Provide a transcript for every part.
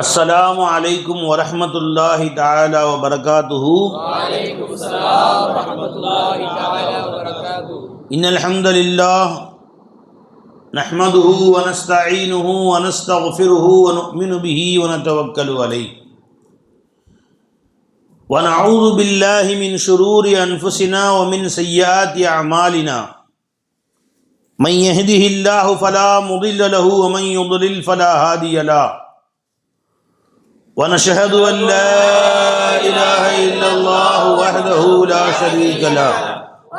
السلام عليكم ورحمة الله تعالى وبركاته. وعليكم السلام ورحمة الله تعالى وبركاته. إن الحمد لله نحمده ونستعينه ونستغفره ونؤمن به ونتوكل عليه ونعوذ بالله من شرور أنفسنا ومن سيئات أعمالنا. من يهده الله فلا مضل له ومن يضلل فلا هادي له. ونشهد أن لا إله إلا الله وحده لا شريك له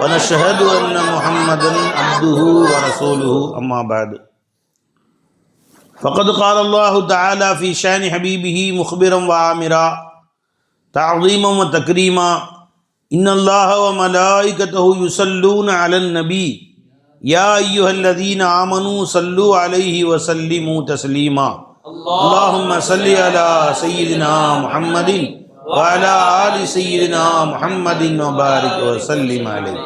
ونشهد أن محمدا عبده ورسوله. أما بعد فقد قال الله تعالى في شأن حبيبه مخبرا وآمرا تعظيما وتكريما إن الله وملائكته يصلون على النبي يا أيها الذين آمنوا صلوا عليه وسلموا تسليما. اللهم صل على سيدنا محمد وعلى آل سيدنا محمد وبارك وسلم عليه.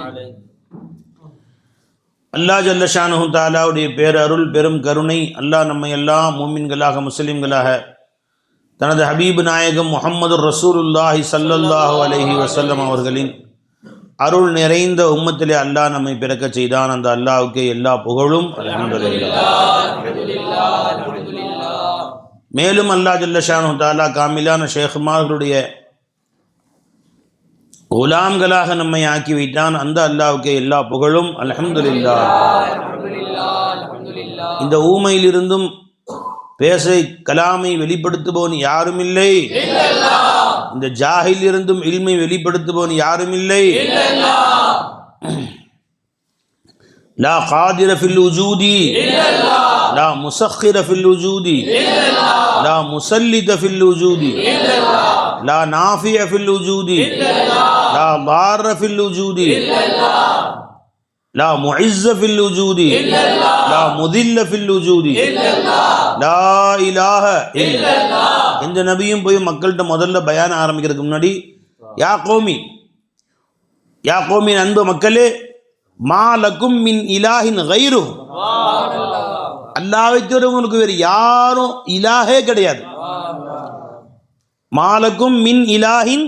அல்லாஹ் ஜல்ல ஷானஹு தஆலாவுடைய பேரருள் பெரும் கருணை அல்லாஹ் நம்மை எல்லாம் மூமின்களாக முஸ்லிம்களாக தனது ஹபீப் நாயகம் முஹம்மது ரசூலுல்லாஹி ஸல்லல்லாஹு அலைஹி வஸல்லம் அவர்களின் அருள் நிறைந்த உம்மத்திலே அல்லாஹ் நம்மை பிறக்க செய்தான். அந்த அல்லாஹ்வுக்கே எல்லா புகழும் அல்ஹம்துலில்லாஹ். மேலும் அல்லாஹ் ஜல்ல ஷானஹு தஆலா காமிலான ஷேഖ்மார்களுடைய குலாம்களாக நம்மை ஆக்கி வைத்தான். அந்த அல்லாஹ்வுக்கே எல்லா புகழும் அல்ஹம்துலில்லாஹ். இந்த ஊமையிலிருந்தும் பேசை கலாமை வெளிப்படுத்துபவன் யாரும் இல்லை. இந்த ஜாஹில் இருந்தும் இல்மை வெளிப்படுத்துபவன் யாரும் இல்லை. லா காதிர ஃபில் உஜூதி லா முஸக்கிர ஃபில் உஜூதி லா முஸல்லித ஃபில் உஜூதி லா நாஃபிய ஃபில் உஜூதி லா ضار ஃபில் உஜூதி லா முஇஸ்ஸ ஃபில் உஜூதி லா முதில்ல ஃபில் உஜூதி லா இலாஹ இல்லல்லாஹ். இந்த நபியும் போய் மக்கள்கிட்ட முதல்ல பயான ஆரம்பிக்கிறதுக்கு முன்னாடி யா கோமி அன்பு மக்களே, மா லக்கும் மின் இலாஹின் கைரு, அல்லாஹ்வை தவிர உங்களுக்கு வேறு யாரும் இலாஹே கிடையாது. மாலக்கும் மின் இலாஹின்,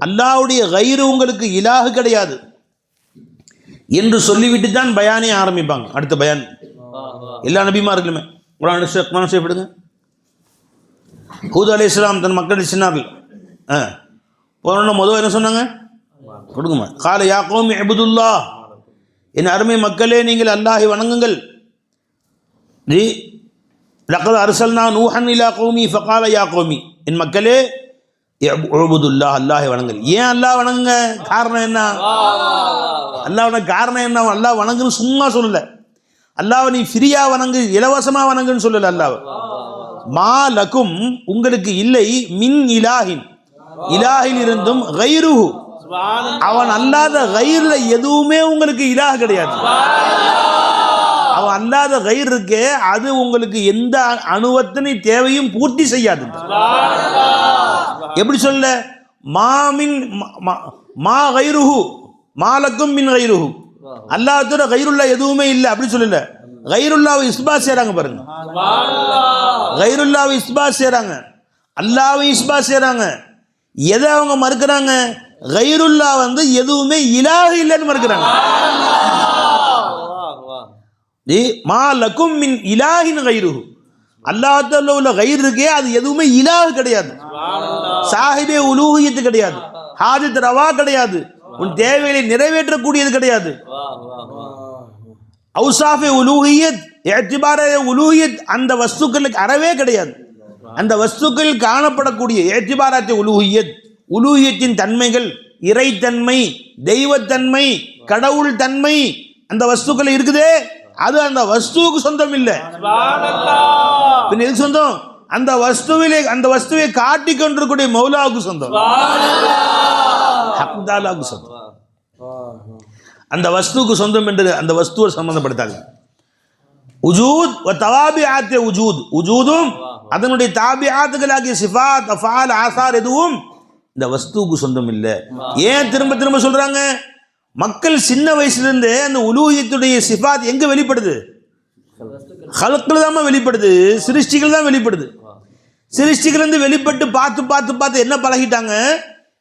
அல்லாஹ்வுடைய கைரு உங்களுக்கு இலாஹு கிடையாது என்று சொல்லிவிட்டு தான் பயானே ஆரம்பிப்பாங்க. அடுத்த பயான் எல்லா நபிமார்களுமே குர்ஆன் எடுங்க. ஹூத் அலைஹிஸ்ஸலாம் தன் மக்கள் சொன்னார்கள். போன முதல் என்ன சொன்னாங்க? கொடுங்கம்மா. கால யா கௌமி இப்துல்லாஹ், என் அருமை மக்களே நீங்கள் அல்லாஹை வணங்குங்கள். லக்கத் அர்சல்னா நூஹன் இலா கௌமி ஃபகால யா கௌமி, என் மக்களே உபுதுல்லாஹ், அல்லாஹை வணங்குங்கள். ஏன் அல்லாஹ் வணங்குங்க? காரணம் என்ன? அல்லாஹ் காரணம் என்ன? அல்லாஹ் வணங்குன்னு சும்மா சொல்லல. அல்லாஹ் நீ ஃப்ரீயா வணங்கு, இலவசமா வணங்குன்னு சொல்லல. அல்லாஹ் மா லக்கும், உங்களுக்கு இல்லை, மின் இலாஹின், இலாஹில் இருந்தும் கைருஹு, அவன் அல்லாத கைர்ல எதுவுமே உங்களுக்கு இலாஹ் கிடையாது. அவன் அல்லாத கைர் இருக்கே, அது உங்களுக்கு எந்த அணுவத்தினை தேவையும் பூர்த்தி செய்யாது. எப்படி சொல்ல? மாமின் மா கைருஹு மாலக்கும் மின் கைருஹு, அல்லாஹ்வோட கைருல்லா எதுவுமே இல்லை அப்படி சொல்லல. கைருல்லாவை இஸ்பாத் செய்றாங்க பாருங்க. கைருல்லாவை இஸ்பாத் செய்றாங்க, அல்லாஹ்வை இஸ்பாத் செய்றாங்க. எதை அவங்க மறுக்கிறாங்க? கைருல்லா எதுவுமே இலாஹ் இல்லைன்னு மறுக்கிறாங்க. மா லக்கும் மின் இலாஹின் கைருஹு, அல்லாஹ்வுல உள்ள கைர் இருக்கே அது எதுவுமே இலாஹ் கிடையாது. சாஹிபே உலூஹியத் கிடையாது, ஹாஜத் ரவா கிடையாது, உன் தேவைகளை நிறைவேற்றக்கூடியது கிடையாது. அவுசாஃபே உலூஹியத், இஅ்திபாரே உலூஹியத் அந்த வஸ்துக்களுக்கு அறவே கிடையாது. அந்த வஸ்துக்கள் காணப்படக்கூடிய இஅ்திபாராத்தே உலூஹியத், உலூஹியத்தின் தன்மைகள், இறைத்தன்மை, தெய்வத்தன்மை, கடவுள் தன்மை அந்த வஸ்துக்கள் இருக்குதே, அது அந்த வஸ்துவுக்கு சொந்தம் இல்லை. பின்ன எதுக்கு சொந்தம்? அந்த வஸ்துவை காட்டி கொண்டிருக்கூடிய மௌலாவுக்கு சொந்தம், ஹக்தாலாவுக்கு சொந்தம். அந்த வஸ்துவுக்கு சொந்தம் என்று அந்த வஸ்துவை சம்பந்தப்படுத்தாது. உஜூத் வ தவாபிஆத் உஜூத், உஜூதும் அதனுடைய தாபிஆத்துகளாகிய சிஃபாத், அஃஆல், ஆசார் எதுவும் இந்த வஸ்துவுக்கு சொந்தம் இல்லை. ஏன் திரும்ப திரும்ப சொல்றாங்க? மக்கள் சின்ன வயசுலேருந்தே அந்த உலூஹியத்துடைய சிஃபாத் எங்கே வெளிப்படுது? ஹல்கில் தான் வெளிப்படுது, சிருஷ்டிகள் தான் வெளிப்படுது. சிருஷ்டிகளிலிருந்து வெளிப்பட்டு பார்த்து பார்த்து பார்த்து என்ன பழகிட்டாங்க?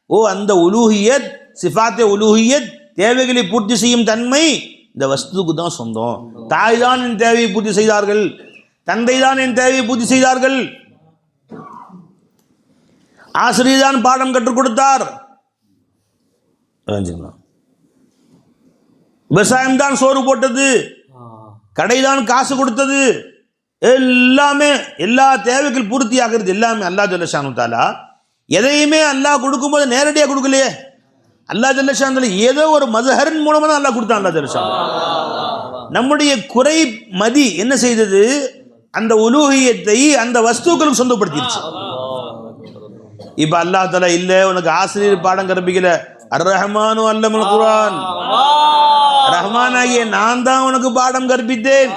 ஓ, அந்த உலூஹியத், சிஃபாத்தே உலூஹியத், தேவைகளை பூர்த்தி செய்யும் தன்மை இந்த வஸ்துக்கு தான் சொந்தம். தாய் தான் என் தேவையை பூர்த்தி செய்தார்கள், தந்தை தான் என் தேவையை பூர்த்தி செய்தார்கள், ஆசிரியர் தான் பாடம் கற்றுக் கொடுத்தார், விவசாயம் தான் சோறு போட்டது, கடைதான் காசு கொடுத்தது, எல்லாமே எல்லா தேவைகள் பூர்த்தி ஆகிறது எல்லாமே அல்லாஹ் ஜல்ல ஷானு தஆலா. எதையுமே அல்லாஹ் கொடுக்கும்போது நேரடியாக கொடுக்கலையே. அல்லாஹ் ஜல்ல ஷானு தஆலா ஏதோ ஒரு மஸ்ஹரின் மூலமா தான் அல்லாஹ் கொடுத்தான். அல்லாஹ் ஜல்ல ஷானு நம்முடைய குறை மதி என்ன செய்தது? அந்த உலூஹியத்தை அந்த வஸ்துக்களுக்கு சொந்தப்படுத்திடுச்சு. இப்ப அல்லாஹ் தஆலா இல்ல உனக்கு ஆசிரியர் பாடம் கற்பிக்கல, அர் ரஹ்மானு அல்லமல் குர்ஆன், ரஹ்மானாகிய நான் தான் உனக்கு பாடம் கற்பித்தேன்,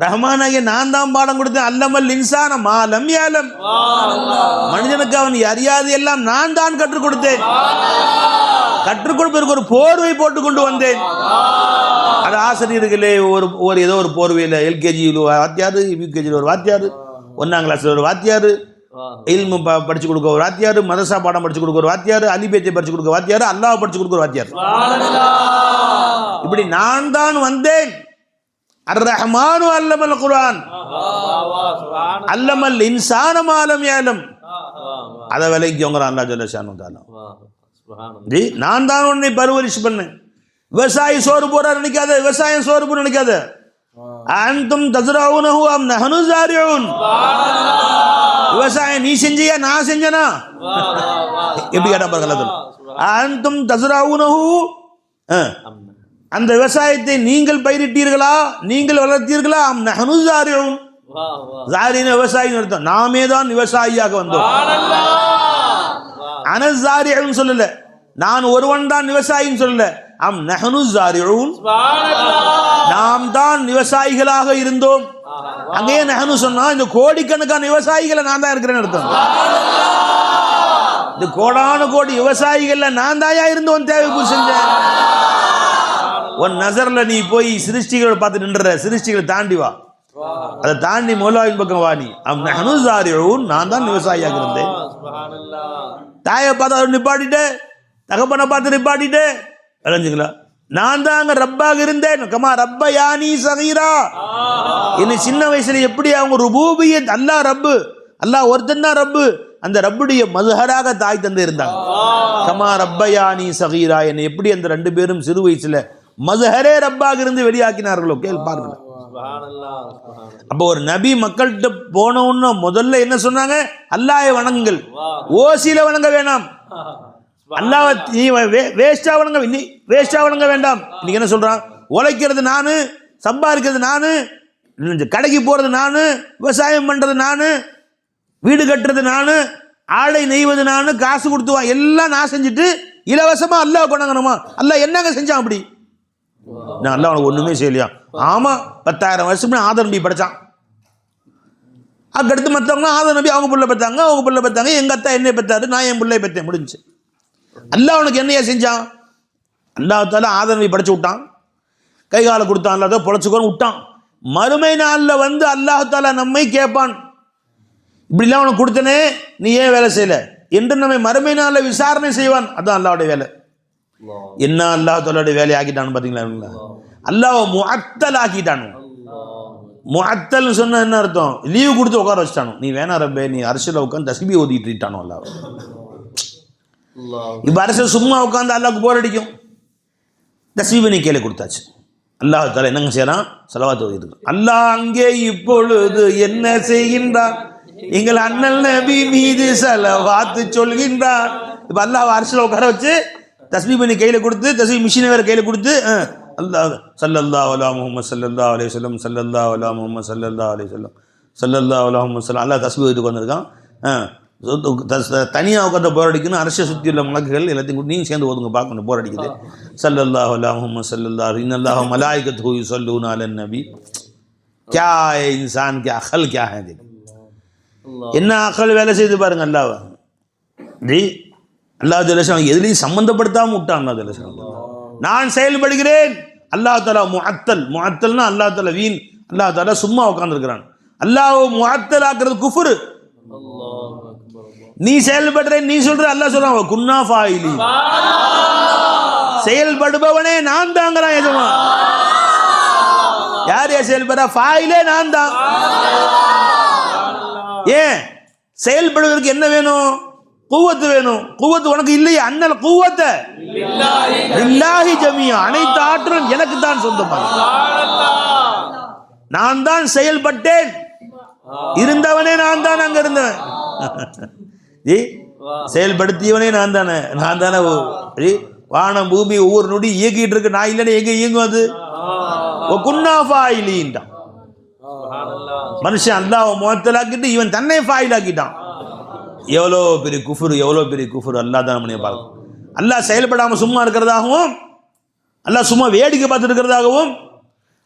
ரஹ்மானாகிய நான் தான் பாடம் கொடுத்தேன். அல்லமல் இன்சான மா லம் யஅலம், மனிதனுக்கு அவன் அறியாது எல்லாம் நான் தான் கற்றுக் கொடுத்தேன். கற்றுக் கொடுப்பதற்கு ஒரு போர்வை போட்டு கொண்டு வந்தேன். அது ஆசிரியர்களே ஒரு ஏதோ ஒரு போர்வையில் எல்கேஜியில் வாத்தியாரு, யூகேஜியில் ஒரு வாத்தியாரு, 1ஆம் கிளாஸில் ஒரு வாத்தியாரு, இல்மு படிச்சு கொடுக்க ஒரு வாத்தியாரு, மதரசா பாடம் படிச்சு கொடுக்க ஒரு வாத்தியாரு, அலிபேத்தை படிச்சு கொடுக்க வாத்தியாரு, அல்லாஹ் படிச்சு கொடுக்க ஒரு வாத்தியார். இப்படி நான் தான் வந்தேன். அர் ரஹ்மானு அல்லமல் குர்ஆன் அல்லமல் இன்சான மா லம் யஅலம். அதை விலைக்குங்கிறான் அல்லாஹ் ஜல்ல ஷானு தஆலா. நான் தான் உன்னை பரிவரிஷ் பண்ணேன். விவசாயி சோறு போறார் நினைக்காத, விவசாயம் சோறு போற நினைக்காத. அன்தும் தஸ்ரஊனஹு அம் நஹ்னு ஸாரிஊன். விவசாயம் நீ செஞ்சியா நான் செஞ்சனா? எப்படி கேட்டா பாருங்க. அன்தும் தஸ்ரஊனஹு, அந்த விவசாயத்தை நீங்கள் பயிரிட்டீர்களா, நீங்கள் வளர்த்தீர்களா? அம் நஹ்னு ஸாரிஊன். ஸாரின விவசாயி அர்த்தம். நாமே தான் விவசாயியாக வந்தோம். அன ஸாரிஊன் சொல்லல, நான் ஒருவன் தான் விவசாயின்னு சொல்லல. அம் நஹ்னு ஸாரிஊன், நாம் தான் விவசாயிகளாக இருந்தோம். அங்கேயே நஹ்னு சொன்னா இந்த கோடிக்கணக்கான விவசாயிகளை நான் தான் இருக்கிறேன்னு அர்த்தம். இந்த கோடான கோடி விவசாயிகள்ல நான் தாயா இருந்து உன் தேவை பூர்த்தி செஞ்சேன். உன் நசர்ல நீ போய் சிருஷ்டிகளை பார்த்து நின்ற, சிருஷ்டிகளை தாண்டி வா, அதை தாண்டி மௌலாவின் பக்கம் வா. நீ அம் நஹ்னு ஸாரிஊன், நான் தான் விவசாயியாக இருந்தேன். தாயை பார்த்து நிப்பாட்டிட்டு, தகப்பனை பார்த்து நிப்பாட்டிட்டு விளைஞ்சுங்களா, நான் தான் அங்க ரப்பாக இருந்தேன். கமா ரப்ப யானி சகீரா, என்ன சின்ன வயசுல எப்படி அவங்க ருபூபியத், அல்லாஹ் ரப்பு, அல்லாஹ் ஒருத்தன் தான் ரப்பு, அந்த ரப்புடைய மஸ்ஹராக தாய் தந்தை இருந்தாங்க. கமா ரப்ப யானி சகீரா, என்னை எப்படி அந்த 2 பேரும் சிறு வயசுல மஸ்ஹரே ரப்பாக இருந்து வெளியாக்கினார்களோ கேள்பார்கள். அப்போ ஒரு நபி மக்கள்கிட்ட போனோன்னு முதல்ல என்ன சொன்னாங்க? அல்லாஹ்வை வணங்குங்கள், ஓசியில வணங்க வேணாம். அல்லாஹ் நீ வேஸ்டா வணங்க, வேஸ்டா வணங்க வேண்டாம். இன்னைக்கு என்ன சொல்றான்? உழைக்கிறது நானு, சம்பாதிக்கிறது நானு, கடைக்கு போறது நானு, விவசாயம் பண்றது நானு, வீடு கட்டுறது நானு, ஆடை நெய்வது நானு, காசு கொடுத்துவா, எல்லாம் நான் செஞ்சுட்டு இலவசமா அல்லாஹ் கொண்டாங்கணுமா? அல்லாஹ் என்னங்க செஞ்சான் அப்படி? நான் அல்லாஹ் அவனுக்கு ஒண்ணுமே செய்யலையா? ஆமா, 10,000 வருஷம் ஆதம் நபி படைச்சான். அதுக்கடுத்து மற்றவங்க ஆதம் நபி அவங்க பிள்ளை பெற்றாங்க, அவங்க பிள்ளை பெற்றாங்க, எங்க அத்தா என்னை பெற்றாரு, நான் என் பிள்ளை பெற்றேன், முடிஞ்சு. அல்லாஹ் அவனுக்கு என்னையா செஞ்சான்? அல்லாஹ் தாலா ஆதம் நபி படைச்சு விட்டான், கை காலை கொடுத்தான், அல்லாஹ் பொழைச்சுக்கோன்னு விட்டான். மறுமை நாளில் வந்து அல்லாஹ் தாலா நம்மை கேட்பான், இப்படிலாம் அவனுக்கு கொடுத்தனே நீ ஏன் வேலை செய்யல என்று நம்மை மறுமை நாளில் விசாரணை செய்வான். அதான் அல்லாஹ்வுடைய வேலை. என்ன அல்லாஹ் தாலாவுடைய வேலையை ஆக்கிட்டான்னு பார்த்தீங்களா? அல்லாஹ் முஅத்தல் ஆக்கிட்டானு. முஅத்தல் சொன்ன என்ன அர்த்தம்? லீவு கொடுத்து உட்கார வச்சுட்டானு. நீ வேணா ரப்பே, நீ அரசியல உட்காந்து தஸ்பீஹ் ஓதிட்டு இருக்கானோ அல்லாஹ். இப்ப அரசியல் சும்மா உட்காந்து அல்லாஹ்க்கு போர் அடிக்கும். தஸ்பீஹ் நீ கேள்வி கொடுத்தாச்சு. அல்லாஹ் தாலா என்னங்க செய்யறான்? ஸலவாத் ஓதிட்டு. அல்லாஹ் அங்கே இப்பொழுது என்ன செய்கின்றார்? எங்கள் அண்ணல் நபி மீது ஸலவாத் சொல்கின்றார். இப்ப அல்லாஹ் அரசியல உட்கார வச்சு தஸ்பீஹ் பண்ணி கையில கொடுத்து, தஸ்பீஹ் மிஷினை வேற கையில கொடுத்து, அல்லாஹ் ஸல்லல்லாஹு அலா முஹம்மது ஸல்லல்லாஹு அலைஹி வஸல்லம், ஸல்லல்லாஹு அலா முஹம்மது ஸல்லல்லாஹு அலைஹி வஸல்லம், ஸல்லல்லாஹு அலா முஹம்மது ஸல்லல்லாஹு அல்லாஹ் தஸ்பீஹ் ஓதிட்டு வந்திருக்கான். தனியாக உட்காந்து போர் அடிக்கணும். அரசியல் சுற்றி உள்ள மலக்குகள் எல்லாத்தையும் கூட நீங்கள் சேர்ந்து ஓதுங்க, பார்க்கணும் போர் அடிக்குது. ஸல்லல்லாஹு அலா முஹம்மது ஸல்லல்லாஹு இன்னல்லாஹ மலாயிகத்துஹு யுஸல்லூன அலன் நபி. क्या है इंसान, क्या अकल क्या है? என்ன அக்கல் வேலை செய்து பாருங்க அல்லாஹ். அல்லாஹ் ஜல்லஷான் எதுலையும் சம்பந்தப்படுத்தாம விட்டான். அல்லாஹ் ஜல்லஷான் நான் செயல்படுகிறேன். அல்லாஹ் தாலா முஅத்தல், முஅத்தல்னா அல்லாஹ் தாலா வீண், அல்லாஹ் தாலா சும்மா உட்காந்துருக்கிறான். அல்லாஹ்வை முஅத்தலாக்குறது குஃப்ர். நீ செயல்படுற, நீ சொல்ற, அல்லாஹ் சொல்றான் குன்னா ஃபாயிலி, செயல்படுபவனே நான் தாங்கிறான் எஜமா. யார் செயல்படுற? ஃபாயிலே நான் தான். ஏன் செயல்படுவதற்கு என்ன வேணும்? குவத்து வேணும். குவத்து உனக்கு இல்லையா? அண்ணல் குவத்த லில்லாஹி ஜமியா, அனைத்து ஆற்றலும் எனக்கு தான் சொந்தமாக. நான் தான் செயல்பட்டேன், இருந்தவனே நான் தான், அங்க இருந்தவன் செயல்படுத்தியவனே நான் தானே. நான் தானே வானம் பூமி ஒவ்வொரு நொடி இயக்கிட்டு இருக்கு. நான் இல்லைன்னு எங்க இயங்கும் அது? குன்னா ஃபாயிலின்டான் மனுஷன். அல்லாஹ்வை முஅத்தலாக்கிட்டு இவன் தன்னை ஃபாயிலாக்கிட்டான். எவ்வளோ பெரிய குஃப்ர், எவ்வளோ பெரிய குஃப்ர். அல்லாஹ் தான் நம்மளை பார்க்கும். அல்லாஹ் செயல்படாமல் சும்மா இருக்கிறதாகவும், அல்லாஹ் சும்மா வேடிக்கை பார்த்துட்டு இருக்கிறதாகவும்,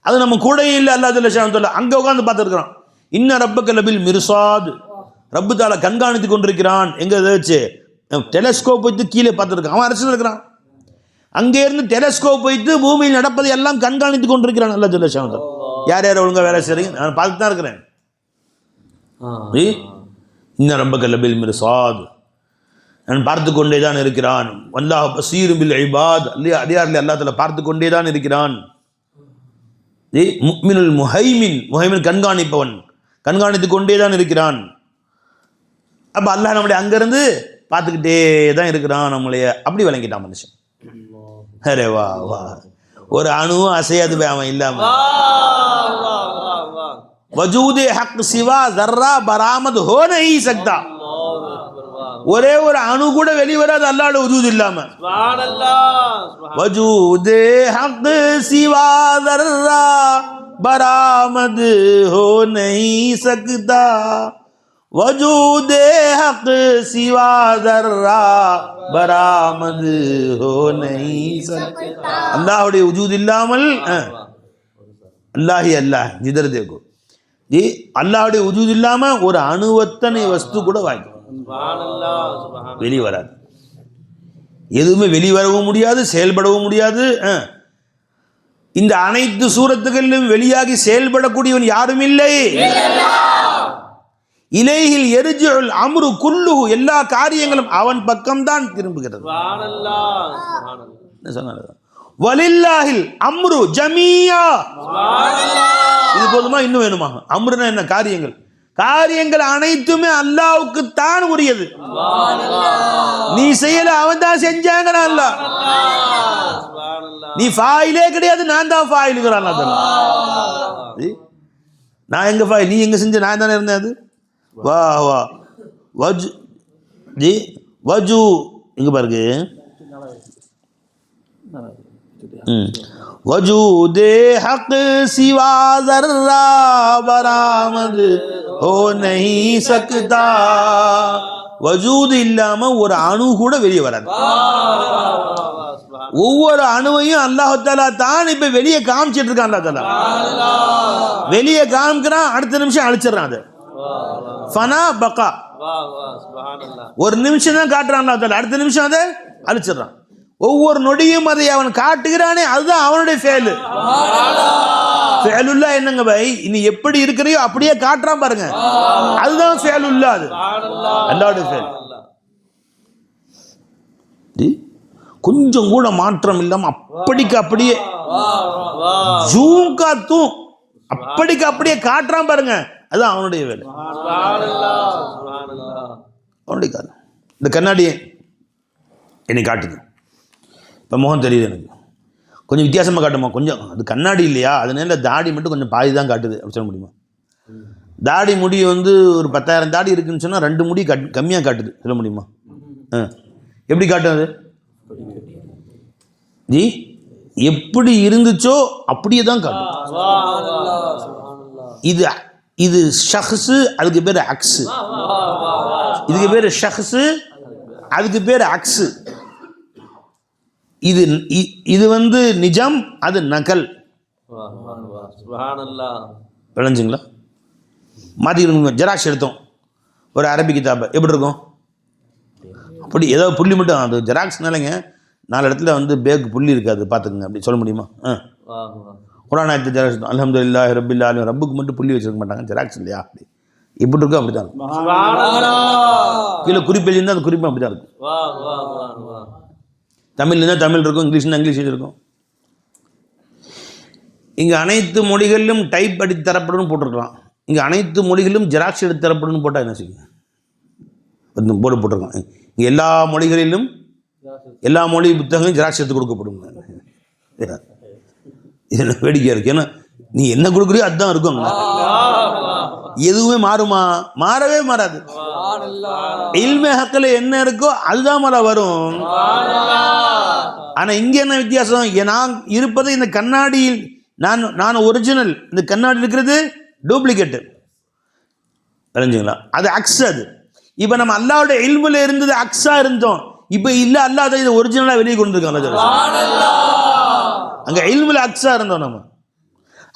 அது நம்ம கூடயே இல்லை. அல்லாஹ் ஜல்ல ஷானுஹு அங்கே உட்காந்து பார்த்துருக்குறான். இன்ன ரப்பக லபில் மிர்சாத், ரப்பு தாலா கண்காணித்து கொண்டிருக்கிறான். எங்கே வச்சு டெலஸ்கோப் வைத்து கீழே பார்த்துருக்கான். அவன் அரசு இருக்கிறான். அங்கே இருந்து டெலஸ்கோப் வைத்து பூமியில் நடப்பதை எல்லாம் கண்காணித்து கொண்டிருக்கிறான் அல்லாஹ் ஜல்ல ஷானுஹு. யார் யார் ஒழுங்காக வேலை செய்றீங்க நான் பார்த்துட்டு தான் இருக்கிறேன். இன்ன ரப்பக லபில் மிர்சாத், நான் பார்த்து கொண்டே தான் இருக்கிறான். வல்லாஹ் பஸீரும் பில் இபாத், அடியார்களை அல்லாஹ் தஆலா பார்த்து கொண்டே தான் இருக்கிறான். முஃமினுல் முஹைமின், முஹைமின் கண்காணிப்பவன், கண்காணித்து கொண்டே தான் இருக்கிறான். அப்போ அல்லாஹ் நம்மளை அங்கேருந்து பார்த்துக்கிட்டே தான் இருக்கிறான் நம்மளைய. அப்படி விளங்கிட்டான் மனுஷன். அரே வா வா, ஒரு அணுவும் அசையாது அவன் இல்லாம. வஜூதே ஹக் சிவா ஜர்ரா பராமத் ஹோ நஹீ சக்தா, ஒரே ஒரு அணு கூட வெளிவராது அல்லாஹ்வுடைய வஜூத் இல்லாம. வஜூதே ஹக் சிவா ஜர்ரா பராமத் ஹோ நஹீ சக்தா, வஜூதே ஹக் சிவா ஜர்ரா பராமத் ஹோ நஹீ சக்தா. அல்லாஹ்வுடைய வஜூத் இல்லாமல் அல்லாஹ் அல்லாஹ் जिधर देखो जी, அல்லாஹ்வுடைய வஜூத் இல்லாம ஒரு அணுவத்தனை வஸ்து கூட வாய்க்கும் வெளியே வராது. எதுவுமே வெளிவரவும் முடியாது, செயல்படவும் முடியாது. இந்த அனைத்து சூரத்துகளிலும் வெளியாகி செயல்படக்கூடியவன் யாரும் இல்லை. இலைஹில் எர்ஜிஉல் அம்ரு குல்லுஹு, எல்லா காரியங்களும் அவன் பக்கம்தான் திரும்புகிறது. என்ன சொன்னாங்க? வலில்லாஹில் அம்ரு ஜமீஆ, இது போதுமா? இன்னும் வேணுமா? அம்ருனா என்ன? காரியங்கள். காரியங்கள் அனைத்துமே அல்லாஹ்வுக்கு தான் உரியது. நீ செய்யல, அவன் தான் செஞ்சாங்க. அல்லாஹ் நீ ஃபாயிலே கிடையாது, நான் தான் ஃபாயிலுங்கிறான். நான் எங்க ஃபாயில்? நீ எங்க செஞ்ச? நான் தானே இருந்தேன். அது வா வா வஜு ஜி வஜு இங்க பாருங்க. வஜூதே ஹக் சிவா ஜர்ரா பராமத் ஹோ நஹீ சக்தா, வஜூத் இல்லாம ஒரு அணு கூட வெளியே வராது. ஒவ்வொரு அணுவையும் அல்லாஹ் தஆலா தான் இப்ப வெளியே காமிச்சிட்டு இருக்கான். அல்லாஹ் தஆலா வெளியே காமிக்கிறான், அடுத்த நிமிஷம் அழிச்சிடறான். அது ஃபனா பகா, ஒரு நிமிஷம் தான் காட்டுறான் அல்லாஹ் தஆலா, அடுத்த நிமிஷம் அதை அழிச்சிடறான். ஒவ்வொரு நொடியும் அதை அவன் காட்டுகிறானே, அதுதான் அவனுடைய ஃபேலு. ஃபேலுல்லா என்னங்க பாய்? நீ எப்படி இருக்கிறையோ அப்படியே காட்டுறான் பாருங்க, அதுதான் ஃபேலுல்லா. அது அல்லாஹ்வுடைய ஃபேல். கொஞ்சம் கூட மாற்றம் இல்லாம அப்படிக்கு அப்படியே ஜூம் காத்தும் அப்படிக்கு அப்படியே காட்டுறான் பாருங்க, அதுதான் அவனுடைய வேலை, அவனுடைய காது. இந்த கண்ணாடியை என்னை காட்டுது, இப்போ முகம் தெரியுது எனக்கு, கொஞ்சம் வித்தியாசமாக காட்டுமா? கொஞ்சம் அது கண்ணாடி இல்லையா, அதனால தாடி மட்டும் கொஞ்சம் பாதி தான் காட்டுது அப்படி சொல்ல முடியுமா? தாடி முடி வந்து ஒரு 10,000 தாடி இருக்குன்னு சொன்னால் 2 முடி கம்மியாக காட்டுது சொல்ல முடியுமா? எப்படி காட்டும் அது? ஜி எப்படி இருந்துச்சோ அப்படியே தான் காட்டும். இது இது ஷஹ்ஸு, அதுக்கு பேர் அக்ஸு. இதுக்கு பேர் ஷஹ்ஸு, அதுக்கு பேர் அக்ஸு. இது இது வந்து நிஜம், அது நகல். விளைஞ்சுங்களா? மாற்றிக்கணுங்க. ஜெராக்ஸ் எடுத்தோம் ஒரு அரபி கிதாபை, எப்படி இருக்கும்? அப்படி ஏதோ புள்ளி மட்டும், அது ஜெராக்ஸ்னாலங்க 4 இடத்துல வந்து பேக் புள்ளி இருக்காது பார்த்துக்குங்க, அப்படி சொல்ல முடியுமா? குர்ஆன் ஆயத்து ஜெராக்ஸ் அல்ஹம்துலில்லாஹி ரப்பில் ஆலமீன், ரப்புக்கு மட்டும் புள்ளி வச்சிருக்க மாட்டாங்க, ஜெராக்ஸ் இல்லையா அப்படி எப்படி இருக்கோ அப்படி தான் இருக்கும். கீழே குறிப்பு எழுதியிருந்தால் அந்த குறிப்பு அப்படி தான் இருக்கும். தமிழ் இருந்தால் தமிழ் இருக்கும், இங்கிலீஷ்னா இங்கிலீஷ் இருக்கும். இங்கே அனைத்து மொழிகளிலும் டைப் அடித்து தரப்படும் போட்டிருக்கலாம். இங்கே அனைத்து மொழிகளிலும் ஜெராக்ஸ் எடுத்து தரப்படும் போட்டால் என்ன செய்யும்? போர்டு போட்டிருக்கான். இங்கே எல்லா மொழிகளிலும் எல்லா மொழி புத்தகங்களும் ஜெராக்ஸ் எடுத்து கொடுக்கப்படும். இது என்ன வேடிக்கையாக இருக்குது. ஏன்னா நீ என்ன கொடுக்குறியோ அதுதான் இருக்கும். எதுவுமே மாறுமா? மாறவே மாறாது. இல்மே ஹக்கில் என்ன இருக்கோ அதுதான் மேலே வரும். ஆனால் இங்கே என்ன வித்தியாசம்? நான் இருப்பது இந்த கண்ணாடியில், நான் ஒரிஜினல், இந்த கண்ணாடி இருக்கிறது டூப்ளிகேட்டு. தெரிஞ்சுங்களா? அது அக்ஸ். அது இப்போ நம்ம அல்லாஹ்வுடைய இல்முல இருந்தது அக்ஸா இருந்தோம், இப்போ இல்லை அல்லாஹ் அதை இது ஒரிஜினலாக வெளியே கொண்டு இருக்காங்க. அங்கே இல்முல அக்ஸா இருந்தோம் நம்ம,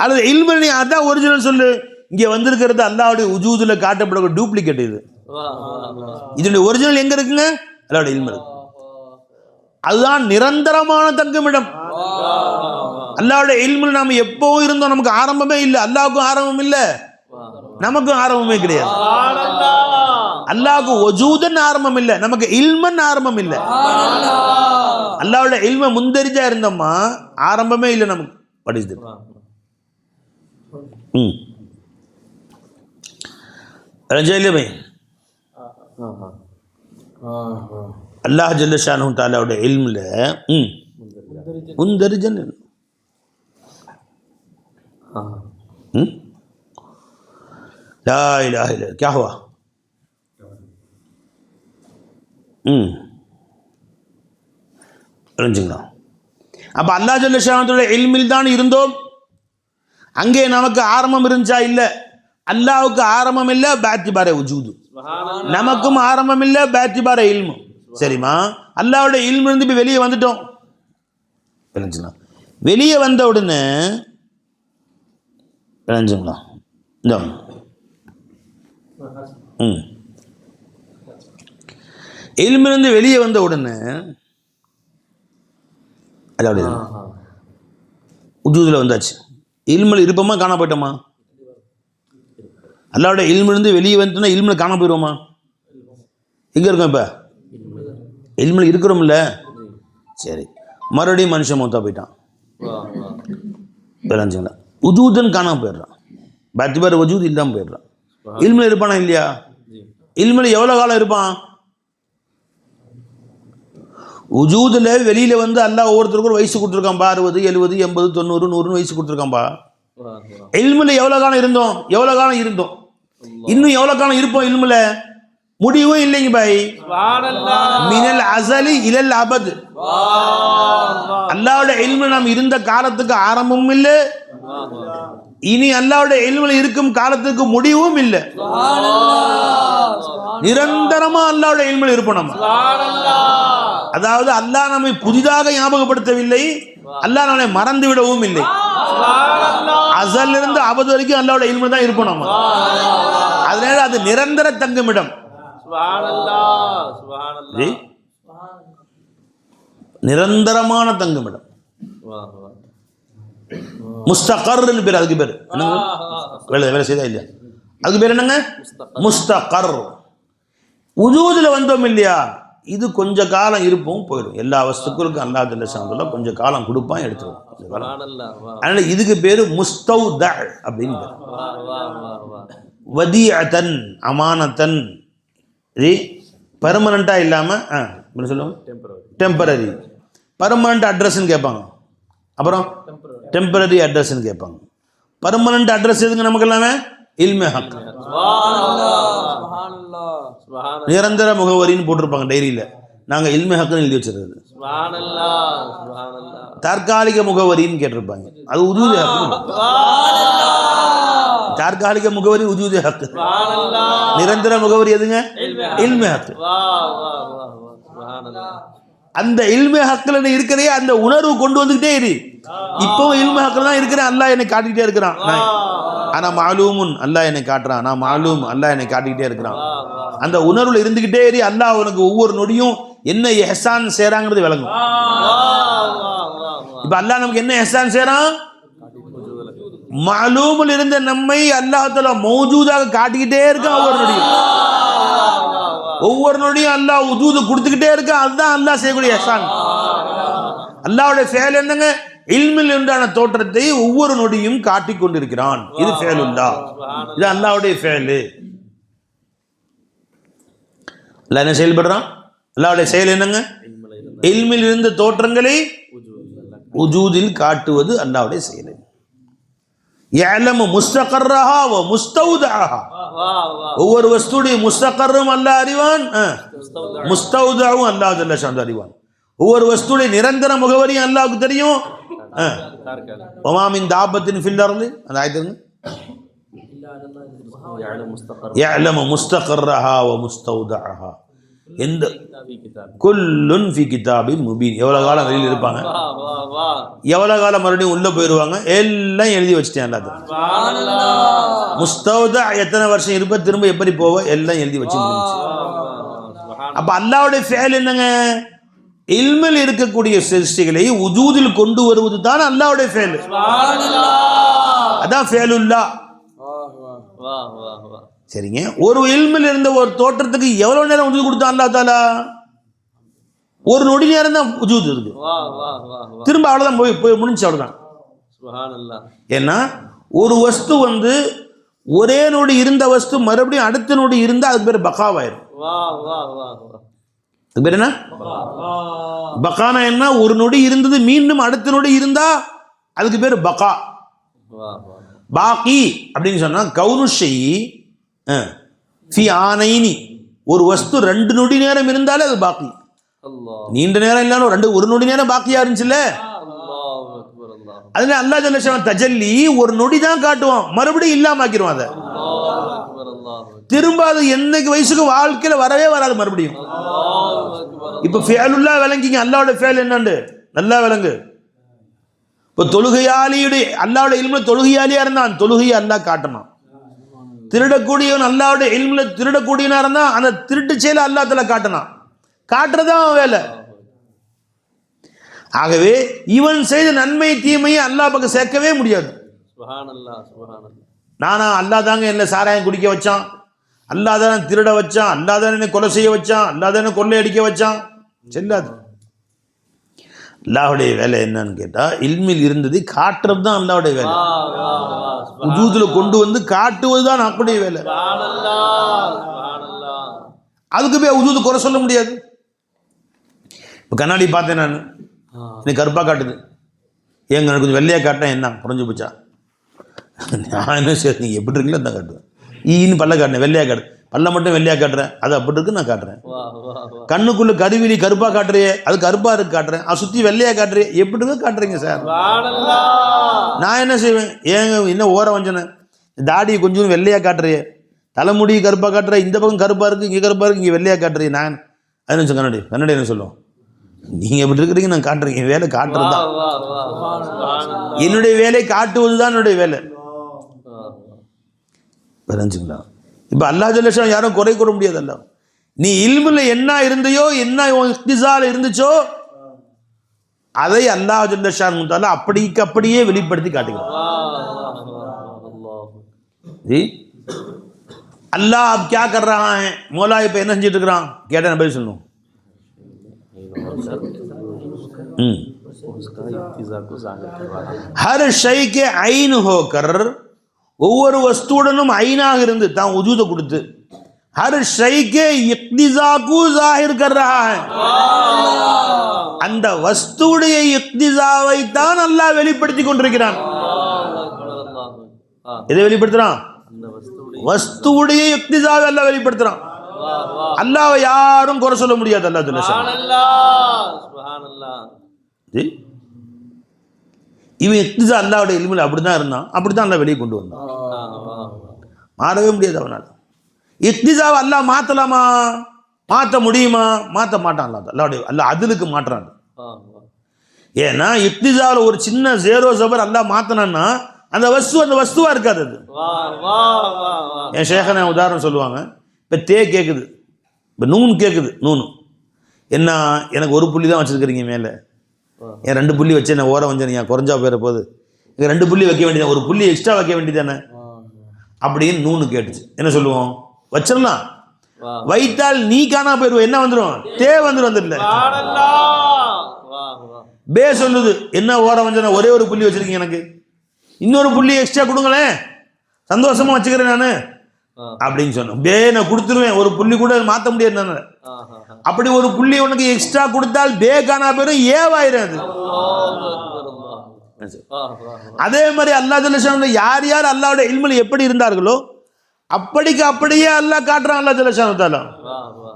அல்லது இல்முல நீ அதான் ஒரிஜினல் சொல்லு. இங்கே வந்திருக்கிறது அல்லாஹ்வுடைய உஜூதுல காட்டப்பட டூப்ளிகேட். இது இதனுடைய ஒரிஜினல் எங்க இருக்குங்க? அல்லாஹ்வுடைய இல்முல. அதுதான் நிரந்தரமான தங்குமிடம். அல்லாஹ்வுடைய இல்முல நாம எப்பவும் இருந்தோம். நமக்கு ஆரம்பமே இல்லை, அல்லாஹ்வுக்கும் ஆரம்பம் இல்லை, நமக்கும் ஆரம்பமே கிடையாது. அல்லாஹ்வுக்கு வஜூதன் ஆரம்பம் இல்லை, நமக்கு இல்மன் ஆரம்பம் இல்லை. அல்லாஹ்வுடைய இல்ம முந்தரிஜா இருந்தோமா, ஆரம்பமே இல்லை நமக்கு. படிச்சு ரஜைலே பை அல்லாஹ் ஜல்ல ஷானஹு தஆலாவுடைய இல்முல முந்தரிஜன் லா இலாஹ இல்லல்லாஹ். क्या हुआ? புரிஞ்சுங்களா? அப்போ அல்லாஹ் ஜல்ல ஷானஹு இல்மில் தான் இருந்தோம். அங்கே நமக்கு ஆரம்பம் இருந்துச்சா? இல்லை. அல்லாஹ்வுக்கு ஆரம்பம் இல்லை, பாத்திபார உஜூது. நமக்கும் ஆரம்பம் இல்லை, பாத்திபார இல்மு. சரிம்மா, அல்லாஹ்வுடைய இல்மு இருந்து இப்போ வெளியே வந்துட்டோம். புரிஞ்சுங்களா? வெளியே வந்த உடனே புரிஞ்சுங்களா? இந்த இல்மிலிருந்து வெளியே வந்த உடனே அதாவது உஜூதுல வந்தாச்சு. இல்மில் இருப்போமா, காண போயிட்டோமா? அல்லாஹ்வுடைய இல்மிலிருந்து வெளியே வந்துட்டோம்னா இல்மில் காண போயிடுவோமா? எங்க இருக்கோம் இப்போ? இல்மில் இருக்கிறோம்ல. சரி, மறுபடியும் மனுஷன் மொத்தம் போயிட்டான். விளைஞ்சுங்களா? உஜூதுன்னு காணாம போயிடுறான், பாத்திபார் வஜூத் இல்லாமல் போயிடுறான். இல்மில் இருப்பானா இல்லையா? இல்மில் எவ்வளோ காலம் இருப்பான்? உஜூதுல வெளியில வந்து அல்லாஹ் ஒவ்வொருத்தருக்கும் வயசு கொடுத்துருக்கான்பா. 60, 70, 80, 90, 100 வயசு கொடுத்துருக்கான்பா. இல்முல எவ்வளவு காலம் இருந்தோம்? எவ்வளவு காலம் இருந்தோம்? இன்னும் எவ்வளவு காலம் இருப்போம்? இல்முல முடிவும் இல்லைங்க பாய். மினல் அஸலி இலல் அபத். அல்லாஹ்வுடைய இல்முல நாம் இருந்த காலத்துக்கு ஆரம்பமும் இல்லை, இனி அல்லாஹ்வுடைய இல்முல இருக்கும் காலத்துக்கு முடிவும் இல்லை. நிரந்தரமா அல்லாஹ்வுடைய இல்முல இருப்போம் நம்ம. அதாவது அல்லாஹ் நம்மை புதிதாக ஞாபகப்படுத்தவில்லை, அல்லாஹ் நம்மை மறந்து விடவும் இல்லை. அஸல் இருந்து அபத் வரைக்கும் அல்லாஹ்வுடைய இல்முல தான் இருப்போம் நம்ம. அதனால அது நிரந்தர தங்குமிடம். நிரந்தரமான தங்குமிடம். முஸ்தகர்னு பேர். அதுக்கு பேர் என்னங்க? வேலை செய்தா இல்லையா? அதுக்கு பேர் என்னங்க? முஸ்தகர். உஜூதுல வந்தோம் இல்லையா, இது கொஞ்ச காலம் இருப்போம், போயிடும். எல்லா வஸ்துக்களுக்கும் அல்லாஹ் ஜல்ல ஷானுஹு கொஞ்சம் காலம் கொடுப்பான், எடுத்துருவோம். அதனால இதுக்கு பேரு முஸ்தௌத அப்படின்னு பேர். வதிஅதன், அமானத்தன். பெர்மனண்டா இல்லாம சொல்லுவாங்க டெம்பரரி. பர்மனண்ட் அட்ரஸ்ன்னு கேட்பாங்க, அப்புறம் டெம்பரரி அட்ரஸ்ன்னு கேட்பாங்க. பர்மனண்ட் அட்ரஸ் எதுங்க நமக்கு எல்லாமே? இல்மே ஹக். நிரந்தர முகவரின்னு போட்டிருப்பாங்க டைரியில, நாங்க இல்மே ஹக்னு எழுதி வச்சிருக்கிறது. தற்காலிக முகவரின்னு கேட்டிருப்பாங்க, அது உஜூது ஹக். தற்காலிக முகவரி உஜூது ஹக். நிரந்தர முகவரி எதுங்க? இல்மே ஹக். அந்த இல்மே ஹக்ல இருக்கிறதே அந்த உணர்வு கொண்டு வந்துகிட்டே இரு. இப்போ இல்மே ஹக்ல தான் இருக்கிறேன், அல்லாஹ் என்னை காட்டிக்கிட்டே இருக்கிறான். ஆனா மாலூமுன், அல்லாஹ் என்னை காட்டுறான். நான் மாலூம், அல்லாஹ் என்னை காட்டிக்கிட்டே இருக்கிறான். அந்த உணர்வுல இருந்துகிட்டே இரு. அல்லாஹ் உனக்கு ஒவ்வொரு நொடியும் என்ன எஹ்சான் செய்றாங்கிறது விளங்கும். இப்ப அல்லாஹ் நமக்கு என்ன எஹ்சான் செய்றான்? மாலூமில் இருந்த நம்மை அல்லாஹ் தஆலா மௌஜூதாக காட்டிக்கிட்டே இருக்கான் ஒவ்வொரு நொடியும் அல்லாஹ் உஜூது கொடுத்துக்கிட்டே இருக்கான். அதுதான் அல்லாஹ் செய்யக்கூடிய இஹ்சான். அல்லாஹ்வுடைய ஃபேல் என்னங்க? இல்மில் உண்டான தோற்றத்தை ஒவ்வொரு நொடியும் காட்டிக் கொண்டிருக்கிறான். இது ஃபேலுல்லாஹ், இது அல்லாஹ்வுடைய ஃபேல். அல்லாஹ் என்ன செயல்படுறான்? அல்லாஹ்வுடைய செயல் என்னங்க? இல்மில் இருந்த தோற்றங்களை உஜூதில் காட்டுவது அல்லாஹ்வுடைய செயல். யஅலமு முஸ்தகர்ரஹா வ முஸ்தௌதஅஹா. ஒவ்வொரு வஸ்துடைய முஸ்தகர்ரும் அல்லாஹ் அறிவான், முஸ்தௌதவும் அல்லாஹ் ஜல்ல ஷானு அறிவான். ஒவ்வொரு வஸ்துடைய நிரந்தர முகவரியும் அல்லாஹ்வுக்கு தெரியும். வமா மின் தாபத்தின் ஃபில் அர்தி, அந்த ஆயத்துங்க, யஅலமு முஸ்தகர்ரஹா வ முஸ்தௌதஅஹா. எந்த குல்லுன் ஃபி கிதாபின் முபீன். எவ்வளவு காலம் வெளியில் இருப்பாங்க, எவ்வளவு காலம் மறுபடியும் உள்ள போயிடுவாங்க, எல்லாம் எழுதி வச்சுட்டேன் அல்லாஹ். முஸ்தௌதா எத்தனை வருஷம் இருப்ப, திரும்ப எப்படி போவ, எல்லாம் எழுதி வச்சு. அப்ப அல்லாஹ்வுடைய ஃபேல் என்னங்க? இல்மில் இருக்கக்கூடிய சிருஷ்டிகளை உஜூதில் கொண்டு வருவது தான் அல்லாஹ்வுடைய ஃபேல். அதான் ஃபேலுல்லாஹ். சரிங்க, ஒரு இல்மில் இருந்த ஒரு தோற்றத்துக்கு எவ்வளவு நேரம் உஜூது கொடுத்தான் அல்லாஹ் தஆலா? ஒரு நொடி நேரம் தான் உஜூது இருக்கு. திரும்ப அவ்வளவுதான், போய் முடிஞ்சு, அவ்வளவுதான். ஏன்னா ஒரு வஸ்து ஒரே நொடி இருந்த வஸ்து மறுபடியும் அடுத்த நொடி இருந்தா அதுக்கு பேர் பகாவாயிரும். அதுக்கு பேர் என்ன? பகானா என்ன? ஒரு நொடி இருந்தது மீண்டும் அடுத்த நொடி இருந்தா அதுக்கு பேர் பகா. பாக்கி அப்படின்னு சொன்னா கவுனு ஷைஇ ஃபி ஆனைனி. ஒரு வஸ்து 2 நொடி நேரம் இருந்தாலே அது பாக்கி. நீண்ட நேரம் இல்லாம ஒரு நொடி நேரம் பாக்கியா இருந்துச்சுல்ல. அதுல அல்லாஹ் ஜல்ல ஷானு தஜல்லி ஒரு நொடி தான் காட்டுவான், மறுபடியும் இல்லாம ஆக்கிடுவான். அதை திரும்ப அது என்னைக்கு வயசுக்கு வாழ்க்கையில வரவே வராது மறுபடியும். இப்ப ஃபேலுல்லாஹ் விளங்கிங்க, அல்லாஹ்வுடைய ஃபேல் என்னன்னு நல்லா விளங்கு. இப்ப தொழுகையாளியுடைய அல்லாஹ்வுடைய இல்முல தொழுகையாளியா இருந்தான், தொழுகையை அல்லாஹ் காட்டணும். திருடக்கூடியவன் அல்லாஹ்வுடைய இல்முல திருடக்கூடியவனா இருந்தா அந்த திருட்டு செயலை அல்லாஹ் தஆலா காட்டணும். காட்டுறதான் வேலை. ஆகவே இவன் செய்த நன்மை தீமையை அல்லாஹ் பக்கம் சேர்க்கவே முடியாது. நானா அல்லாஹ் தாங்க என்ன சாராயம் குடிக்க வச்சான், அல்லாஹ் தான் திருட வச்சான், அல்லாஹ் தான் என்ன கொலை செய்ய வச்சான், அல்லாஹ் தான் கொள்ளை அடிக்க வச்சான், செல்லாது. அல்லாஹ்வுடைய வேலை என்னன்னு கேட்டா இல்மில் இருந்ததை காட்டுறது தான் அல்லாஹ்வுடைய வேலை. உஜூதுல கொண்டு வந்து காட்டுவது தான் அப்படியே வேலை. அதுக்கு போய் உஜூது குறை சொல்ல முடியாது. இப்போ கண்ணாடி பார்த்தேன் நான், எனக்கு கருப்பாக காட்டுது, ஏங்க எனக்கு கொஞ்சம் வெள்ளையாக காட்டினா என்ன குறைஞ்சி போச்சா? நான் என்ன சரி நீங்கள் எப்படி இருக்கீங்களோ தான் காட்டுவேன். ஈன்னு பல்ல காட்டினேன், வெள்ளையாக காட்டு, பல்ல மட்டும் வெள்ளையாக காட்டுறேன், அது அப்படி இருக்கு நான் காட்டுறேன். கண்ணுக்குள்ள கருவிழி கருப்பாக காட்டுறியே, அது கருப்பாக இருக்கு காட்டுறேன், அது சுற்றி வெள்ளையாக காட்டுறியே, எப்படி இருக்கு காட்டுறீங்க சார்? நான் என்ன செய்வேன்? ஏங்க என்ன ஓர வஞ்சனை, தாடியை கொஞ்சம் வெள்ளையாக காட்டுறியே, தலைமுடி கருப்பாக காட்டுற, இந்த பக்கம் கருப்பாக இருக்குது, இங்கே கருப்பாக இருக்குது, இங்கே வெள்ளையாக காட்டுறீங்க. நான் அது நினச்சேன் கண்ணாடி கண்ணாடி என்ன சொல்லுவோம், நீங்கள் எப்படி இருக்கிறீங்க, நான் காட்டுறேன். என் வேலை காட்டுறது தான், என்னுடைய வேலை காட்டுவது தான் என்னுடைய வேலை. புரிஞ்சுங்களா? இப்போ அல்லாஹ் ஜல்ல ஷானு யாரும் குறை கூற முடியாது. அல்லாஹ் நீ இல்முல என்ன இருந்தையோ, என்ன இக்திசால இருந்துச்சோ, அதை அல்லாஹ் ஜல்ல ஷானு தஆலா அப்படியே வெளிப்படுத்தி காட்டுகிறான். अल्लाह अब क्या कर रहा है, मौला पे என்ன செஞ்சிட்டு இருக்கிறான் கேட்டா பதில் சொல்லணும். हर शय के ஐன் होकर, ஒவ்வொரு வஸ்துவுடனும் ஐனாக இருந்து தான் வஜூத கொடுத்து हर शय के इक्तिजा को जाहिर कर रहा है. அந்த வஸ்துவுடைய இக்திசாவை தான் அல்லாஹ் வெளிப்படுத்தி கொண்டிருக்கிறான். எதை வெளிப்படுத்துறான்? வஸ்துவுடைய இக்திசாவை அல்லாஹ் வெளிப்படுத்துறான். அல்லாஹ்வை யாரும் குறை சொல்ல முடியாது. அல்லாஹ் இவன் இக்திசா அல்லாஹ்வுடைய இல்முல அப்படிதான் இருந்தான், அப்படிதான் அல்லாஹ் வெளியே கொண்டு வந்தான். மாறவே முடியாது அவனால். இக்திசாவை அல்லாஹ் மாத்தலாமா? மாற்ற முடியுமா? மாற்ற மாட்டான். அல்லாஹ் அதுலுக்கு மாற்றான். ஏன்னா இக்திசாவில் ஒரு சின்ன ஜேரோ ஜபர் அல்லாஹ் மாத்தினான்னா அந்த வஸ்துவா இருக்காது. அது என் ஷேഖன உதாரணம் சொல்லுவாங்க. இப்போ தே கேட்குது, இப்போ நூன் கேட்குது. நூனு என்ன, எனக்கு ஒரு புள்ளி தான் வச்சுருக்கிறீங்க மேலே, என் 2 புள்ளி வச்சு என்ன ஓரம் வஞ்சனியா குறைஞ்சா போயிட போகுது, இங்கே 2 புள்ளி வைக்க வேண்டியது, ஒரு புள்ளி எக்ஸ்ட்ரா வைக்க வேண்டியதானே அப்படின்னு நூனு கேட்டுச்சு. என்ன சொல்லுவோம்? வச்சிடலாம். வைத்தால் நீ காணா போயிடுவோம். என்ன வந்துடும்? தே வந்துடல. பே சொல்லுது என்ன ஓரம் வஞ்சனா, ஒரே ஒரு புள்ளி வச்சிருக்கீங்க, எனக்கு இன்னொரு புள்ளி எக்ஸ்ட்ரா கொடுங்களேன், சந்தோஷமா வச்சுக்கிறேன் நான் அப்படின்னு சொன்னோம். பே நான் கொடுத்துருவேன், ஒரு புள்ளி கூட மாற்ற முடியாது நான். அப்படி ஒரு புள்ளி உனக்கு எக்ஸ்ட்ரா கொடுத்தால் பே காணா போயிடும், ஏவாயிரும் அது. அதே மாதிரி அல்லாஹ் ஜல்ல ஷானு யார் யார் அல்லாஹ்வுடைய இல்முல எப்படி இருந்தார்களோ அப்படிக்கு அப்படியே அல்லாஹ் காட்டுறான். அல்லாஹ் ஜல்ல ஷானு தஆலா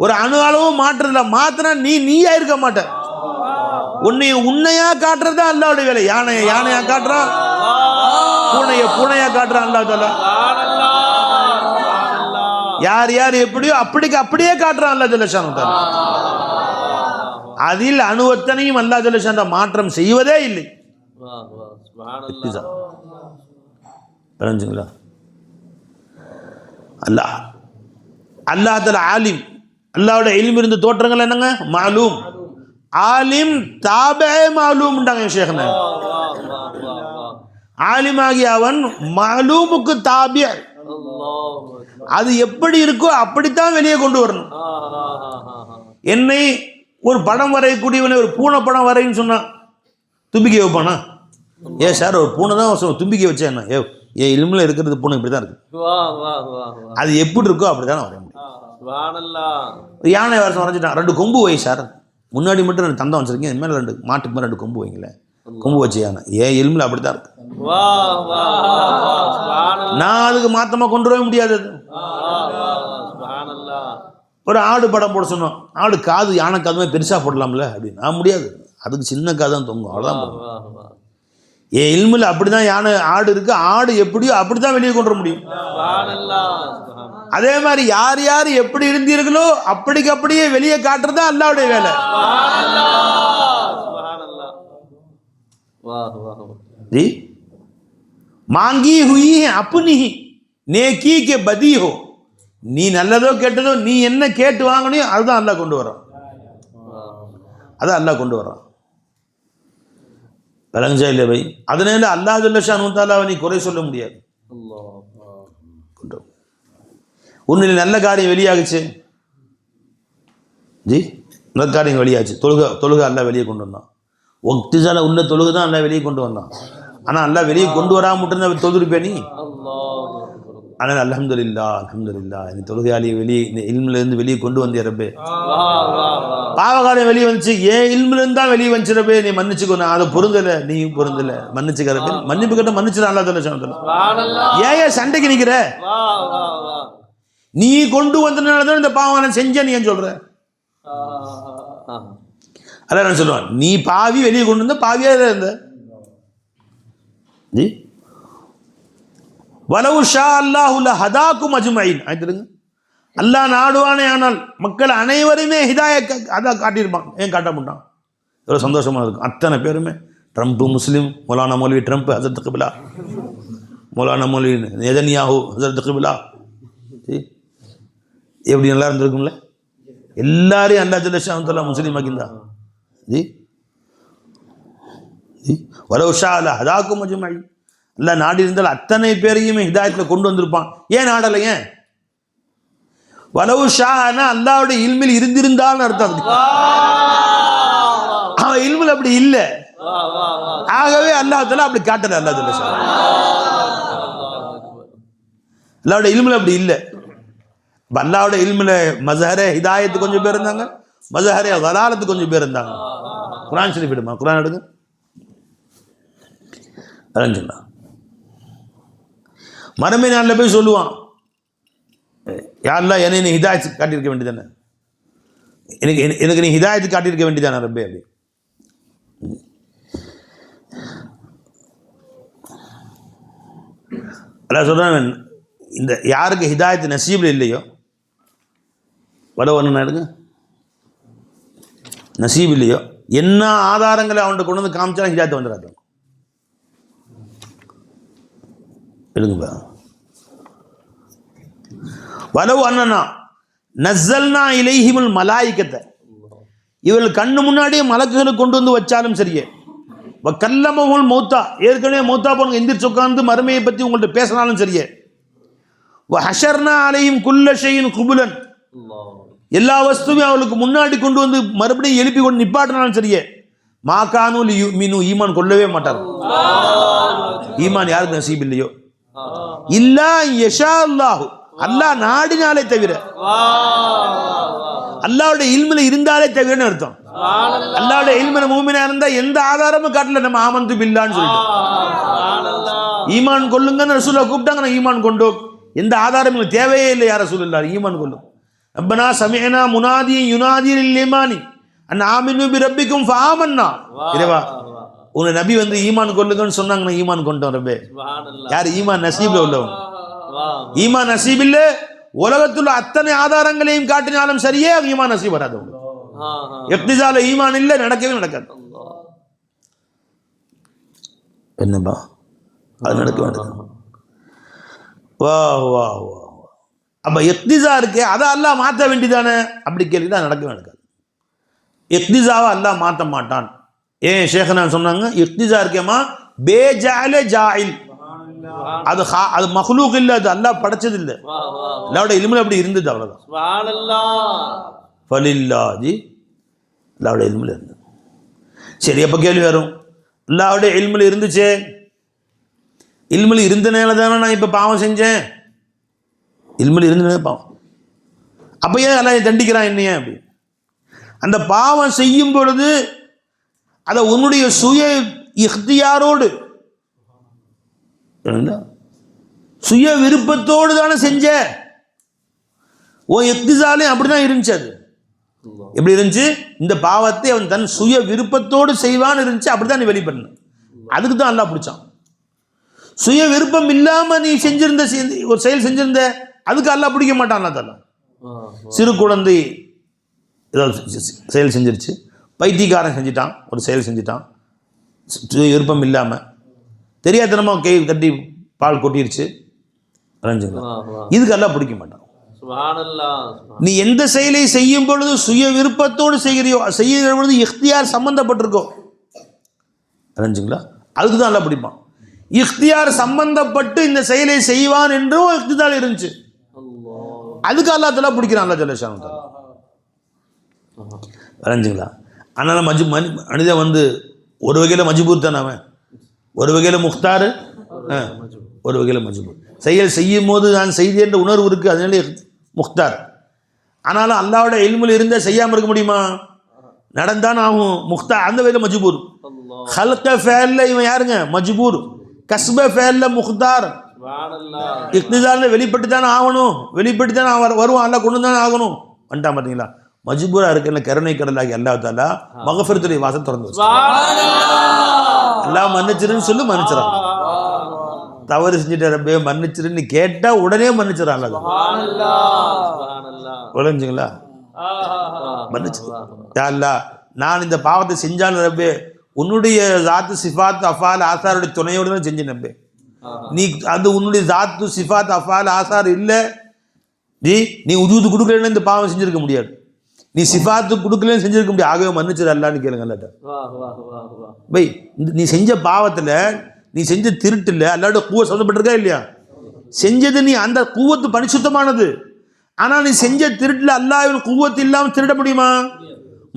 ஒரு அணு அளவும் மாற்றல. மாத்தினா நீயா இருக்க மாட்ட. உன்னையா காட்டுறது அல்லாஹ்வுடைய வேலை. யானையா காட்டுறான், பூனையா காட்டுறான் அல்லாஹ் தஆலா. யார் யார் எப்படியோ அப்படிக்கு அப்படியே காட்டுறான் அல்லாஹ் ஜல்ல ஷானு தஆலா. அதில் அணுவத்தனையும் அல்லாஹ் ஜல்ல ஷானு மாற்றம் செய்வதே இல்லை. அல்லாஹ் தஆலா ஆலிம். அல்லாஹ்வுடைய இல்மு இருந்த தோற்றங்கள் என்னங்க? மாலூம். ஆலிம் தாபே மாலூம்ன்றாங்க ஷேக்னா. ஆலிமாகி அவன் மாலூமுக்கு தாபி. அது எப்படி இருக்கோ அப்படித்தான் வெளியே கொண்டு வரணும். என்னை ஒரு படம் வரையக்கூடியவனை ஒரு பூனை படம் வரைன்னு சொன்னா தும்பிக்கை வைப்பானா? சார் ஒரு பூனை தான் தும்பிக்கை வச்சேன். ஏன் இல்முல இருக்கிறது பூனை இப்படி தான் இருக்கு. அது எப்படி இருக்கோ அப்படித்தானே வரைய முடியும். யானை வருஷம் வரைஞ்சிட்டான். 2 கொம்பு வை சார், முன்னாடி மட்டும் 2 தந்தம் வச்சிருக்கீங்க, மேலே 2 மாட்டுக்கு மேலே 2 கொம்பு வைங்களேன். கொம்பு வச்சு யானை. ஏன் இல்முல அப்படித்தான் இருக்கு. நான் அதுக்கு மாத்தமா கொண்டு வர முடியாது. ஒரு ஆடு படம் போட சொன்னோம். ஆடு காது யானை காது மாதிரி பெருசா போடலாம்ல அப்படின்னு. நான் முடியாது, அதுக்கு சின்ன காது தான் தொங்கும், அவ்வளோதான். ஏன் இல்முல அப்படிதான் யானை ஆடு இருக்கு. ஆடு எப்படியோ அப்படித்தான் வெளியே கொண்டு வர முடியும். அதே மாதிரி யார் யார் எப்படி இருந்தீர்களோ அப்படிக்கு அப்படியே வெளியே காட்டுறது அல்லாஹ்வுடைய வேலை. जी मांगी हुई है अपनी ही नेकी के बदी हो. நீ நல்லதோ கெட்டதோ நீ என்ன கேட்டு வாங்கணும் அதுதான் அல்லாஹ் கொண்டு வரான். அதான் அல்லாஹ் கொண்டு வரான். விளங்குச்சா இல்லை பை? அதனால அல்லாஹ் ஜல்ல ஷானு தஆலாவை நீ குறை சொல்ல முடியாது. உன்னில் நல்ல காரியம் வெளியாகுச்சு. ஜி நல்ல காரியம் வெளியாச்சு. தொழுகை அல்லாஹ் வெளியே கொண்டு வந்தான். ஒக்திசால உள்ள தொழுகை தான் அல்லாஹ் வெளியே கொண்டு வந்தான். ஆனால் அல்லாஹ் வெளியே கொண்டு வராம மட்டும்தான் தொழுதுருப்பே நீ. ஆனால் அல்ஹம்துலில்லாஹ் இந்த தொழுகையாளியை வெளியே இந்த இல்முல இருந்து வெளியே கொண்டு வந்திய ரப்பே. பாவகாரம் வெளியே வந்துச்சு, ஏன் இல்முல இருந்து தான் வெளியே வந்துச்சு ரப்பே, நீ மன்னிச்சுக்கோ. நான் அதை பொருந்தலை, நீயும் பொருந்தலை, மன்னிச்சுக்க ரப்பே. மன்னிப்பு கேட்ட மன்னிச்சுதான் அல்லாஹ் தஆலா சொன்னான். ஏன் சண்டைக்கு நிக்கிற? நீ கொண்டு வந்தனால தான் இந்த பாவம் நான் செஞ்சேன் நீ ஏன் சொல்ற? அதான் நான் சொல்லுவான், நீ பாவி வெளியே கொண்டு வந்த பாவியா இருந்த. ஜி வலவு ஷா அல்லாஹு லஹதாக்கும் அஜ்மஈன். ஆயிடுங்க. அல்லாஹ் நாடுவானே ஆனால் மக்கள் அனைவருமே ஹிதாயத் அதான் காட்டியிருப்பான். ஏன் காட்ட மாட்டான்? எவ்வளோ சந்தோஷமாக இருக்கும். அத்தனை பேருமே ட்ரம்ப் முஸ்லீம், மௌலானா மௌலவி ட்ரம்ப், ஹஸரத் கிபிலா, மௌலானா மௌலவி நெதன்யாஹு, ஹஸரத் கிபிலா. எப்படி நல்லா இருந்திருக்கும்ல? எல்லாரையும் அல்லாஹ் ஜல்ல ஷானு தஆலா முஸ்லீம் ஆக்கிந்தா. ஜி ஜி வலவு ஷா லஹதாக்கும் அஜ்மஈன். அல்லாஹ் நாடி இருந்தால் அத்தனை பேரையுமே ஹிதாயத்தில் கொண்டு வந்திருப்பான். ஏன் நாடலை? ஏன் வலவு ஷானா அல்லாஹ்வுடைய இல்மில் இருந்திருந்தான்னு அர்த்தம். அவன் இல்மில் அப்படி இல்லை, ஆகவே அல்லாஹ் தஆலா அப்படி காட்டல. அல்லாஹ் தஆலா அல்லாஹ்வுடைய இல்மில் அப்படி இல்லை. அல்லாஹ்வுடைய இல்மில் மஸஹரே ஹிதாயத்து கொஞ்சம் பேர் இருந்தாங்க, மஸஹரே வலாலத்து கொஞ்சம் பேர் இருந்தாங்க. குர்ஆன் ஷரீஃப் எடுமா, குர்ஆன் எடுங்க. அரஞ்சனா மறுமை நாளில் போய் சொல்லுவான், யாரெல்லாம் என்னை நீ ஹிதாயத்து காட்டியிருக்க வேண்டியதானே, எனக்கு நீ ஹிதாயத்து காட்டியிருக்க வேண்டியதானே ரப்பே அப்படி. அல்லாஹ் சொல்றான், இந்த யாருக்கு ஹிதாயத்து நசீபில் இல்லையோ வர ஒன்று எடுங்க, நசீப் இல்லையோ என்ன ஆதாரங்களை அவன்கிட்ட கொண்டு வந்து காமிச்சாலும் ஹிதாயத்தை வந்துடாது. எடுங்க. வலவு அண்ணனா நஸ்ஸல்னா இலைஹிமுல் மலாயிகத்தை, இவர்கள் கண்ணு முன்னாடியே மலக்குகளை கொண்டு வந்து வச்சாலும் சரியே, கல்லமஹுல் மௌத்தா, ஏற்கனவே மௌத்தா போனவங்க எந்திரிச்சு உட்கார்ந்து மறுமையை பற்றி உங்கள்கிட்ட பேசினாலும் சரியே. ஹஷர்னா அலையும் குல்ல ஷைஇன் குபுலன், எல்லா வஸ்துவையும் அவளுக்கு முன்னாடி கொண்டு வந்து மறுபடியும் எழுப்பி கொண்டு நிப்பாட்டினாலும் சரியே. மாகானு மீனு, ஈமான் கொள்ளவே மாட்டார். ஈமான் யாருக்கு நசீப் இல்லையோ, இல்லா யஷா அல்லாஹு, அல்லாஹ் நாடினாலே தவிர, அல்லாஹ்வுடைய இல்முல இருந்தாலே தவிரன்னு அர்த்தம். அல்லாஹ்வுடைய இல்முல மூமினா இருந்தா எந்த ஆதாரமும் காட்டல நம்ம ஆமந்து பில்லான்னு சொல்லிட்டோம். ஈமான் கொள்ளுங்கன்னு ரசூலுல்லாஹ் கூப்பிட்டாங்க, நான் ஈமான் கொண்டோம். எந்த ஆதாரமும் தேவையே இல்லை யார் ரசூலுல்லாஹ், ஈமான் கொள்ளும். ரப்பனா சமிஅனா முனாதியன் யுனாதி லில் ஈமானி அன் ஆமினு பி ரப்பிக்கும் ஃபஆமன்னா. இறைவா உங்க நபி வந்து ஈமான் கொள்ளுங்கன்னு சொன்னாங்க, நான் ஈமான் கொண்டோம் ரப்பே. யார் ஈமான் நசீப்ல உள்ளவங்க. ஈமான் நசீப் இல்ல, உலகத்துல அத்தனை ஆதாரங்களையும் காட்டினாலும் சரியே ஈமான் நசீப் வராதவங்க. இக்திசால ஈமான் இல்ல, நடக்கவே நடக்காது. என்னப்பா அது நடக்க வேண்டாம். வா வா வா, அப்ப இக்திசா இருக்கே அதை அல்லாஹ் மாற்ற வேண்டியதானே? அப்படி கேள்விதான் நடக்கவே நடக்காது. இக்திசாவை அல்லாஹ் மாற்ற மாட்டான். ஏன் ஷேഖனா சொன்னாங்க, இக்திசா இருக்கேமா பேஜால ஜாயில், அது மஹ்லூக் இல்ல, அது அல்லாஹ் படைச்சது இல்ல, அல்லாஹ்வுடைய இல்முல அப்படி இருந்தது, அவ்வளவுதான். ஃபலில்லாஹி, அல்லாஹ்வுடைய இல்முல இருந்தது. சரி, அப்ப கேள்வி வரும், அல்லாஹ்வுடைய இல்முல இருந்துச்சே, இல்முல இருந்தனால தானே நான் இப்ப பாவம் செஞ்சேன், இல்முல இருந்தனால பாவம், அப்ப ஏன் அல்லாஹ் தண்டிக்கிறான் என்னைய? அப்படி அந்த பாவம் செய்யும் பொழுது அதை உன்னுடைய சுய இக்தியாரோடு, சுய விருப்பத்தோடு தானே செஞ்ச. உன் இக்திசாலே அப்படிதான் இருந்துச்சு. அது எப்படி இருந்துச்சு? இந்த பாவத்தை அவன் தன் சுய விருப்பத்தோடு செய்வான்னு இருந்துச்சு, அப்படிதான் நீ வெளிப்படணும். அதுக்கு தான் அல்லாஹ் பிடிச்சான். சுய விருப்பம் இல்லாம நீ செஞ்சிருந்த ஒரு செயல் செஞ்சிருந்த, அதுக்கு அல்லாஹ் பிடிக்க மாட்டான். அல்லாஹ் சிறு குழந்தை ஏதாவது செயல் செஞ்சிருச்சு, பைத்தியக்காரன் செஞ்சிட்டான், ஒரு செயல் செஞ்சிட்டான் சுய விருப்பம் இல்லாம, தெரியாதனமா கை தட்டி பால் கொட்டிருச்சு, இதுக்கு எல்லாம் பிடிக்க மாட்டான். நீ எந்த செயலை செய்யும் பொழுது சுய விருப்பத்தோடு செய்கிறியோ, செய்கிற பொழுது இக்தியார் சம்பந்தப்பட்டிருக்கோ, அறிஞ்சுங்களா, அதுக்கு தான் எல்லாம் பிடிப்பான். இக்தியார் சம்பந்தப்பட்டு இந்த செயலை செய்வான் என்றும் இக்தியார் இருந்துச்சு, அதுக்கு அல்லாஹ் தஆலா பிடிக்கிறான். அல்லாஹ் ஜல்ல ஷானு தஆலா, அறிஞ்சுங்களா. அதனால மனிதன் வந்து ஒரு வகையில் மஜ்பூர் தானே, அவன் ஒரு வகையில் முக்தார், ஒரு வகையில் மஜ்பூர். செயல் செய்யும் போது நான் செய்தேன் என்ற உணர்வு இருக்கு, அதனால முக்தார். ஆனாலும் அல்லாஹ்வோட இல்முல இருந்தா செய்யாம இருக்க முடியுமா? நடந்தான் ஆகும். முக்தார் அந்த வகையில் மஜ்பூர். ஹல்க ஃபேல்ல இவன் யாருங்க? மஜ்பூர். கஸ்ப ஃபேல்ல முக்தார். இக்திசார்ல வெளிப்பட்டு தானே ஆகணும், வெளிப்பட்டு தானே வருவான், அல்லாஹ் கொண்டு தானே ஆகணும். வந்துட்டான் பார்த்தீங்களா? மஜ்பூரா இருக்குல்ல, கருணை கடலாகி அல்லாஹ் தஆலா மக்ஃபிரத்துடைய வாசல் திறந்து வச்சு, அல்லாஹ் மன்னிச்சிருன்னு சொல்லி மன்னிச்சிடறான். தவறு செஞ்சுட்ட ரப்பே மன்னிச்சிருன்னு கேட்டா உடனே மன்னிச்சிடறான். விளைஞ்சுங்களா? மன்னிச்சு யா அல்லாஹ், நான் இந்த பாவத்தை செஞ்சாலும் ரப்பே உன்னுடைய ஜாத்து சிஃபாத் அஃபால் ஆசாருடைய துணையோடு தான் செஞ்சேன் ரப்பே. நீ அது உன்னுடைய ஜாத்து சிஃபாத் அஃபால் ஆசார் இல்லை, நீ உஜூது கொடுக்கலன்னு இந்த பாவம் செஞ்சிருக்க முடியாது, நீ சிஃபாத்து கொடுக்கலன்னு செஞ்சிருக்க முடியாது, ஆகவே மன்னிச்சிரு அல்லான்னு கேளுங்க அல்லாட்ட. பை நீ செஞ்ச பாவத்துல, நீ செஞ்ச திருட்டுல அல்லாட கூவ சொல்லப்பட்டிருக்கா இல்லையா? செஞ்சது நீ அந்த கூவத்து பரிசுத்தமானது. ஆனா நீ செஞ்ச திருட்டுல அல்லாஹ்வின் கூவத்து இல்லாம திருட முடியுமா?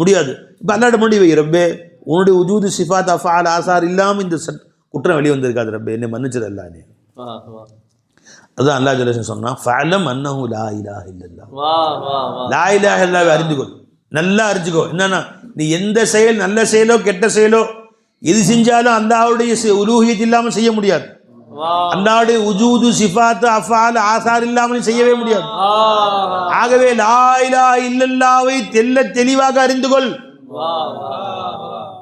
முடியாது. இப்ப அல்லாட்ட முன்னாடி வை, ரப்பே உன்னுடைய உஜூது சிஃபாத் அஃபால் ஆசார் இல்லாம இந்த குற்றம் வெளியே வந்திருக்காது ரப்பே, என்னை மன்னிச்சிரு அல்லாஹ்னே. அதான் அல்லாஹ் ஜல்ல சொன்னான், ஃபஅலம் அன்னஹு லா இலாஹ இல்லல்லாஹ். லா இலாஹ இல்லல்லாஹ் அறிஞ்சுக்கோ, நல்லா அறிஞ்சுக்கோ. என்னன்னா, நீ எந்த செயல், நல்ல செயலோ கெட்ட செயலோ எது செஞ்சாலும் அல்லாஹ்வுடைய உலூஹியத் இல்லாமல் செய்ய முடியாது. அல்லாஹ்வுடைய உஜூது சிஃபாத் அஃபால் ஆசார் இல்லாமல் செய்யவே முடியாது. ஆகவே லா இலாஹ இல்லல்லாஹ்வை தெல்ல தெளிவாக அறிந்து கொள்.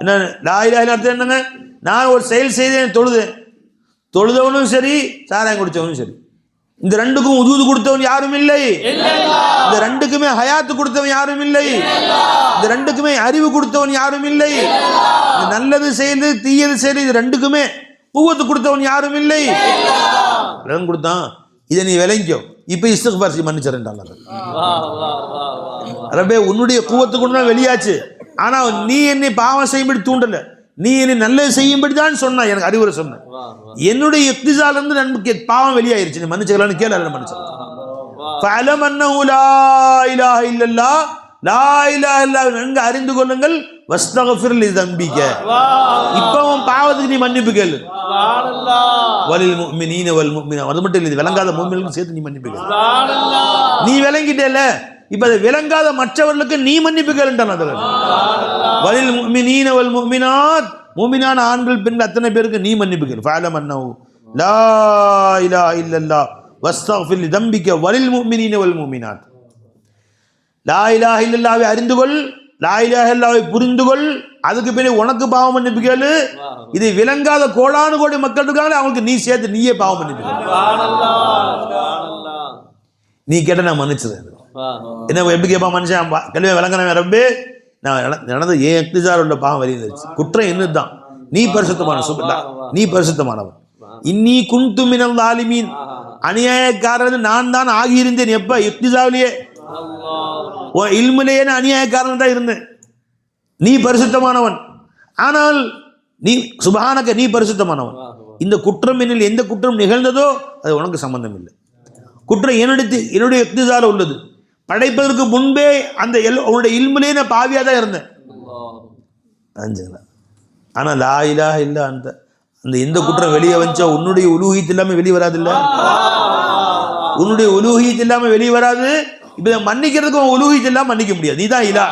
என்ன லா இலாஹ இல்லல்லாஹ் அர்த்தம் என்னங்க? நான் ஒரு செயல் செய்தேன், தொழுதவனும் சரி, சாராயம் குடிச்சவனும் சரி, இந்த ரெண்டுக்கும் உஜூது கொடுத்தவன் யாரும் இல்லை, இந்த ரெண்டுக்குமே ஹயாத்து கொடுத்தவன் யாரும் இல்லை, இந்த ரெண்டுக்குமே அறிவு கொடுத்தவன் யாரும் இல்லை, நல்லது செய்து தீயது செய்து இது ரெண்டுக்குமே குவத்து கொடுத்தவன் யாரும் இல்லை. கொடுத்தான், இதை நீ விளங்கிக்கோ. இப்ப இஸ்திக்பார் செய்ய மன்னிச்சிரேன்டா ரப்பே, உன்னுடைய குவத்து கொண்டு வெளியாச்சு, ஆனா நீ என்னை பாவம் செய்யும்படி தூண்டல, நீ என்னை நல்லது செய்யும்படி தான் சொன்ன, எனக்கு அறிவுரை சொன்ன. என்னுடைய இக்திசால இருந்து நன்மைக்கு பாவம் வெளியாயிருச்சு, நீ மன்னிச்சுக்கலான்னு கேளு. மன்னிச்சு ஃபஅலம் அன்னஹு லா இலாஹ இல்லல்லாஹ், லா இலாஹ இல்லல்லாஹ் நன்கு அறிந்து கொள்ளுங்கள். வஸ்தக்ஃபிர் லிதம்பிக, இப்போ உன் பாவத்துக்கு நீ மன்னிப்பு கேளு. வலில் முஃமினீன வல் முஃமினாத், அது மட்டும் இல்லை, விளங்காத முஃமின்களுக்கு சேர்த்து நீ மன்னிப்பு கேளு. நீ விளங்கிட்டேல, இப்போ அதை விளங்காத மற்றவர்களுக்கு நீ மன்னிப்பு கேளுன்றான். அதில் வலில் முஃமினீன வல் முஃமினாத், முஃமினான ஆண்கள் பெண்கள் அத்தனை பேருக்கு நீ மன்னிப்பு கேளு. ஃபஅலம் அன்னஹு லா இலாஹ இல்லல்லாஹ் வஸ்தக்ஃபிர் லிதம்பிக வலில் முஃமினீன வல் முஃமினாத். லா இலாஹ இல்லல்லாஹ்வை அறிந்து கொள், லா இலாஹ இல்லல்லாஹ்வை புரிந்து கொள், அதுக்கு பின்னாடி உனக்கு பாவம் மன்னிப்பு கேளு. இதை விளங்காத கோடானு கோடி மக்கள் இருக்காங்களே, அவங்களுக்கு நீ சேர்த்து நீயே பாவம் மன்னிப்பு கேளு. நீ கேட்ட நான் மன்னிச்சிருக்கேன். என்ன எப்படி கேட்பா மனுஷன்? கேள்வி விளங்கினவன் ரப்பே, நான் நடந்த ஏன் எக்திசார் உள்ள பாவம் வெளியிருந்துச்சு, குற்றம் என்னதுதான், நீ பரிசுத்தமான, நீ பரிசுத்தமானவன். இன்னி குன்து மினல் ஸாலிமீன், அநியாயக்காரன் நான் தான் ஆகியிருந்தேன். எப்ப? இக்திசாவிலேயே, இல்மிலேயே நான் அநியாயக்காரன் தான் இருந்தேன். நீ பரிசுத்தமானவன், ஆனால் நீ சுப்ஹானக, நீ பரிசுத்தமானவன். இந்த குற்றம் என்னில் எந்த குற்றம் நிகழ்ந்ததோ அது உனக்கு சம்பந்தம் இல்லை. குற்றம் என்னுடைய இக்திசால உள்ளது. படைப்பதற்கு முன்பே அந்த உன்னுடைய இல்மிலேயே நான் பாவியாக தான் இருந்தேன். ஆனால் லா இலாஹ இல்ல அந்த எந்த குற்றம் வெளியே வந்துச்சோ உன்னுடைய உலூஹியத் இல்லாமல் வெளியே வராது. இல்லை, உன்னுடைய உலூஹியத் இல்லாமல் வெளியே வராது. இப்போ மன்னிக்கிறதுக்கு உன் உலூஹியத் இல்லாமல் மன்னிக்க முடியாது. நீ தான் இலா,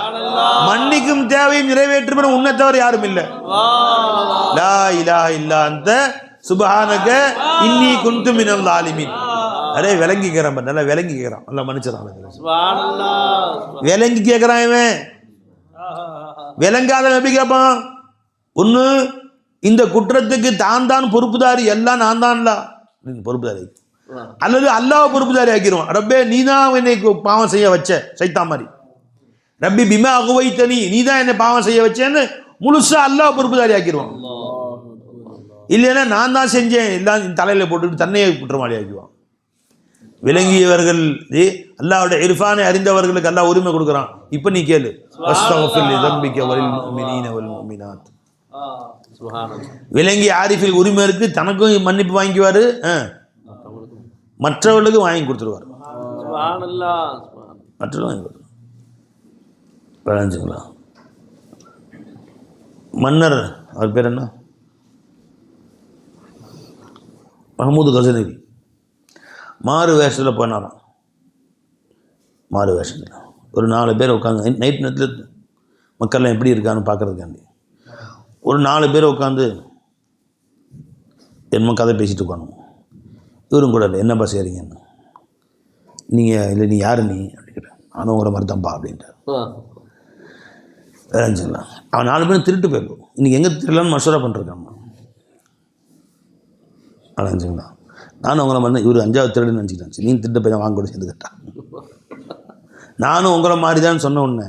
மன்னிக்கும் தேவையும் நிறைவேற்றுமே உன்னை தவிர யாரும் இல்லை. லா இலாஹ இல்ல அந்த சுப்ஹானக இன்னி குன்து மினல் ஸாலிமீன். அரே விளங்கி கேட்கிறான், நல்லா விளங்கி கேட்கிறான், நல்லா மன்னிச்சிடறான். விளங்கி கேட்கிறான். இவன் விளங்காத எப்படி கேட்பான்? ஒன்று, இந்த குற்றத்துக்கு தான் பொறுப்புதாரி, எல்லாம் நான் தான்ல பொறுப்புதாரி, அல்லது அல்லாஹ் பொறுப்புதாரி ஆக்கிடுவான். ரப்பே நீ தான் என்னை பாவம் செய்ய வச்ச, சைத்தான் மாதிரி. ரப்பி பிமா அகுவைத்தனி, நீ தான் என்னை பாவம் செய்ய வச்சேன்னு முழுசா அல்லாஹ் பொறுப்புதாரி ஆக்கிடுவான். இல்லைன்னா நான் தான் செஞ்சேன் எல்லாம் தலையில போட்டுட்டு தன்னையே குற்றவாளி ஆக்கிடுவான். விளங்கியவர்கள், அல்லாஹ்வுடைய இர்ஃபானை அறிந்தவர்களுக்கு அல்லாஹ் உரிமை கொடுக்குறான். இப்போ நீ கேளு, வஸ்தக்ஃபிர் லிதம்பிக வலில் முஃமினீன வல் முஃமினாத். விளங்கி ஆரிஃபில் உரிமை இருக்கு, தனக்கும் மன்னிப்பு வாங்கிக்குவாரு, மற்றவர்களுக்கு வாங்கி கொடுத்துருவார். மற்றவர்கள் வாங்கி கொடுத்துருவாங்களா? மன்னர் அவர் பேர் என்ன? மஹமூது கஜனவி. மாறு வேஷத்தில் போனாராம். மாறு வேஷத்தில் ஒரு 4 பேர் உட்காந்து, நைட் நேரத்தில் மக்கள்லாம் எப்படி இருக்கான்னு பார்க்குறதுக்காண்டி ஒரு 4 பேர் உட்காந்து என்னமோ கதை பேசிட்டு உட்காந்து. இவரும் கூட இல்லை, என்னப்பா செய்கிறீங்கன்னு. நீங்கள் இல்லை, நீ யார் நீ அப்படின்ட்டு, நானும் உங்களை மாதிரி தான்ப்பா அப்படின்ட்டார். வேற செஞ்சலாம். அவன் 4 பேரும் திருட்டு போயிருக்கும். இன்றைக்கி எங்கே திருடலான்னு மசூரா பண்ணிருக்கான். அலைஞ்சுங்களா, நானும் உங்களை மாதிரி தான். இவர் 5வது திருடுன்னு நினச்சிக்கிட்டான். நீ திருட்டு போய் தான் வாங்க கூட சேர்ந்துக்கிட்டான். நானும் உங்களை மாதிரி தான் சொன்ன உடனே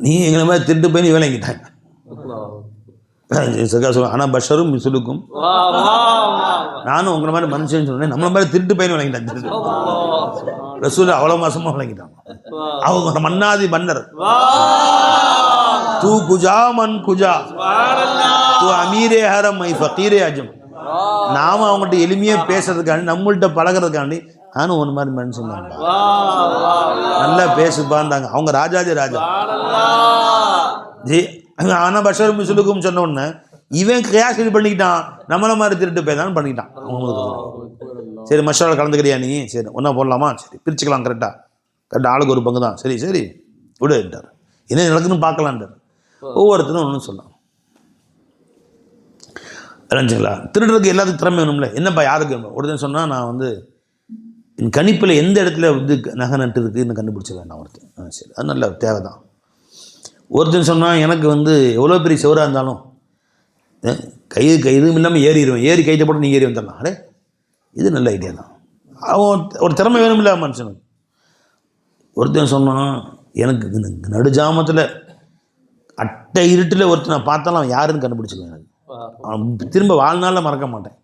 நீ எங்களை மாதிரி திருட்டு போய் நீ விளங்கிட்டாங்க. ஆனால் பஷரும் மிசுலுக்கும், நானும் உங்களை மாதிரி மனுஷன் சொன்னேன், நம்மளை மாதிரி திருட்டு பையன் விளங்கிட்டான். ரசூல் அவ்வளோ மாசமாக விளங்கிட்டான். அவங்க மன்னாதி மன்னர், தூ குஜா மன் குஜா தூ அமீரே ஹரம் மை ஃபகீரே அஜம். நாம அவங்கள்ட்ட எளிமையாக பேசுறதுக்காண்டி, நம்மள்கிட்ட பழகிறதுக்காண்டி, நானும் ஒன்று மாதிரி மனுஷன் தான், நல்லா பேசுப்பான்றாங்க. அவங்க ராஜாஜி ராஜா ஜி. ஆனால் பஷர் மிசுலுக்கும் சொன்ன உடனே இவன் கியாஸ் இது பண்ணிக்கிட்டான், நம்மளை மாதிரி திருட்டு பேதான் பண்ணிக்கிட்டான். சரி மஷாலா கலந்துக்கிறியா நீ? சரி ஒன்றா போடலாமா? சரி பிரிச்சுக்கலாம், கரெக்டாக ஆளுக்கு ஒரு பங்கு தான். சரி சரி விடுட்டார், என்ன நடக்குன்னு பார்க்கலான்ட்டார். ஒவ்வொருத்தரும் ஒன்றும் சொல்லலாம். இல்லைங்களா? திருடுறதுக்கு எல்லாத்துக்கும் திறமை வேணும்ல. என்னப்பா யாருக்கு ஒருத்தன் சொன்னால், நான் வந்து என் கணிப்பில் எந்த இடத்துல வந்து நகை நட்டு இருக்குன்னு கண்டுபிடிச்ச வேண்டாம் ஒருத்தன். சரி, அது நல்ல தேவை தான். ஒருத்தன் சொன்னால், எனக்கு வந்து எவ்வளோ பெரிய சிவராக இருந்தாலும் இதுவும் இல்லாமல் ஏறிடுவேன், ஏறி கைத்தை போட்டு நீ ஏறி வந்துடலாம். அடே இது நல்ல ஐடியா தான். அவன் ஒரு திறமை வேணும் இல்லை மனுஷனுக்கு. ஒருத்தன் சொன்னான், எனக்கு நடுஜாமத்தில் அட்டை இருட்டில் ஒருத்தன் நான் பார்த்தாலும் அவன் யாருன்னு கண்டுபிடிச்சிக்குவேன். எனக்கு அவன் திரும்ப வாழ்நாளில் மறக்க மாட்டேன்.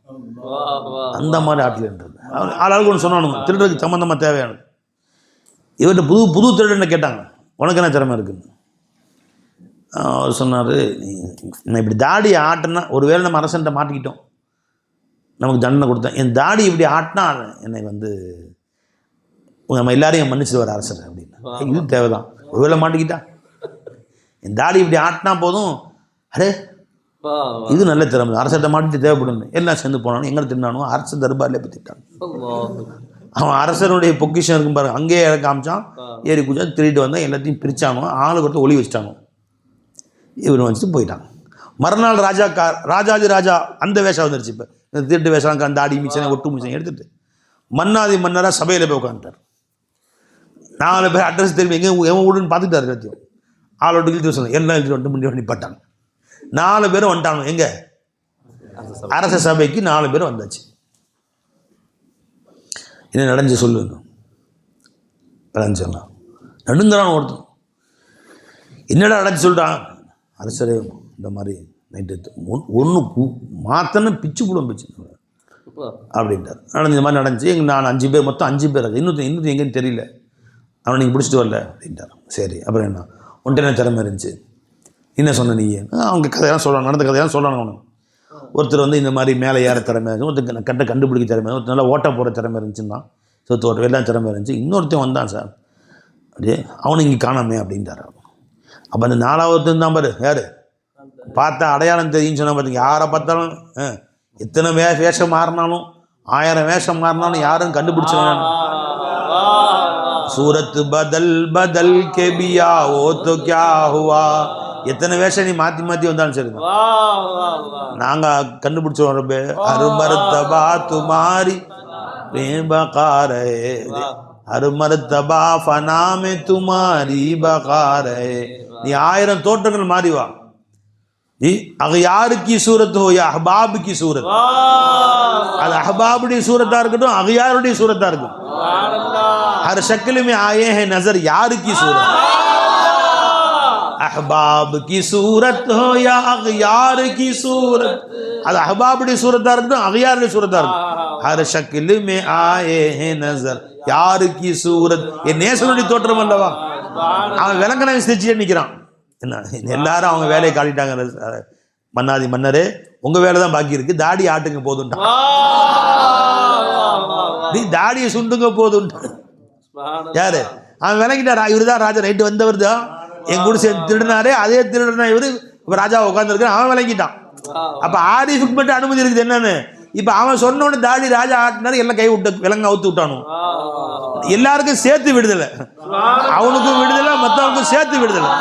அந்த மாதிரி ஆட்டில்ன்றது. ஆளாளுக்கு ஒன்று சொன்னானுங்க, திருடுறதுக்கு சம்மந்தமாக தேவையானது. இவர்கிட்ட புது திருடனை கேட்டாங்க, உனக்கு என்ன திறமை இருக்குன்னு. அவர் சொன்னார், நான் இப்படி தாடி ஆட்டினா ஒருவேளை நம்ம அரசன்ட்ட மாட்டிக்கிட்டோம், நமக்கு தண்டனை கொடுத்தேன், என் தாடி இப்படி ஆட்டினா என்னை வந்து நம்ம எல்லாரையும் மன்னிச்சிடுவார் அரசர் அப்படின்னு. இது தேவைதான், ஒருவேளை மாட்டிக்கிட்டா என் தாடி இப்படி ஆட்டினா போதும், அரே இது நல்ல திறமை, அரசர்கிட்ட மாட்டிட்டு தேவைப்படும், எல்லாம் சேர்ந்து போனாலும் எங்களை தின்னானோ அரசர் தர்பாரில் போய் திட்டான். அவன் அரசனுடைய பொக்கிஷன் இருக்கும் பாருங்க, அங்கேயே காமிச்சான், ஏறி குச்சா திருட்டு வந்தால் எல்லாத்தையும் பிரித்தானோ, ஆளு கொடுத்து ஒளி வச்சிட்டானோ, இவன் வச்சுட்டு போயிட்டான். மறுநாள் ராஜாதி ராஜா அந்த வேஷம் வந்துருச்சு. இப்போ இந்த திருட்டு வேஷம் அந்த தாடி மிச்சனை ஒட்டு மிச்சனை எடுத்துட்டு மன்னாதி மன்னராக சபையில் போய் உட்காந்துட்டார். 4 பேர் அட்ரஸ் திரும்பி எங்கே எவன் வீடுன்னு பார்த்துட்டாரு. எல்லாத்தையும் ஆளோட்டு இழுத்து சொன்னாங்க, எல்லாம் இழுத்து வந்துட்டு முன்னாடி நிப்பாட்டாங்க. 4 பேரும் வந்துட்டாங்க. எங்கே? அரச சபைக்கு 4 பேரும் வந்தாச்சு. என்ன நடந்து சொல்லுங்க, நடந்து சொல்லலாம். நடுங்கிறான் ஒருத்தன், என்னடா நடந்து சொல்கிறான். அரசரே இந்த மாதிரி நைட்டு ஒன்று மாத்தன்னு பிச்சு போடும் பிச்சு அப்படின்ட்டார். நடந்து இந்த மாதிரி நடந்துச்சு, எங்கள் நான் 5 பேர், மொத்தம் 5 பேர். அது இன்னும் எங்கேன்னு தெரியல, அவனை நீங்கள் பிடிச்சிட்டு வரல அப்படின்ட்டார். சரி, அப்புறம் என்ன ஒன்றை என்ன திறமை இருந்துச்சு, என்ன சொன்ன நீ? அவங்க கதையெல்லாம் சொல்லணும், நடந்த கதையெல்லாம் சொல்லணும். அவனு ஒருத்தர் வந்து இந்த மாதிரி மேலே ஏற திறமை இருந்துச்சு, ஒருத்தர் கட்டை கண்டுபிடிக்க திறமை, ஒருத்தர் நல்லா ஓட்ட போகிற திறமை இருந்துச்சுன்னா, சொத்து ஓட்ட எல்லாம் திறமை இருந்துச்சு. இன்னொருத்தையும் வந்தான் சார், அப்படியே அவனு இங்கே காணாமே அப்படின்ட்டார். அப்போ அந்த 4வது தான் பாரு, யார் பார்த்தா அடையாளம் தெரியும்னு சொன்னால் பார்த்தீங்க. யாரை பார்த்தாலும் எத்தனை வேஷம் மாறினாலும் 1000 வேஷம் மாறினாலும் யாரும் கண்டுபிடிச்சிடலாம். சூரத் பதல் பதல் கெபியா ஓ தோ கியா ஹுவா. எத்தனை வேஷம் நீ மாற்றி மாற்றி வந்தாலும் சரி, நாங்கள் கண்டுபிடிச்சோம். ரப்பே அருமர்தபா துமாரி பகாரே, அருமர்தபா ஃபனாமே துமாரி பகாரே. நீ 1000 தோற்றங்கள் மாறி வா. அகயாரு கி சூரத் ஹோ யா அஹ்பாப் கி சூரத், அது அஹ்பாபுடைய சூரத்தா இருக்கட்டும், அகயாருடைய சூரத்தா இருக்கட்டும், हर शक्ल में आए हैं नजर यार की सूरत. अहबाब की सूरत हो या अगयार की सूरत, அது அஹ்பாபுடைய சூரத்தா இருக்கட்டும், அகயாருடைய சூரத்தா இருக்கட்டும், हर शक्ल में आए हैं नजर यार की सूरत. என் நேசனுடைய தோற்றம் அல்லவா. அவன் விளங்கனை செஞ்சு நிற்கிறான். என்ன எல்லாரும் அவங்க வேலையை காட்டிட்டாங்க. மன்னாதி மன்னரே, உங்க வேலை தான் பாக்கி இருக்கு, தாடி ஆட்டுங்க போதுன்ட்டான். நீ தாடியை சுண்டுங்க போதுன்ட்டான். யாரு? அவன் விளங்கிட்டாரா, இவரு தான் ராஜா, நைட்டு வந்தவர் தான் என் கூட சேர்ந்து திருடினாரே, அதே திருடனா இவரு இப்ப ராஜா உட்காந்துருக்கான். அவன் விளங்கிட்டான். அப்ப ஆரிஃபுக்கு மட்டும் அனுமதி இருக்குது என்னன்னு. இப்ப அவன் சொன்ன உடனே தாடி ராஜா ஆட்டினாரு, எல்லாம் கை விட்டு விலங்க அவுத்து விட்டானு. எல்லாருக்கும் சேர்த்து விடுதலை, அவனுக்கும் விடுதலை, மற்றவனுக்கும் சேர்த்து விடுதலை.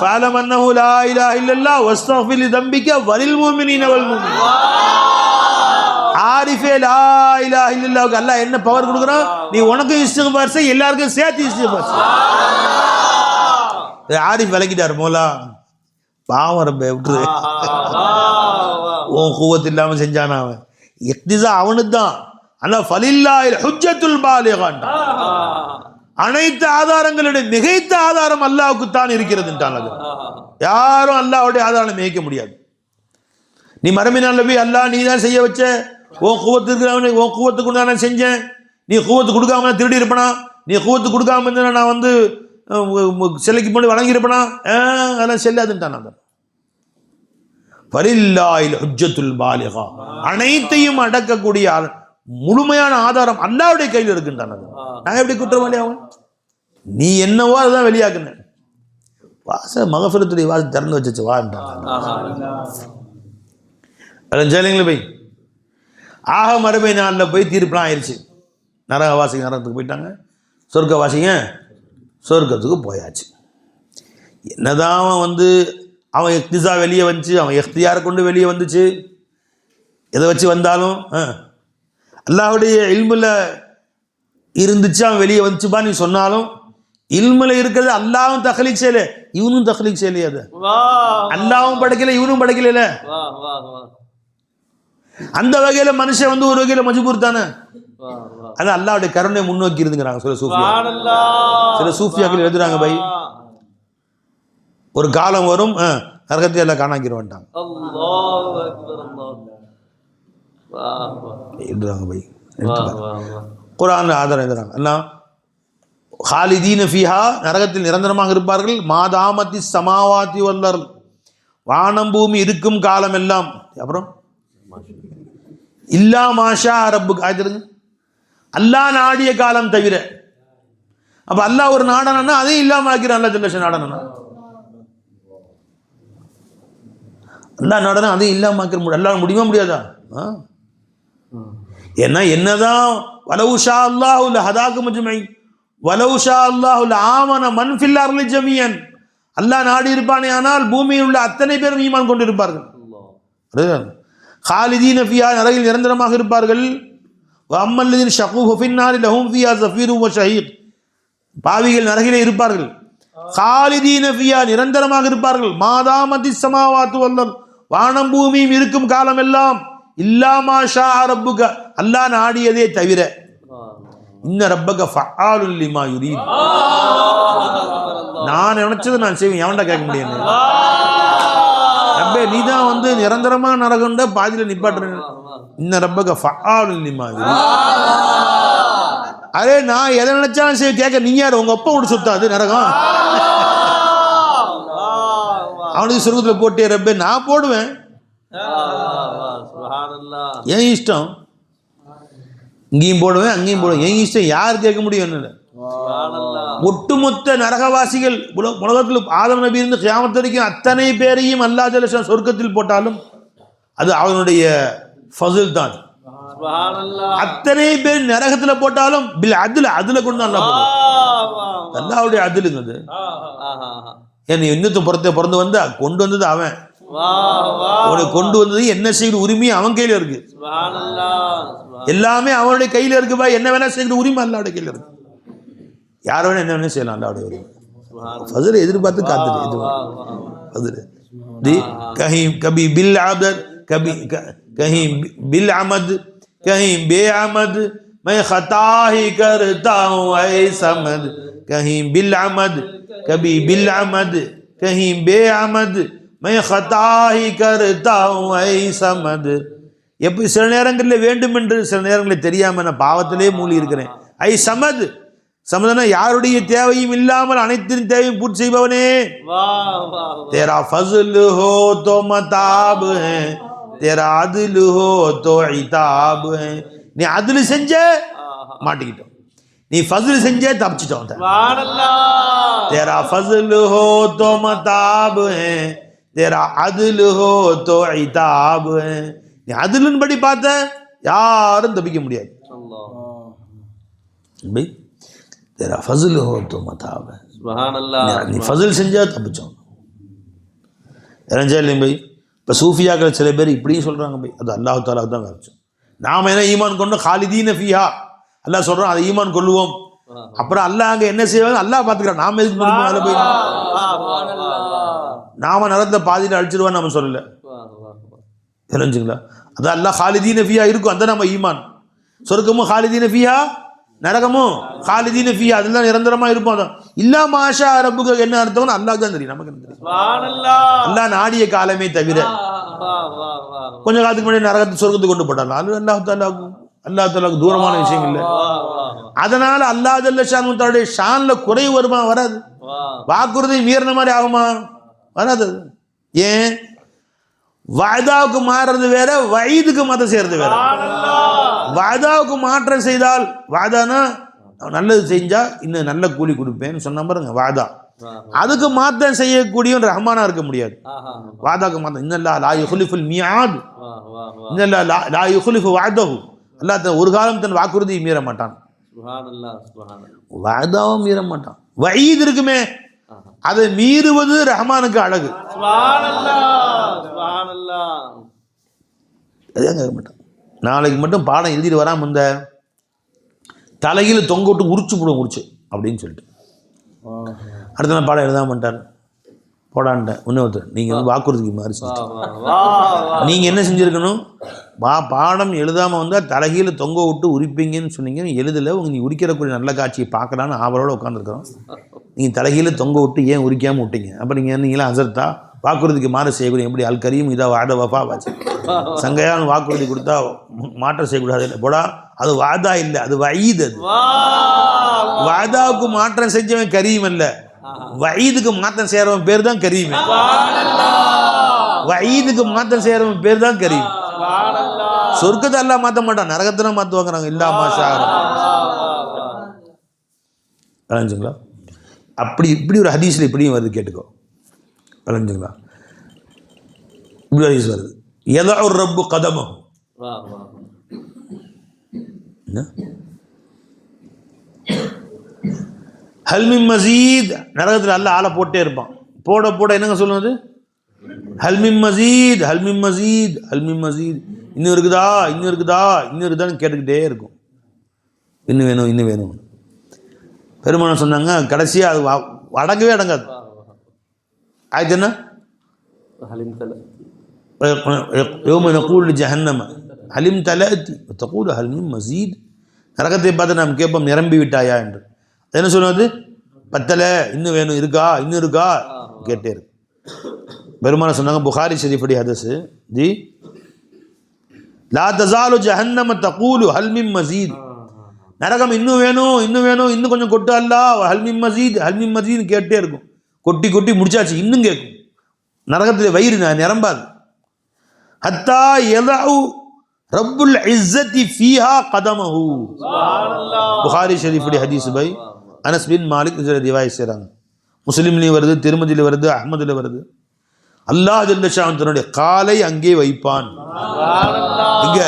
فَاعْلَمْ أَنَّهُ لَا إِلَهَ إِلَّا اللَّهُ وَاسْتَغْفِرْ لِذَنبِكَ وَلِلْمُؤْمِنِينَ وَالْمُؤْمِنَاتِ. ஆரிஃபே லா இலாஹ இல்லல்லாஹ்வுக்கு அல்லாஹ் என்ன பவர் கொடுக்குறான், நீ உனக்கும் இஸ்திக்பார் செய், எல்லாருக்கும் சேர்த்து இஸ்திக்பார் செய். ஆரிஃப் விளக்கிட்டார், மோலா பாவம் ரப்பே விட்டுரு, உன் குவத் இல்லாமல் செஞ்சானா அவன், இக்திஸா அவனுக்கு தான். ஆனால் ஃபலில்லாஹில் ஹுஜ்ஜத்துல் பாலிகான், அனைத்து ஆதாரங்களுடைய மிகைத்த ஆதாரம் அல்லாஹ்வுக்கு தான் இருக்கிறதுன்றான். யாரும் அல்லாஹ்வுடைய ஆதாரம் மிகைக்க முடியாது. நீ மரமினால் போய் அல்லாஹ் நீ தான் செய்ய வச்ச, உன் கூவத்துக்கு உன் கூவத்துக்கு நான் செஞ்சேன், நீ கூவத்து கொடுக்காம திருடி இருப்பனா, நீ கூவத்து கொடுக்காம இருந்தா நான் வந்து சிலைக்கு போய் வணங்கியிருப்பனா, அதெல்லாம் செல்லாதுன்ட்டான். அந்த ஃபலில்லாஹில் ஹுஜ்ஜத்துல் பாலிகா, அனைத்தையும் அடக்கக்கூடிய முழுமையான ஆதாரம் அல்லாஹ்வுடைய கையில் இருக்குன்றான். நாங்கள் எப்படி குற்றவாளி ஆகும்? நீ என்னவோ அதுதான் வெளியாக்குன, வாச மகஃபிரத்துடைய வாச திறந்து வச்சு வான்ட்டான். ஜெயிலுங்களை போய் ஆக மறுமை நாளில் போய் தீர்ப்புலாம் ஆயிடுச்சு. நரகவாசிங்க நரகத்துக்கு போயிட்டாங்க, சொர்க்கவாசிங்க சொர்க்கத்துக்கு போயாச்சு. என்னதான் அவன் வந்து அவன் எக்திசா வெளியே வந்துச்சு, அவன் எக்தியாரை கொண்டு வெளியே வந்துச்சு, எதை வச்சு வந்தாலும் அல்லாஹ்வுடைய இல்முல இருந்துச்சு, அவன் வெளியே வந்துச்சுப்பா நீ சொன்னாலும், இல்முல இருக்கிறது அல்லாஹ்வும் தக்லீக் செய்யல, இவனும் தக்லீக் செய்யலையே. அது அல்லாஹ்வும் படைக்கல, இவனும் படைக்கல. அந்த வகையில மனுஷன் வந்து ஒரு வகையில மஜ்பூர் தானே. அது அல்லாஹ்வுடைய கருணை முன்னோக்கி இருந்துங்கிறாங்க சில சூஃபியாக்கள் எழுதுறாங்க. பை ஒரு காலம் வரும், நரகத்தை எல்லாம் காணாக்கிடுவான்ட்டாங்க எழுதுறாங்க. பை குர்ஆன்ல ஆதாரம் எழுதுறாங்க. எல்லாம் ஹாலிதீன ஃபீஹா நரகத்தில் நிரந்தரமாக இருப்பார்கள். மாதாமத்தி சமாவாத்தி வல்லர் வானம் பூமி இருக்கும் காலம் எல்லாம். அப்புறம் இல்லா மாஷா ரப்பு ஆயிடுங்க அல்லாஹ் நாடிய காலம் தவிர. அப்ப அல்லாஹ் ஒரு நாடனா அதையும் இல்லாம ஆக்கிறான். அல்லா ஜல்லஷன் நாடனா அல்லாஹ் நாடனா அதையும் இல்லாம ஆக்கிற முடியும். அல்லாஹ் முடியுமா முடியாதா? ஏன்னா என்னதான் வலவுஷா அல்லாஹுல் ஹதாக்கும் அஜ்மஈன் வலவுஷா அல்லாஹுல் ஆமன மன் ஃபில் அர்லி ஜமீஅன். அல்லாஹ் நாடி இருப்பானே ஆனால் பூமியில் உள்ள அத்தனை பேரும் ஈமான் கொண்டிருப்பார்கள். ஹாலிதீன ஃபியா நரகில் நிரந்தரமாக இருப்பார்கள். வஅம்மல்லதீன ஷகூ ஃபின்னாரி லஹும் ஃபியா ஸஃபீரும் வ ஷஹீக். பாவிகள் நரகிலே இருப்பார்கள். ஹாலிதீன ஃபியா நிரந்தரமாக இருப்பார்கள். மாதாமத்தி ஸமாவாத்து வல் வானம் பூமியும் இருக்கும் காலம் எல்லாம். இல்லா மா ஷா ரப்புக அல்லாஹ் நாடியதே தவிர. இன்ன ரப்பக ஃபஆலுல் லிமா யுரீத். நான் நினைச்சது நான் செய்வேன். எவன்டா கேட்க முடியும்? ரப்பே நீ தான் வந்து நிரந்தரமா நரகண்ட பாதியில நிப்பாட்டுறேன். இன்ன ரப்பக ஃபஆலுல் லிமா யுரீத். அரே நான் எதை நினைச்சாலும் சரி கேட்க நீ யார்? உங்க அப்பா விட்டு சுத்தாது நரகம். அவனுக்கு சொர்க்கத்தில் போட்டே ரப்பே நான் போடுவேன். ஏன் இஷ்டம். இங்கேயும் போடுவேன் அங்கேயும் போடுவேன். ஏன் இஷ்டம். யார் கேட்க முடியும்? என்ன ஒட்டுமொத்த நரகவாசிகள் உலகத்தில் ஆதம் நபி இருந்து கியாமத் வரைக்கும் அத்தனை பேரையும் அல்லாஹ் ஜல்லஷான் சொர்க்கத்தில் போட்டாலும் அது அவனுடைய ஃபஸில் தான். அத்தனை பேர் நரகத்தில் போட்டாலும் பில் அதுல கொண்டு அல்லாஹ் போடுவான். அல்லாஹ்வுடைய அதுலுங்க அது. ஏன் இன்னத்து பிறந்து வந்தா கொண்டு வந்தது அவன். அவனை கொண்டு வந்தது என்ன செய்கிற உரிமை அவன் கையில இருக்கு. எல்லாமே அவனுடைய கையில இருக்குப்பா. என்ன வேணா செய்கிற உரிமை அல்லாவுடைய கையில இருக்கு. யார் வேணா என்ன வேணா செய்யலாம். அல்லாவுடைய உரிமை. ஃபஸில் எதிர்பார்த்து காத்துது. கஹீம் கபி பில் ஆபத் கபி கஹீம் பில் அமத் கஹீம் பே அமத் मैं खता ही करता हूँ ऐ समद कहीं बिल अमद कभी बिल अमद कहीं बे अमद मैं खता ही करता हूँ ऐ समद. எப்படி சில நேரங்களில் வேண்டும் என்று சில நேரங்களில் தெரியாம நான் பாவத்திலே மூழ்கி இருக்கிறேன். ஐ சமத். சமதனா யாருடைய தேவையும் இல்லாமல் அனைத்தின் தேவையும் பூர்த்தி செய்பவனே. तेरा फज़ल हो तो मताब है तेरा अदल हो तो इताब है. நீ அதுல செஞ்ச மாட்டிக்கிட்டோம். நீ ஃபஸல் செஞ்ச தப்பிச்சிட்டோம். तेरा फज़ल हो तो मताब है तेरा अदल हो तो इताब है. நீ அதுலின் படி பார்த்த யாரும் தப்பிக்க முடியாது. तेरा फज़ल हो तो मताब है. நீ ஃபஸல் செஞ்சா தப்பிச்சோம். இறஞ்சா இல்லையும் பை. இப்போ சூஃபியாக்கள் சில பேர் இப்படியும் சொல்றாங்க பை. அது அல்லாஹ் தஆலா தான் வரைச்சோம். நாம என்ன ஈமான் கொண்டு ஹாலிதீன ஃபீஹா அல்லாஹ் சொல்றோம். அதை ஈமான் கொள்ளுவோம். அப்புறம் அல்லாஹ் அங்க என்ன செய்வாங்க அல்லாஹ் பார்த்துக்கிறான். நாம எதுக்கு போய் நாம நரகத்தை பாதியில் அழிச்சிருவான்னு நம்ம சொல்லல. தெரிஞ்சுங்களா? அது அல்லாஹ் ஹாலிதீன ஃபீஹா இருக்கும். அந்த நம்ம ஈமான். சொர்க்கமும் ஹாலிதீன ஃபீஹா நரகமும் ஹாலிதீன ஃபீஹா அதெல்லாம் நிரந்தரமா இருப்போம். அதான் இல்லா மாஷா ரப்புக்கு என்ன அர்த்தம்னு அல்லாஹ் தான் தெரியும். நமக்கு என்ன தெரியும்? அல்லாஹ் நாடிய காலமே தவிர. கொஞ்ச காலத்துக்கு முன்னாடி நரகத்தை சொர்க்கத்துக்கு கொண்டு போட்டாங்க. அது அல்லாஹ் தஆலாவுக்கு தூரமான விஷயம் இல்லை. அதனால அல்லாஹ் ஜல்லஷானு தஆலாவுடைய ஷான்ல குறை வருமா? வராது. வாக்குறுதி மீறின மாதிரி ஆகுமா? வராது. ஏன்? வாதாவுக்கு மாறுறது வேற, வயதுக்கு மாற்றம் செய்யறது வேற. வாதாவுக்கு மாற்றம் செய்தால் வாதானா நல்லது செஞ்சா இன்னும் நல்ல கூலி கொடுப்பேன்னு சொன்ன பாருங்க வாதா. அதுக்கு மாற்றம் செய்யக்கூடியவன் ரஹ்மானா இருக்க முடியாது. வாதாக்கு மாற்றம் இன்னல்லாஹ் லா யுக்லிஃபுல் மியாத் இன்னல்லாஹ் லா யுக்லிஃபு வஅதஹு. அல்லாஹ் ஒரு காலம் தன் வாக்குறுதியை மீற மாட்டான். வாதாவும் மீற மாட்டான். வயது இருக்குமே அதை மீறுவது ரஹ்மானுக்கு அழகு. மாட்டான். நாளைக்கு மட்டும் பாடம் எழுதிட்டு வராம இந்த தலையில தொங்க விட்டு உரிச்சு போடுவோம் உரிச்சு அப்படின்னு சொல்லிட்டு அடுத்த நாள் பாடம் எழுதாம மாட்டார். போடான்ட்டேன் இன்னொருத்தர். நீங்க வந்து வாக்குறுதிக்கு மாதிரி நீங்க என்ன செஞ்சிருக்கணும்? பாடம் எழுதாம வந்தா தலைகீழ தொங்க விட்டு உரிப்பீங்கன்னு சொன்னீங்க. எழுதல. நீ உரிக்கிறக்கூடிய நல்ல காட்சியை பார்க்கலான்னு ஆவலோட உட்காந்துருக்கிறோம். நீங்க தலைகீழ தொங்க விட்டு ஏன் உரிக்காம விட்டீங்க? அப்ப நீங்க நீங்களா அசர்த்தா வாக்குறுதிக்கு மாறு செய்யக்கூடிய எப்படி அல் கரீம் இதா வாட வஃபா வாச்சு சங்கையான வாக்குறுதி கொடுத்தா மாற்றம் செய்யக்கூடாது இல்லை போடா, அது வாதா இல்லை, அது வயீது. அது வாதாவுக்கு மாற்றம் செஞ்சவன் கரீம் அல்ல, வயீதுக்கு மாற்றம் செய்யறவன் பேர் தான் கரீம். வயீதுக்கு மாற்றம் செய்யறவன் பேர் தான் கரீம். சொர்க்கத்தை எல்லாம் மாற்ற மாட்டான், நரகத்தை மாற்றுவாங்க. இல்லா மாஷா விளைஞ்சுங்களா? அப்படி இப்படி ஒரு ஹதீஸில் இப்படியும் வருது, கேட்டுக்கோ. விளைஞ்சுங்களா? இப்படி ஹதீஸ் வருது, எதா ஒரு ரப்பு கதமம். ஹல்மின் மசீத், நரகத்தில் அல்ல ஆளை போட்டே இருப்பான். போட போட என்னங்க சொல்லுவது? ஹல்மின் மசீத், ஹல்மின் மசீத், ஹல்மின் மசீத். இன்னும் இருக்குதா, இன்னும் இருக்குதா, இன்னும் இருக்குதான்னு கேட்டுக்கிட்டே இருக்கும். இன்னும் வேணும், இன்னும் வேணும். பெருமானம் சொன்னாங்க, கடைசியாக அது அடங்கவே அடங்காது. ஆயிடுச்சு என்ன? ஜஹன்னம ஹலிம் தலத்தி தகூல் ஹல்மின் மசீத். நரகத்தை பார்த்து நாம் கேட்போம், நிரம்பி விட்டாயா என்று. என்ன சொல்லுவது? பத்தலை, இன்னும் வேணும், இருக்கா, இன்னும் இருக்கா, கேட்டே இருக்கு. பெருமானம் சொன்னாங்க, புகாரி ஷரீஃபுடைய ஹதீஸ் ஜி, லா தஸாலு ஜஹன்னம தகூலு ஹல்மின் மசீத். நரகம் இன்னும் வேணும், இன்னும் வேணும், இன்னும் கொஞ்சம் கொட்டு அல்லா, ஹல்மின் மசீத், ஹல்மின் மசீத் கேட்டே இருக்கும். கொட்டி கொட்டி முடிச்சாச்சு, இன்னும் கேட்கும். நரகத்தில் வயிறு நிரம்பாது. ஹத்தா யதஉ ரப்புல் இஸ்ஸத்தி ஃபீஹா கதமஹு. புகாரி ஷரீஃபுடைய ஹதீஸ் பை அனஸ் பின் மாலிக் ரிவாயத் செய்றாங்க. முஸ்லிம்லையும் வருது, திருமதியில் வருது, அஹ்மதில் வருது. அல்லாஹ் ஜல்ல ஷான் தன்னுடைய காலை அங்கே வைப்பான். இங்க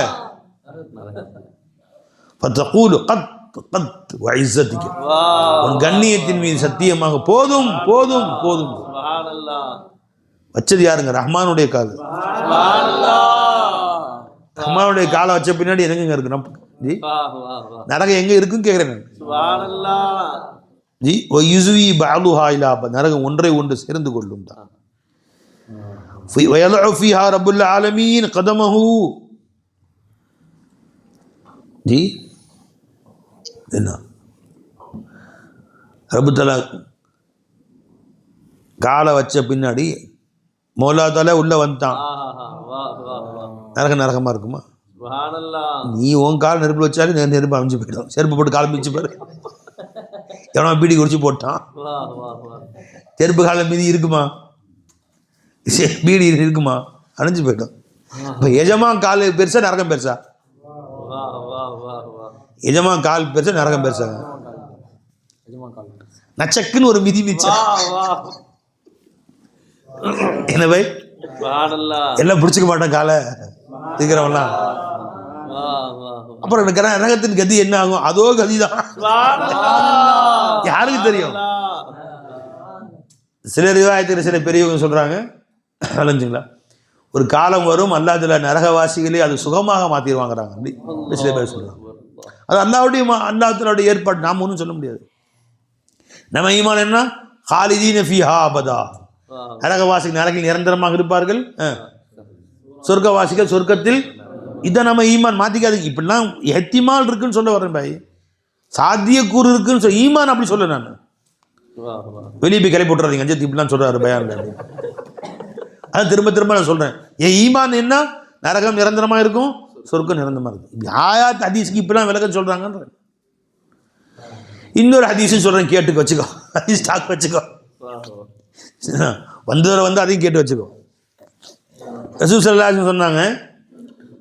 ஃபதகூலு கத் கத் வஇஸ்ஸத்திக, உன் கண்ணியத்தின் மீது சத்தியமாக, போதும் போதும் போதும். வச்சது யாருங்க? ரஹ்மானுடைய கால். ரஹ்மானுடைய காலை வச்ச பின்னாடி என்னங்க இருக்கு? ஜி நரகம் எங்க இருக்குன்னு கேட்கிறேன் ஜி. யுஸ்வி பஅலுஹா இலா பஅத், நரகம் ஒன்றை ஒன்று சேர்ந்து கொள்ளும் தான். வயலஉ ஃபீஹா ரப்புல் ஆலமீன் கதமஹு. ஜி என்ன ரப்பு தஆலா காலை வச்ச பின்னாடி மௌலா தஆலா உள்ள வந்துட்டான். நரகமா இருக்குமா? நீ உன் கால் நெருப்பு வச்சாலே நெருப்பு அமைஞ்சு போயிடும். செருப்பு போட்டு கால் மிதிச்சு போயிரு. எவனா பீடி குடிச்சு போட்டான், செருப்பு கால மீதி இருக்குமா? பீடி இருக்குமா? அணைஞ்சு போயிடும். இப்போ எஜமா கால் பெருசா நரகம் பெருசா? எஜமா கால் பெருசா நரகம் பெருசா? நச்சக்குன்னு ஒரு மிதி மிச்சா. என்ன பை எல்லாம் பிடிச்சிக்க மாட்டான் காலை இருக்கிறவன்லாம். அப்புறம் நரகத்தின் கதி என்ன ஆகும்? அதோ கதிதான். யாருக்கு தெரியும்? சில ரிவாயத்தில் சில பெரியவங்க சொல்றாங்க, அலைஞ்சுங்களா, ஒரு காலம் வரும் அல்லாஹ் தஆலா நரகவாசிகளே அது சுகமாக மாத்திடுவாங்கிறாங்க. அப்படி சில பேர் சொல்றாங்க. அது அல்லாஹ் தஆலாவுடைய ஏற்பாடு, நாம் ஒன்றும் சொல்ல முடியாது. நம்ம ஈமான் என்ன? ஹாலிதீன ஃபீஹா அபதா, நரகவாசிகள் நரகில் நிரந்தரமாக இருப்பார்கள், சொர்க்கவாசிகள் சொர்க்கத்தில். இதை நம்ம ஈமான் மாத்திக்காது. இப்படிலாம் எத்திமால் இருக்குன்னு சொல்ல வரேன் பாய், சாத்தியக்கூறு இருக்குன்னு சொல்ல. ஈமான் அப்படி சொல்ல, நான் வெளியே போய் கிளை போட்டுறாதீங்க அஞ்சு இப்படிலாம் சொல்றாரு பயான். அதான் திரும்ப திரும்ப நான் சொல்றேன், என் ஈமான் என்ன? நரகம் நிரந்தரமா இருக்கும், சொர்க்கம் நிரந்தரமா இருக்கும். ஆயாத் ஹதீஸ்க்கு இப்படிலாம் விளக்கம் சொல்றாங்கன்ற. இன்னொரு ஹதீஸும் சொல்றேன், கேட்டுக்க வச்சுக்கோ. ஹதீஸ் ஸ்டாக் வச்சுக்கோ, வந்து அதையும் கேட்டு வச்சுக்கோ. ரசூல் ஸல்லல்லாஹு அலைஹி வஸல்லம் சொன்னாங்க,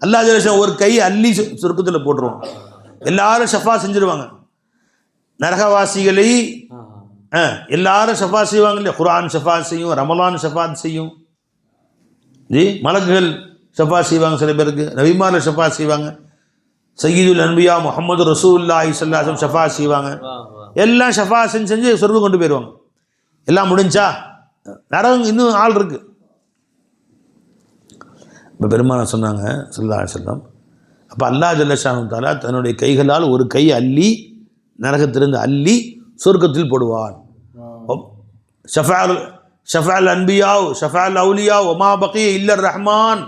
அல்லாஹ் ஜல்ல ஷான் ஒரு கை அள்ளி சொர்க்கத்தில் போட்டுருவான். எல்லாரும் ஷஃபா செஞ்சிருவாங்க. நரகவாசிகளை எல்லாரும் ஷஃபா செய்வாங்க இல்லையா? குர்ஆன் ஷஃபா செய்யும், ரமலான் ஷஃபா செய்யும், ஜி மலக்குகள் ஷஃபா செய்வாங்க, சில பேருக்கு நபிமார்கள் ஷஃபா செய்வாங்க, சய்யிதுல் அன்பியா முஹம்மது ரசூலுல்லாஹி ஸல்லல்லாஹு அலைஹி வஸல்லம் ஷஃபா செய்வாங்க. எல்லாம் ஷஃபா செஞ்சு சொர்க்கம் கொண்டு போயிடுவாங்க. எல்லாம் முடிஞ்சா நரகம் இன்னும் ஆள் இருக்கு. இப்போ பெருமானார் சொன்னாங்க ஸல்லல்லாஹு அலைஹி வஸல்லம், அப்போ அல்லாஹ் ஜல்ல ஷானஹு தஆலா தன்னுடைய கைகளால் ஒரு கை அள்ளி நரகத்திலிருந்து அள்ளி சொர்க்கத்தில் போடுவான். ஷஃபஅல் அன்பியாவ் ஷஃபஅல் அவுலியாவ் வமா பகிய இல்லர் ரஹ்மான்,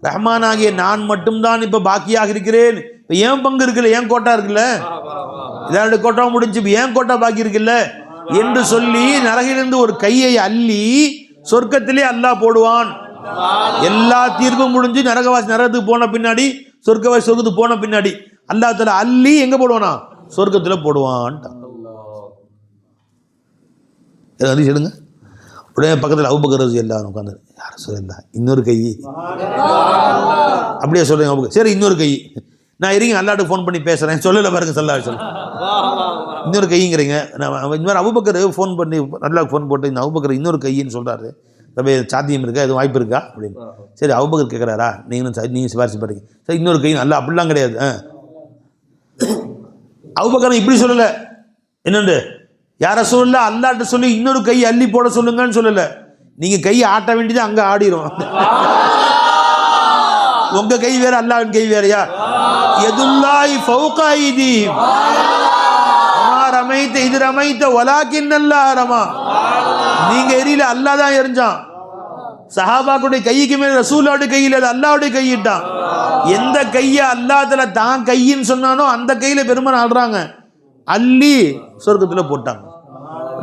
ரஹ்மான் ஆகிய நான் மட்டும்தான் இப்போ பாக்கியாக இருக்கிறேன். இப்போ ஏன் பங்கு இருக்குல்ல, ஏன் கோட்டா இருக்குல்ல, இதனுடைய கோட்டா முடிஞ்சு, இப்போ ஏன் கோட்டா பாக்கி இருக்குல்ல என்று சொல்லி நரகிலிருந்து ஒரு கையை அள்ளி சொர்க்கத்திலே அல்லாஹ் போடுவான். எல்லா தீர்ப்பும் முடிஞ்சு நரகவாசி நரகத்துக்கு போன பின்னாடி சொர்க்கவாசி சொர்க்கத்துக்கு போன பின்னாடி அல்லாஹ் தஆலா அள்ளி எங்க போடுவானா? சொர்க்கத்துல போடுவான்ட்டான். ஹதீஸ் எடுங்க. உடனே பக்கத்தில் அபூபக்கர் ரலியல்லாஹு அன்ஹு உட்கார்ந்தாரு. யார் ரசூலல்லாஹ், இன்னொரு கை அப்படியே சொல்லுங்க அபூபக்கர். சரி இன்னொரு கை, நான் இருங்க அல்லாஹ்ட்ட ஃபோன் பண்ணி பேசுறேன். சொல்லல பாருங்க ஸல்லல்லாஹு அலைஹி வஸல்லம். இன்னொரு கைங்கிறீங்க. இந்த மாதிரி அபூபக்கர் ஃபோன் பண்ணி அல்லாஹ்க்கு ஃபோன் போட்டு இந்த அபூபக்கர் இன்னொரு கைன்னு சொல்றாரு. தம்பி சாத்தியம் இருக்கா, எதுவும் வாய்ப்பு இருக்கா அப்படின்னு. சரி அபூபக்கர் கேட்குறாரா, நீங்கள் சிபாரிசு பண்ணுறீங்க. சரி இன்னொரு கை அல்ல, அப்படிலாம் கிடையாது. அபூபக்கர் இப்படி சொல்லலை. என்னண்டு யார சொல்லல, அல்லாஹ்ட்ட சொல்லி இன்னொரு கை அள்ளி போட சொல்லுங்கன்னு சொல்லலை. நீங்கள் கையை ஆட்ட வேண்டியது அங்கே ஆடிரும். உங்க கை வேற அல்லாஹ்வின் கை வேறயா? யதுல்லாஹி ஃபௌக ஐதீஹிம் வமா ரமைத இத் ரமைத வலாகின்னல்லாஹ் ரமா. நீங்க எரியல, அல்லாஹ் தான் எரிஞ்சான். சஹாபாக்களுடைய கைக்கு மேல ரசூலுல்லாஹ்வுடைய கையில் அல்லாஹ்வுடைய கையிட்டான். எந்த கையை அல்லாஹ் தஆலா தான் கையின்னு சொன்னானோ அந்த கையில பெருமான் ஆடுறாங்க, அள்ளி சொர்க்கத்துல போட்டாங்க.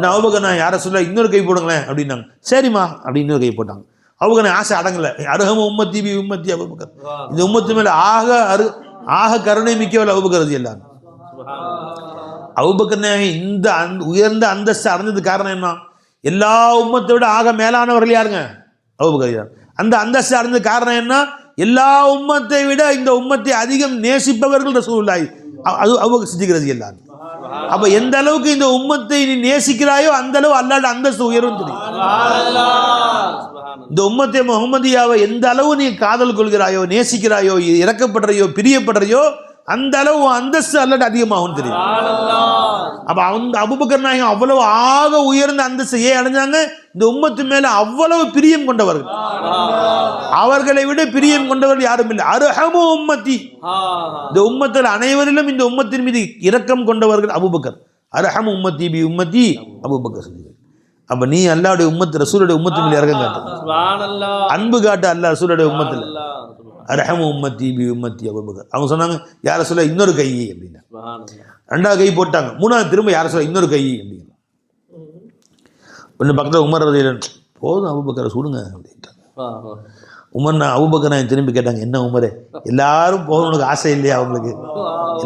நான் அபூபக்கர் நான் யார சொல்ல இன்னொரு கை போடுங்களேன் அப்படின்னாங்க. சரிம்மா அப்படி இன்னொரு கை போட்டாங்க. அபூபக்கர் ஆசை அடங்கல. அருஹம உம்மத்தி பி உம்மத்தி அபூபக்கர். இந்த உம்மத்து மேல ஆக கருணை மிக்கவள் அபூபக்கர் ரலியல்லாஹு அன்ஹு. அபூபக்கர் இந்த உயர்ந்த அந்தஸ்து அடைஞ்சது காரணம் என்ன? எல்லா உம்மத்தை விட ஆக மேலானவர்கள் யாருங்க? அபூபக்கர். அந்த அந்தஸ்து அடைஞ்சது காரணம் என்ன? எல்லா உம்மத்தை விட இந்த உம்மத்தை அதிகம் நேசிப்பவர்கள் ரசூலுல்லாஹி. அது அபூபக்கர் சித்திக் ரலியல்லாஹு அன்ஹு. அப்ப எந்த அளவுக்கு இந்த உம்மத்தை நீ நேசிக்கிறாயோ அந்த அளவு அல்லாஹ்வுடைய அந்தஸ்து உயரும் தெரியும். இந்த உம்மத்தை முஹம்மதியாவை எந்த அளவு நீ காதல் கொள்கிறாயோ, நேசிக்கிறாயோ, இறக்கப்படுறையோ, பிரியப்படுறையோ அந்த அளவு அந்தஸ்து அல்லாஹ்வுடைய அதிகமாகும் தெரியும். அப்ப அந்த அபூபக்கர் நாயகம் அவ்வளவு ஆக உயர்ந்த அந்தஸ்து ஏன் அடைஞ்சாங்க? இந்த உம்மத்து மேல அவ்வளவு பிரியம் கொண்டவர்கள். அவர்களை விட பிரியம் கொண்டவர்கள் யாரும் இல்லை. அர்ஹமு உம்மத்தி. இந்த உம்மத்தில் அனைவரிலும் இந்த உம்மத்தின் மீது இரக்கம் கொண்டவர்கள் அபூபக்கர். அர்ஹமு உம்மத்தி பி உம்மத்தி அபூபக்கர். அப்ப நீ அல்லாஹ்வுடைய உம்மத் ரசூலுடைய உம்மத்து மேல இரக்கம் காட்டு, அன்பு காட்டு. அல்லாஹ் ரசூலுடைய உம்மத்துல அர்ஹமு உம்மத்தி பி உம்மத்தி அபூபக்கர். அவங்க சொன்னாங்க யார சொல்ல இன்னொரு கை அப்படின்னா. ரெண்டாவது கை போட்டாங்க. மூணாவது திரும்ப யார சொல்ல இன்னொரு கை அப்படின்னா. ஒன்று பக்கத்தில் உமர் ரலியல்லாஹு போதும் அபூபக்கரை சுடுங்க அப்படின்ட்டாங்க. உமர் அபூபக்கர் திரும்பி கேட்டாங்க, என்ன உமரே எல்லாரும் போகணும்னு ஆசை இல்லையா அவங்களுக்கு?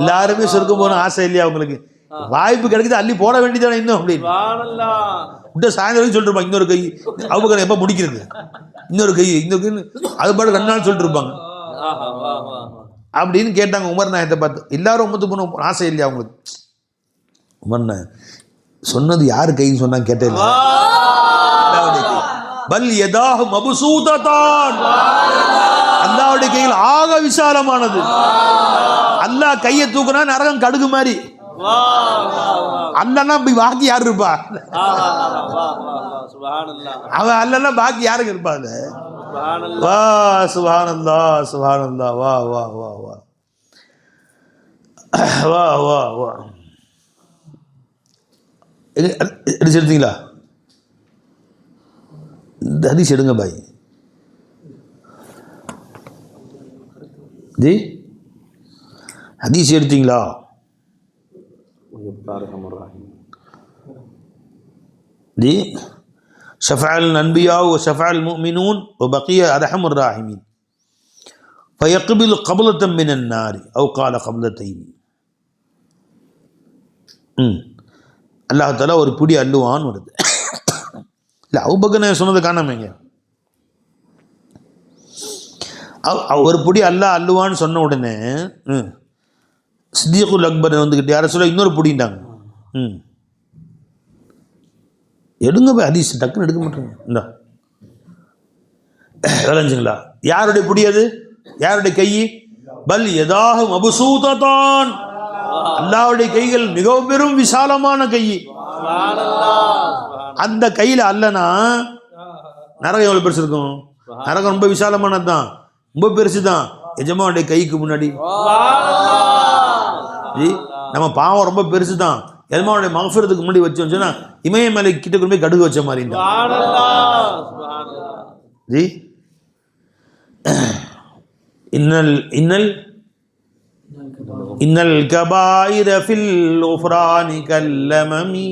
எல்லாருமே சொர்க்கம் போகணும் ஆசை இல்லையா அவங்களுக்கு? வாய்ப்பு கிடைக்குது அள்ளி போட வேண்டியதானே இன்னும் அப்படின்னு விட்ட சாயந்தரம் சொல்லிட்டு இருப்பாங்க இன்னொரு கை. அபூபக்கர் எப்போ முடிக்கிறது? இன்னொரு கை இன்னொரு கை அது பாட்டு ரெண்டு நாள் சொல்லிட்டு இருப்பாங்க அப்படின்னு கேட்டாங்க உமர் நாயகத்தை பார்த்து. எல்லாரும் உம்மத்து போகணும் ஆசை இல்லையா அவங்களுக்கு? உமர் சொன்னது யாரு கைன்னு சொன்னா கேட்டேன். பல் யதாஹு மப்சூததான். அல்லாஹ்வுடைய கையில் ஆக விசாலமானது. அல்லாஹ் கையை தூக்குனா நரகம் கடுகு மாதிரி. அல்லன்னா பாக்கி யாரு இருப்பா? அவன் அல்லன்னா பாக்கி யாருக்கு இருப்பா? வா சுப்ஹானல்லாஹ் சுப்ஹானல்லாஹ். வா வா வா வா வா வா வா. எடுத்தீங்களா? இந்த ஹதீஸ் எடுங்க பாய் ஜி. ஹதீஸ் எடுத்தீங்களா? जी शफ़अल अनबिया व शफ़अल मुमिनून व बक़िया अरहमुर राहिमीन फ़यक़बिल क़ब्लतम मिनन नारी औ क़ाल क़ब्लतैन. அல்லாஹ் தஆலா ஒரு பிடி அள்ளுவான் வருது. இல்லை அபூபக்கர் சொன்னது காணாமங்க. ஒரு பிடி அல்லாஹ் அள்ளுவான்னு சொன்ன உடனே சித்திகுல் அக்பர் வந்துக்கிட்டு யாரை சொல்ல இன்னொரு பிடிண்டாங்க. எடுங்க போய் ஹதீஸ் டக்குன்னு எடுக்க மாட்டாங்க. இந்தா விளைஞ்சுங்களா? யாருடைய பிடி அது? யாருடைய கை? பல் யதாஹு மப்சூததான். அல்லாஹ்வுடைய கைகள் மிகவும் பெரும் விசாலமான கை. அந்த கையில அல்லனா நரகம் எவ்வளவு பெருசு இருக்கும்? நரகம் ரொம்ப விசாலமானது தான், ரொம்ப பெருசு தான். எஜமானுடைய கைக்கு முன்னாடி நம்ம பாவம் ரொம்ப பெருசு தான். எஜமானுடைய மக்ஃபிரத்துக்கு முன்னாடி வச்சோம்னு சொன்னா இமய மேலே கிட்ட கொண்டு போய் கடுகு வச்ச மாதிரி ஜி. இன்னல் இன்னல் இன்னல் கபாயிர ஃபில் உஃப்ரானி கல்லமமி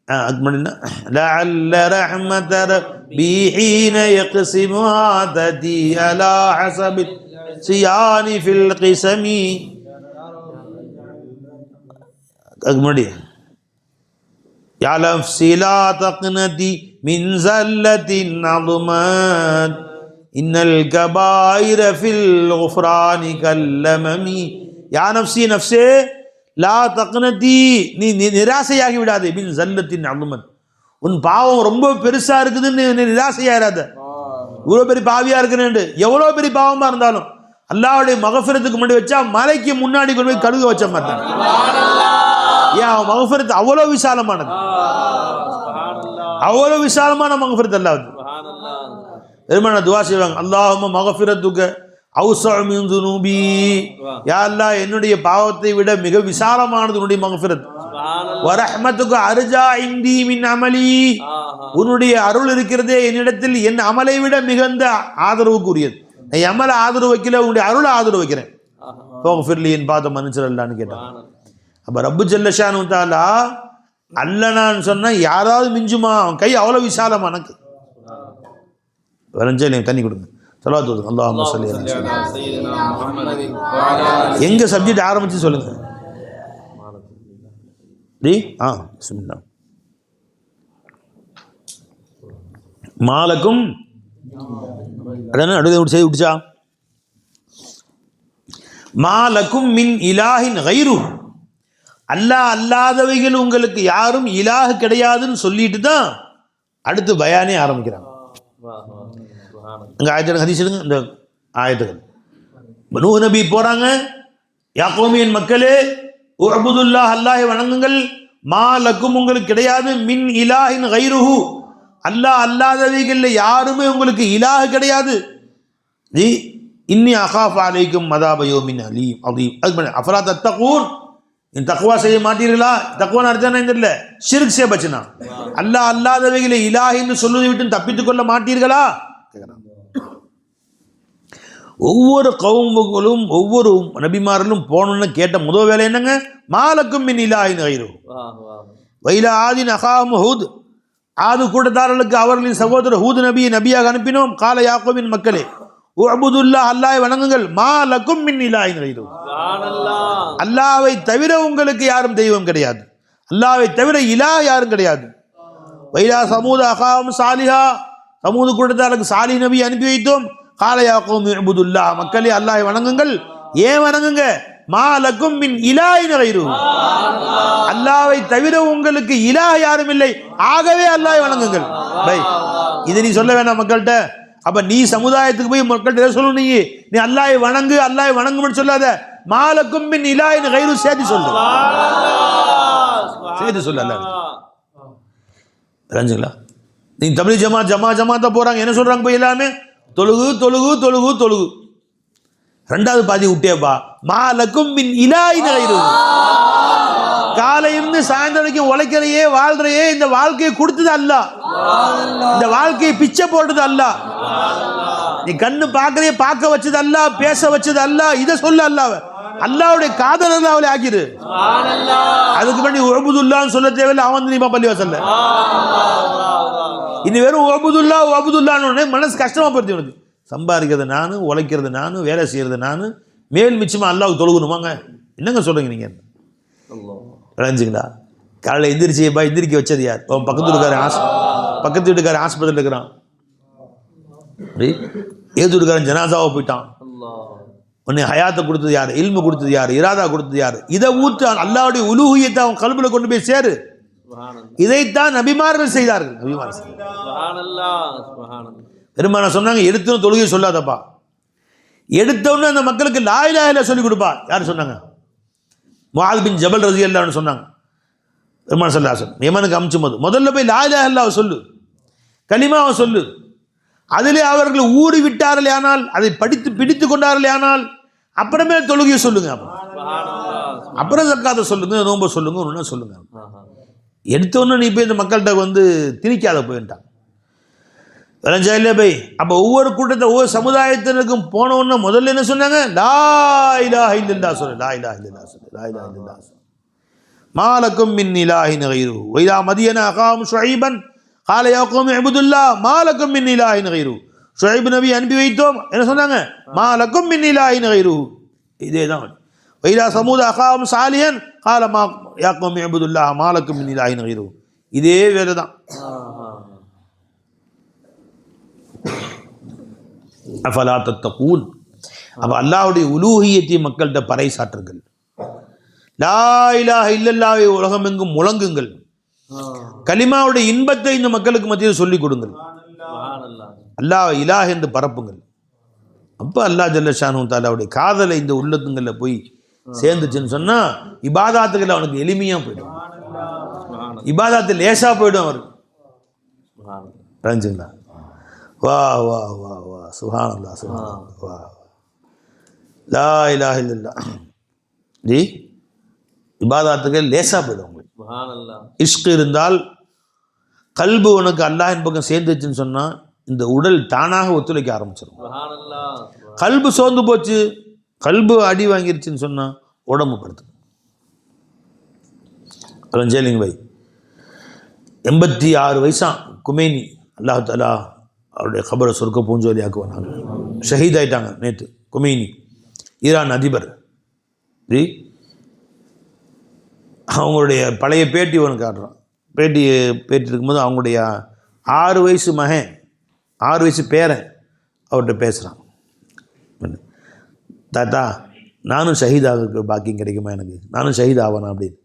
أكملنا لعل رحمة ربي حين يقسمها تأتي على حسب الصيان في القسم أكمل يا نفسي لا تقنتي من زلة عظمت إن الكبائر في الغفران كاللمم يا نفسي نفسي லா தக்னதி நீ நிராசையாகி விடாதே பின் ஜல்லத்தின் அலுமன் உன் பாவம் ரொம்ப பெருசா இருக்குதுன்னு நிராசையாயிராத. இவ்வளோ பெரிய பாவியா இருக்குன்னு எவ்வளோ பெரிய பாவமா இருந்தாலும் அல்லாஹ்வுடைய மகஃபிரத்துக்கு முன்னாடி வச்சா மலைக்கு முன்னாடி கொண்டு போய் கழுக வச்ச மாதிரி ஏன் அவன் மகஃபிரத் அவ்வளோ விசாலமானது, அவ்வளோ விசாலமான மகஃபிரத் அல்லாஹ். பெருமான துவா செய்வாங்க, அல்லாஹும்ம மகஃபிரத்துக அவுஸஅ மின் துனூபி, யா அல்லாஹ் என்னுடைய பாவத்தை விட மிக விசாலமானது உன்னுடைய மக்ஃபிரத். வ ரஹ்மத்துக அர்ஜா இன்தி மின் அமலி, உன்னுடைய அருள் இருக்கிறதே என்னிடத்தில் என் அமலை விட மிகுந்த ஆதரவுக்குரியது. என் அமல ஆதரவு வைக்கல, உன்னுடைய அருளை ஆதரவு வைக்கிறேன். ஃபக்ஃபிர்லி, என் பாவத்தை மன்னிச்சிடலான்னு கேட்டான். அப்ப ரப்பு ஜல்லஷானு தஆலா அல்லனான்னு சொன்னா யாராவது மிஞ்சுமா? அவன் கை அவ்வளவு விசாலமான கை. வரஞ்சே தண்ணி கொடுங்க. ஸலவாத்து அல்லாஹும்ம ஸல்லி அலா சய்யிதினா முஹம்மதின் வ அலா ஆலிஹி. எங்க சப்ஜெக்ட் ஆரம்பிச்சு சொல்லுங்க. பிஸ்மில்லாஹ். மாலக்கும் அதானே அடுத்து செய்து விட்டுச்சா? மாலக்கும் மின் இலாஹின் கைரு, அல்லாஹ் அல்லாதவைகள் உங்களுக்கு யாரும் இலாஹ் கிடையாதுன்னு சொல்லிட்டு தான் அடுத்து பயானே ஆரம்பிக்கிறாங்க. அங்கே ஆயத்து ஹதீஸ் எடுங்க, இந்த ஆயத்துகள். நூஹ் நபி போறாங்க, யா கௌமியின் மக்களே உஅ்புதுல்லாஹ், அல்லாஹை வணங்குங்கள். மா லக்கும் உங்களுக்கு கிடையாது, மின் இலாஹின் கைருஹு, அல்லாஹ் அல்லாதவைகள் யாருமே உங்களுக்கு இலாஹ் கிடையாது. இன்னி அகாஃப் அலைக்கும் மதாப யௌமின் அலீம் அதீம். அது அஃபலா தத்தகூன், தக்வா செய்ய மாட்டீர்களா? தக்வான்னு அர்த்தம் என்ன தெரியல, ஷிர்க் சே பச்சனா. அல்லாஹ் அல்லாதவைகளை இலாஹின்னு சொல்வதை விட்டு தப்பித்துக் கொள்ள மாட்டீர்களா? ஒவ்வொரு கவுமுகளும் ஒவ்வொரு நபிமார்களும் போகணும்னு கேட்ட முதல் வேலை என்னங்க? மாலக்கும் மின் இலாஹின் கைரு. வைலா ஆதின் அகாஹும் ஹூத், ஆது கூட்டத்தாரர்களுக்கு அவர்களின் சகோதரர் ஹூத் நபியை நபியாக அனுப்பினோம். கால யாக்கோபின் மக்களே உஅ்புதுல்லாஹ், அல்லாஹ்வை வணங்குங்கள். மா லக்கும் மின் இலாஹின் கைரு, அல்லாஹ்வை தவிர உங்களுக்கு யாரும் தெய்வம் கிடையாது, அல்லாஹ்வை தவிர இலாஹ் யாரும் கிடையாது. வைலா சமூத அகாஹும் சாலிஹா, சமூது கூட்டத்தாருக்கு சாலி நபி அனுப்பி வைத்தோம். கால யா கௌமி உஅ்புதுல்லாஹ், மக்களே அல்லாஹ்வை வணங்குங்கள். ஏன் வணங்குங்க? மா லக்கும் மின் இலாஹின் கைரு, அல்லாஹ்வை தவிர உங்களுக்கு இலாஹ் யாரும் இல்லை, ஆகவே அல்லாஹ்வை வணங்குங்கள். பை இது நீ சொல்ல வேணாம் மக்கள்கிட்ட. அப்ப நீ சமுதாயத்துக்கு போய் மக்கள்கிட்ட சொல்லணும், நீ அல்லாஹ்வை வணங்கு, அல்லாஹ்வை வணங்குன்னு சொல்லாத. மா லக்கும் மின் இலாஹின் கைரு சேர்த்து சொல்லு, சேர்த்து சொல்லு. அல்லாஹ் புரிஞ்சுங்களா? நீ தமிழ் ஜமாத்தா போறாங்க, என்ன சொல்றாங்க? போய் எல்லாமே தொழுகு தொழுகு தொழுகு தொழுகு. ரெண்டாவது பாதி விட்டேப்பா. மா லக்கும் மின் இலாஹின் கைரு, காலையிலிருந்து சாயந்தரம் வரைக்கும் உழைக்கிறையே வாழ்றையே, இந்த வாழ்க்கையை கொடுத்தது அல்லாஹ், இந்த வாழ்க்கையை பிச்சை போட்டது அல்லாஹ், நீ கண்ணு பார்க்கறையே பார்க்க வச்சது அல்லாஹ், பேச வச்சது அல்லாஹ். இதை சொல்ல அல்லாஹ், அல்லாஹ்வுடைய காதலர் அவளை ஆக்கிரு. அதுக்கு பண்ணி உஅ்புதுல்லாஹ்னு சொல்ல தேவையில்லை. அவன் நீ பள்ளி வாசல்ல இனி வெறும் உஅ்புதுல்லாஹ்னு மனசு கஷ்டமா போயிடுது. உனக்கு சம்பாதிக்கிறது நானு, உழைக்கிறது நானு, வேலை செய்யறது நானு, மேல் மிச்சமா அல்லாஹ்வுக்கு தொழுகணுமாங்க? என்னங்க சொல்றீங்க நீங்க? விளைஞ்சுங்களா? காலையில் எந்திரிச்சியப்பா, எந்திரிக்க வச்சது யார்? பக்கத்து வீட்டுக்காரன் ஆஸ்பத்திரியில் இருக்கிறான், ஏது வீட்டுக்காரன் ஜனாசாவை போயிட்டான். உன்னை ஹயாத்தை கொடுத்தது யார்? இல்மு கொடுத்தது யார்? இராதா கொடுத்தது யார்? இதை ஊற்று, அல்லாஹ்வுடைய உலூஹியத்தை அவன் கல்புல கொண்டு போய் சேரு. இதைத்தான் நபிமார்கள் செய்தார்கள். பெருமானா சொன்னாங்க, எடுத்தோன்னு தொழுகை சொல்லாதப்பா, எடுத்தோன்னு அந்த மக்களுக்கு லா இலாஹ இல்லல்லாஹ் சொல்லி கொடுப்பா. யார் சொன்னாங்க? முஆத் பின் ஜபல் ரலியல்லாஹு அன்ஹு சொன்னாங்க. பெருமானா ஸல்லல்லாஹு அலைஹி வஸல்லம் யமனுக்கு அனுப்பும் போது முதல்ல போய் லா இலாஹ இல்லல்லாஹ் சொல்லு, கலிமாவை சொல்லு. அதிலே அவர்கள் ஊறி விட்டார்களே ஆனால், அதை படித்து பிடித்து கொண்டார்களே ஆனால், அப்புறமே தொழுகையை சொல்லுங்க, அப்புறம் ஜக்காத்தை சொல்லுங்க, நோன்பை சொல்லுங்க, ஒன்று சொல்லுங்க. எடுத்தோன்னு நீ போய் இந்த மக்கள்கிட்ட வந்து திணிக்காத போயிட்டான். விளைஞ்சா இல்லையா போய்? அப்போ ஒவ்வொரு கூட்டத்தை ஒவ்வொரு சமுதாயத்தினருக்கும் போனோன்னு முதல்ல என்ன சொன்னாங்க? லா இலாஹ இல்லல்லாஹ் சொல்லு, லா இலாஹ இல்லல்லாஹ் சொல்லு, லா இலாஹ இல்லல்லாஹ் சொல்லு. மா லக்கும் மின் இலாஹின் கைருஹு வ இலா மதியன அகாஹும் ஷுஐபன் கால யா கௌமி இஅ்புதுல்லாஹ் மா லக்கும் மின் இலாஹின் கைருஹு. ஷுஐப் நபி அனுப்பி வைத்தோம், என்ன சொன்னாங்க? மா லக்கும் மின் இலாஹின் கைருஹு. இதே தான். வ இலா சமூத அகாஹும் சாலிஹன் கால மா யா கௌமி இஅ்புதுல்லாஹ் மா லக்கும் மின் இலாஹின் கைருஹு. இதே வேலை தான். அஃபலா தத்தகூன். அப்போ அல்லாஹ்வுடைய உலூஹியத்தை மக்கள்கிட்ட பறைசாற்றுங்கள். லா இலாஹ இல்லல்லாஹ்வை உலகமெங்கும் முழங்குங்கள். கலிமாவுடைய இன்பத்தை இந்த மக்களுக்கு மத்தியில் சொல்லிக் கொடுங்கள். அல்லாஹ் இலாஹ் என்று பரப்புங்கள். அப்போ அல்லாஹ் ஜல்ல ஷானு தஆலாவுடைய காதலை இந்த உள்ளத்துங்களில் போய் சேர்ந்துச்சுன்னு சொன்னால் இபாதாத்துகள் அவனுக்கு எளிமையாக போயிடும். இபாதாத்து லேசாக போயிடும் அவருக்கு. புரிஞ்சுங்களா? வா வா வா வா சுப்ஹானல்லாஹ் சுப்ஹானல்லாஹ் வா லா இலாஹ இல்லல்லாஹ். ஜி இபாதாத்துகள் லேசாக போயிடும் உங்களுக்கு. இஷ்க் இருந்தால் கல்பு உனக்கு அல்லாஹ்வின் பக்கம் சேர்ந்துச்சுன்னு சொன்னால் இந்த உடல் தானாக ஒத்துழைக்க ஆரம்பிச்சிடும். கல்பு சோர்ந்து போச்சு, கல்பு அடி வாங்கிருச்சுன்னு சொன்னால் உடம்பு படுத்து. ஜெயலிங்க பாய் 86 வயசான் குமேனி. அல்லாஹ் தஆலா அவருடைய கபரை சொர்க்க பூஞ்சோலி ஆக்குவாங்க. ஷஹீத் ஆயிட்டாங்க நேற்று. குமேனி ஈரான் அதிபர். அவங்களுடைய பழைய பேட்டி ஒன்று காட்டுறான். பேட்டி இருக்கும்போது அவங்களுடைய 6 வயசு மகன் 6 வயசு பேரன் அவர்கிட்ட பேசுகிறான். தாத்தா நானும் ஷஹீதாக பாக்கியம் கிடைக்குமா, எனக்கு நானும் ஷஹீத் ஆவானா அப்படின்னு.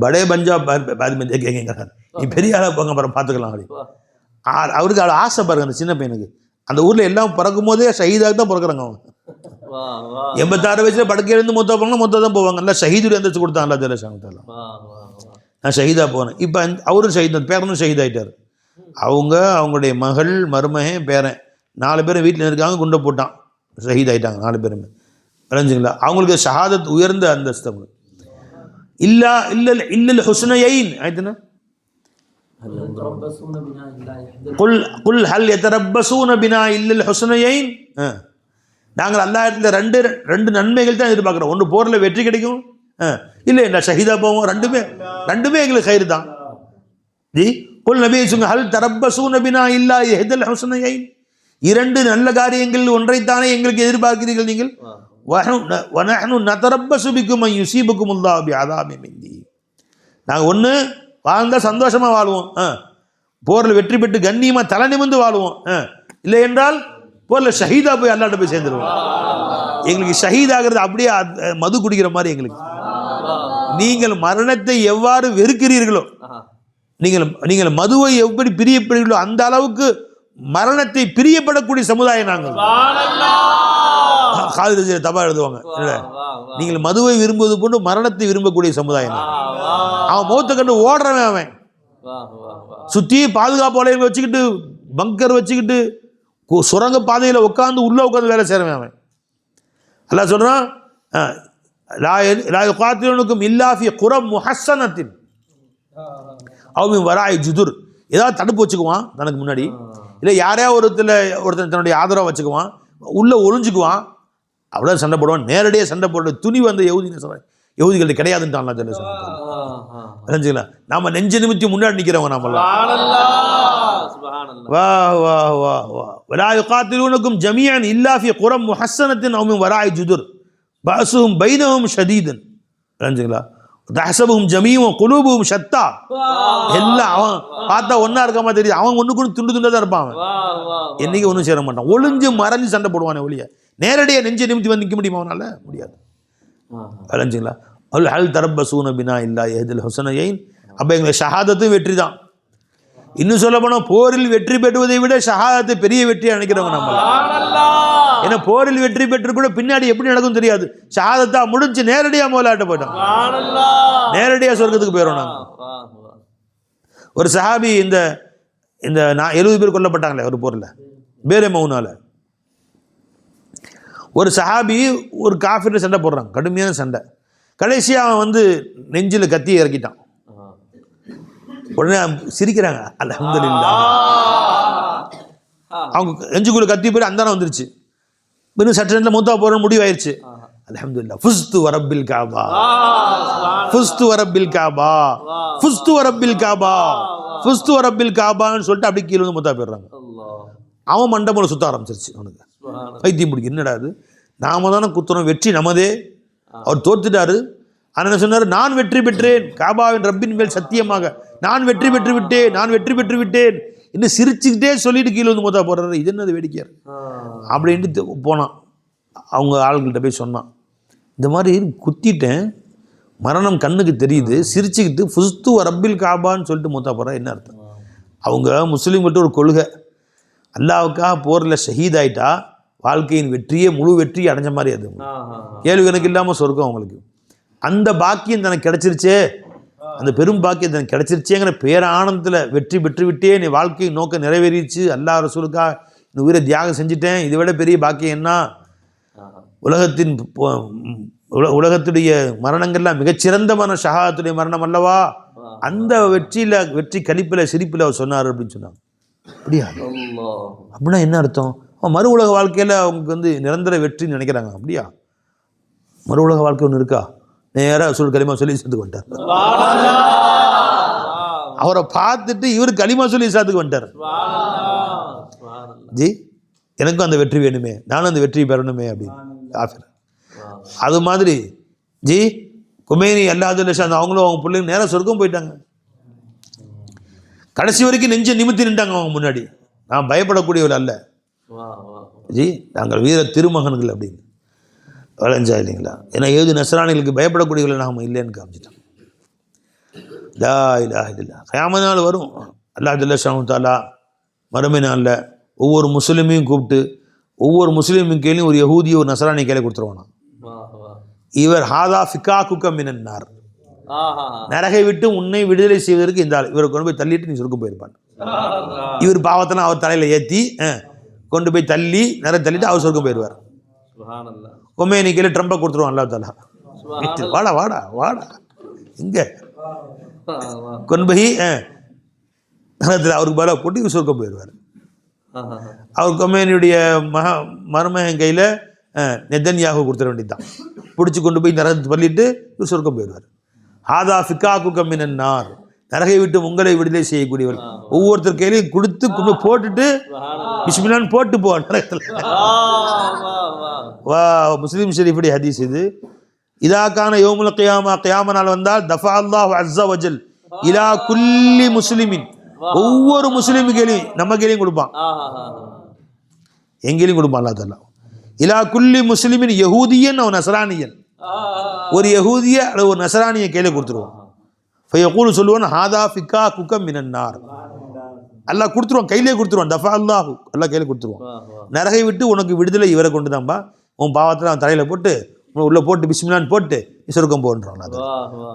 படே பஞ்சாப் பாதி மந்தியா கேட்குறாரு. நீ பெரிய ஆளாக போங்க அப்புறம் பார்த்துக்கலாம் அப்படி. அவருக்கு அவ்வளோ ஆசை பாருங்க அந்த சின்ன பையனுக்கு. அந்த ஊரில் எல்லாம் பிறக்கும் போதே ஷஹீதாக தான் பிறக்கிறாங்க. அவங்க 86 வயசில் படுக்கையிலேருந்து மொத்தம் போவாங்கன்னா மொத்தம் தான் போவாங்க. நல்லா ஷஹீதுடைய எந்திரிச்சு கொடுத்தான் அல்லா ஜல்ல ஷானு தஆலா. நான் ஷஹீதாக போனேன். இப்போ அவரும் ஷஹீத், பேரனும் ஷஹீத் ஆகிட்டார். அவங்களுடைய மகள் மருமகன் பேரன் 4 பேரும் வீட்டில் இருக்காங்க. குண்டை போட்டான், ஷஹீத் ஆகிட்டாங்க 4 பேருமே. விளைஞ்சுங்களா? அவங்களுக்கு ஷஹாதத் உயர்ந்த அந்தஸ்து. இல்லா இல்லல் இல்லல் ஹுஸ்னையைன் ஆயிட்டுனா குல் ஹல் யதரப்பஸூன பினா இல்லல் ஹுஸ்னையைன். நாங்கள் அல்லாஹ்விடத்தில் ரெண்டு நன்மைகள் தான் எதிர்பார்க்குறோம். ஒன்று போரில் வெற்றி கிடைக்கும், இல்லை நான் ஷஹீதா போவோம். ரெண்டுமே எங்களுக்கு கயிறு தான். ஜி குல் நபி சொல்லுங்க ஹல் தரப்பஸூன பினா இல்லா இஹ்தல் ஹுஸ்னையைன். 2 நல்ல காரியங்கள் ஒன்றைத்தானே எங்களுக்கு எதிர்பார்க்கிறீர்கள் நீங்கள். வனஹ்னு நதரப்பஸு பிக்கும் அன் யுஸீபக்குமுல்லாஹு பிஅஸாபின் மின்னி. நாங்கள் ஒன்று வாழ்ந்தால் சந்தோஷமாக வாழ்வோம், போரில் வெற்றி பெற்று கண்ணியமாக தலை நிமிர்ந்து வாழ்வோம். இல்லை என்றால் போரில் ஷஹீதா போய் அல்லாஹ்ட்ட போய் சேர்ந்துருவோம். எங்களுக்கு ஷஹீத் ஆகிறது அப்படியே மது குடிக்கிற மாதிரி எங்களுக்கு. நீங்கள் மரணத்தை எவ்வாறு வெறுக்கிறீர்களோ, நீங்கள் மதுவை எப்படி பிரியப்படுகிறீர்களோ அந்த அளவுக்கு மரணத்தை பிரியப்படக்கூடிய சமுதாயம் நாங்கள். காதல் தப்பா எழுதுவாங்க. நீங்கள் மதுவை விரும்புவது போன்று மரணத்தை விரும்பக்கூடிய சமுதாயம். அவன் மௌத்த கண்டு ஓடுறவன், அவன் சுற்றி பாதுகாப்பு வலைகள் வச்சுக்கிட்டு பங்கர் வச்சுக்கிட்டு சுரங்க பாதையில் உட்காந்து உட்காந்து வேலை செய்கிறவன் அவன். அல்லாஹ் சொல்கிறான் லா யுகாத்திலுனக்கும் இல்லா ஃபீ குரம் முஹஸ்ஸனத்தின் அவ் மின் வராஇ ஜுதுர். ஏதாவது தடுப்பு வச்சுக்குவான் தனக்கு முன்னாடி, இல்லை யாரையா ஒருத்தன் தன்னுடைய ஆதரவை வச்சுக்குவான், உள்ளே ஒளிஞ்சுக்குவான், அவ்வளோ சண்டை போடுவான். நேரடியாக சண்டை போடுற துணி வந்து யஹூதிகள் கிடையாதுன்ட்டான் அல்லாஹ் ஜல்ல ஷானு. தெரிஞ்சுக்கலாம், நாம நெஞ்சு நிமித்தி முன்னாடி நிற்கிறவங்க நாமெல்லாம். வா வா வா வா வலா யுகாத்திலுனக்கும் ஜமீஅன் இல்லா ஃபீ குரம் முஹஸ்ஸனத்தின் அவ் மின் வராஇ ஜுதுர் பஅஸுஹும் பைனஹும் ஷதீதன். தெரிஞ்சுங்களா? தஹ்சபுஹும் ஜமீஅன் குலூபுஹும் ஷத்தா. எல்லாம் அவன் பார்த்தா ஒன்றா இருக்காம தெரியுது, அவன் ஒன்று கூட துண்டு துண்டாக தான் இருப்பான். அவன் என்னைக்கு ஒன்றும் சேர மாட்டான், ஒளிஞ்சு மறைஞ்சு சண்டை போடுவானே ஒழிய நேரடியாக நெஞ்சை நிமித்தி வந்து நிற்க முடியுமா அவனால்? முடியாது. விளைஞ்சுங்களா? அல் ஹல் தரப்பஸூன பினா இல்லா இஹ்தல் ஹுஸ்னையைன். அப்போ எங்களுக்கு ஷஹாதத்தும் வெற்றி தான். இன்னும் சொல்ல போனால் போரில் வெற்றி பெறுவதை விட ஷஹாதத்தை பெரிய வெற்றியை நினைக்கிறவங்க நம்ம. ஏன்னா போரில் வெற்றி பெற்று கூட பின்னாடி எப்படி நடக்கும் தெரியாது. ஷஹாதத்தா முடிஞ்சு நேரடியாக மௌலாட்ட போயிட்டோம், நேரடியாக சொர்க்கத்துக்கு போயிடும் நாங்கள். ஒரு சஹாபி இந்த 70 பேர் கொல்லப்பட்டாங்களே ஒரு போரில் பேரே மௌனால. ஒரு சஹாபி ஒரு காஃபிர் சண்டை போடுறான், கடுமையான சண்டை. கடைசியாக அவன் வந்து நெஞ்சில் கத்தியை இறக்கிட்டான். உடனே சிரிக்கிறாங்க, அல்ஹம்துலில்லாஹ். அவங்க நெஞ்சுக்குள்ள கத்தி போய் அந்தானம் வந்துருச்சு. இன்னும் சற்று நேரத்தில் மூத்தா போகிற முடிவாயிருச்சு. அல்ஹம்துலில்லாஹ். ஃபுஸ்து வரப்பில் காபா, ஃபுஸ்து வரப்பில் காபா, ஃபுஸ்து வரப்பில் காபா, ஃபுஸ்து வரப்பில் காபான்னு சொல்லிட்டு அப்படி கீழே வந்து முத்தா போயிடுறாங்க. அவன் மண்டபம் சுத்த ஆரம்பிச்சிருச்சு. அவனுக்கு பைத்தியம் பிடிக்கும். என்னடா அது, நாம தானே குத்துறோம், வெற்றி நமதே. அவர் தோத்துட்டாரு. ஆனால் என்ன சொன்னார், நான் வெற்றி பெற்றேன், காபாவின் ரப்பின் மேல் சத்தியமாக நான் வெற்றி பெற்று விட்டேன், நான் வெற்றி பெற்று விட்டேன் இன்னும் சிரிச்சுக்கிட்டே சொல்லிட்டு கீழே வந்து மொத்தா போடுறாரு. இது என்னது வேடிக்கையார் அப்படின்ட்டு போனான். அவங்க ஆளுங்கள்கிட்ட போய் சொன்னான், இந்த மாதிரி குத்திட்டேன், மரணம் கண்ணுக்கு தெரியுது, சிரிச்சுக்கிட்டு ஃபுஸ்து ரப்பில் காபான்னு சொல்லிட்டு மூத்தா போகிறா. என்ன அர்த்தம்? அவங்க முஸ்லீம்கிட்ட ஒரு கொள்கை, அல்லாவுக்காக போரில் ஷஹீத் ஆயிட்டா வாழ்க்கையின் வெற்றியே முழு வெற்றியை அடைஞ்ச மாதிரி. அது கேள்வி கணக்கு இல்லாமல் சொர்க்கம் அவங்களுக்கு. அந்த பாக்கியம் தனக்கு கிடைச்சிருச்சே, அந்த பெரும் பாக்கியம் தனக்கு கிடைச்சிருச்சேங்கிற பேர ஆனந்தத்தில் வெற்றி பெற்று விட்டே, நீ வாழ்க்கையை நோக்க நிறைவேறிச்சு, அல்லாஹ் ரசூலுக்காக இந்த உயிரை தியாகம் செஞ்சுட்டேன், இதை விட பெரிய பாக்கியம் என்ன? உலகத்தின் உலகத்துடைய மரணங்கள்லாம் மிகச்சிறந்த ஷஹாத்துடைய மரணம் அல்லவா? அந்த வெற்றி கழிப்பில் சிரிப்பில் அவர் சொன்னார் அப்படின்னு சொன்னாங்க. அப்படியா? அப்படின்னா என்ன அர்த்தம்? மறு உலக வாழ்க்கையில் அவங்களுக்கு வந்து நிரந்தர வெற்றின்னு நினைக்கிறாங்க. அப்படியா? மறு உலக வாழ்க்கை ஒன்று இருக்கா? நேராக ரசூல் கலிமா சொல்லி இஸ்லாத்துக்கு வந்துட்டார். அவரை பார்த்துட்டு இவர் கலிமா சொல்லி இஸ்லாத்துக்கு வந்துட்டார். ஜி, எனக்கும் அந்த வெற்றி வேணுமே, நானும் அந்த வெற்றி பெறணுமே அப்படின்னு காஃபிர். அது மாதிரி ஜி குமேனி அல்லாஹ் அவங்களும் அவங்க பிள்ளைங்க நேராக சொர்க்கம் போயிட்டாங்க. கடைசி வரைக்கும் நெஞ்ச நிமித்தி நின்றாங்க அவங்க முன்னாடி. நான் பயப்படக்கூடியவர் அல்ல ஜி, நாங்கள் வீர திருமகன்கள் அப்படின்னு வளைஞ்சா இல்லைங்களா? ஏன்னா ஏது நஸ்ரானிகளுக்கு பயப்படக்கூடியவர்கள் நாம் இல்லைன்னு காமிச்சிட்டோம். லா இலாஹ இல்லல்லாஹ். கியாமத் நாள் வரும். அல்லாஹ் ஜல்ல ஷானு தஆலா மறுமை நாளில் ஒவ்வொரு முஸ்லீமையும் கூப்பிட்டு ஒவ்வொரு முஸ்லீமின் கையிலையும் ஒரு யஹூதியை ஒரு நஸ்ரானி கையில் கொடுத்துருவானா. இவர் ஹாதா ஃபிகாகுக மினன்னார், நரகை விட்டு உன்னை விடுதலை செய்வதற்கு இந்த ஆள், இவரை கொண்டு போய் தள்ளிட்டு நீ சொர்க்கம் போயிருப்பான். இவர் பாவத்தெல்லாம் அவர் தலையில் ஏற்றி கொண்டு போய் தள்ளி நிறைய தள்ளிட்டு அவர் சொர்க்கம் போயிடுவார். கொமேனி கையில் ட்ரம்பை கொடுத்துருவான் அல்லாஹ் தஆலா. வாடா வாடா வாடா இங்கே கொண்டு போய் அவருக்கு பதிலாக போட்டு இவர் சொர்க்கம் போயிடுவார். அவர் கொமேனியுடைய மருமகன் கையில் நெதன்யாஹு கொடுத்துட வேண்டியதுதான். பிடிச்சி கொண்டு போய் நரகத்தை பள்ளிட்டு இவர் சொர்க்கம் போயிடுவார். ஹாதா ஃபிகாகுக மினன்னார், நரகை விட்டு உங்களை விடுதலை செய்யக்கூடியவர். ஒவ்வொருத்தர் கையிலையும் கொடுத்து போட்டுட்டு பிஸ்மில்லான்னு போட்டு போவார் நரகத்தில். வா, முஸ்லீம் ஷரீஃபுடைய ஹதீஸ் இது. இதாக்கான யௌமுல் கியாமா, கியாம நாள் வந்தால் தஃபா அல்லாஹு அஸ்ஸ வஜல் இலா குல்லி முஸ்லிமின், ஒவ்வொரு முஸ்லீம் கையிலையும் நம்ம கையிலையும் கொடுப்பான், எங்கேயும் கொடுப்பான் அல்லாஹ் தஆலா. இலா குல்லி முஸ்லிமின் யஹூதியன் அவன் நஸ்ரானியன், ஒரு யஹூதிய அல்லது ஒரு நஸ்ரானியை கையில் கொடுத்துருவான். ஃபயகூலு சொல்லுவான் ஹாதா ஃபிகாகுக மினன்னார், அல்லாஹ் கொடுத்துருவான், கையிலே கொடுத்துருவான். தஃபா அல்லாஹு, அல்லாஹ் கையில் கொடுத்துருவான். நரகை விட்டு உனக்கு விடுதலை இவரை கொண்டு தான்பா, உன் பாவத்தில் அவன் தலையில் போட்டு உள்ளே போட்டு பிஸ்மில்லான்னு போட்டு சொர்க்கம் போன்றான். அது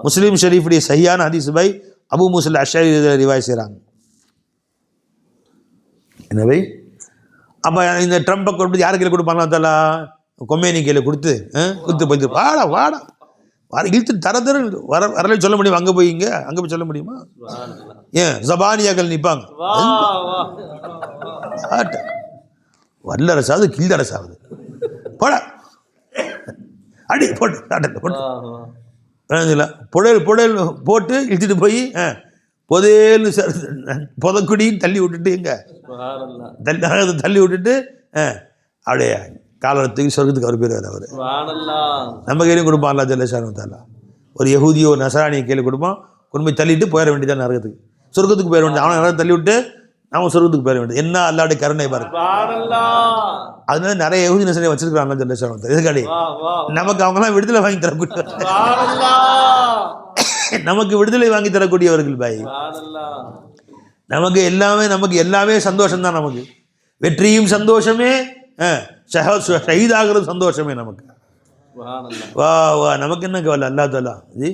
முஸ்லீம் ஷரீஃபுடைய சஹியான ஹதீஸ் பை அபு மூஸல் அஷ்அரி ரிவாய் செய்கிறாங்க. எனவே அப்போ இந்த ட்ரம்பை கொண்டு யார் கையில் கொடுப்பாங்களா தாலா? கொமேனி கையில் கொடுத்து போய் வாடா வாடா வர இழுத்து தர வரலை சொல்ல முடியுமா? அங்கே போய் அங்கே போய் சொல்ல முடியுமா? ஏன் ஜபானியாக்கள் நிற்பாங்க, வல்லரசாவது கில்லரசாவது போட அடி போட்டு புடல் புடல் போட்டு இழுத்துட்டு போய் புதையல் புதக்குடின்னு தள்ளி விட்டுட்டு தள்ளி விட்டுட்டு அப்படியே காலத்துக்கு சொர்க்கத்துக்கு அவர் போயிடுவார். அவர் நம்ம கையிலையும் கொடுப்பான் அல்லாஹ் ஜல்ல ஷானு தஆலா. ஒரு யஹூதியோ ஒரு நஸ்ரானியை கையில் கொடுப்பான், கொண்டு போய் தள்ளிட்டு போயிட வேண்டியதான் நரகத்துக்கு, சொர்க்கத்துக்கு போயிட வேண்டியது. அவனை நரகத்தை தள்ளி விட்டு நாம சொர்க்கத்துக்கு போயிட வேண்டியது. என்ன அல்லாஹ்வுடைய கருணை பாருங்க. அதனால நிறைய யஹூதி நஸ்ரானியை வச்சிருக்கிறாங்க அல்லாஹ் ஜல்ல ஷானு தஆலா. இதுக்காடி நமக்கு அவங்களாம் விடுதலை வாங்கி தரக்கூடிய, நமக்கு விடுதலை வாங்கி தரக்கூடியவர்கள் பாய். நமக்கு எல்லாமே சந்தோஷம் தான். நமக்கு வெற்றியும் சந்தோஷமே, ஷஹீதாகிறது சந்தோஷமே நமக்கு. வா வா, நமக்கு என்ன கவலை? அல்லாஹ் தஆலா ஜி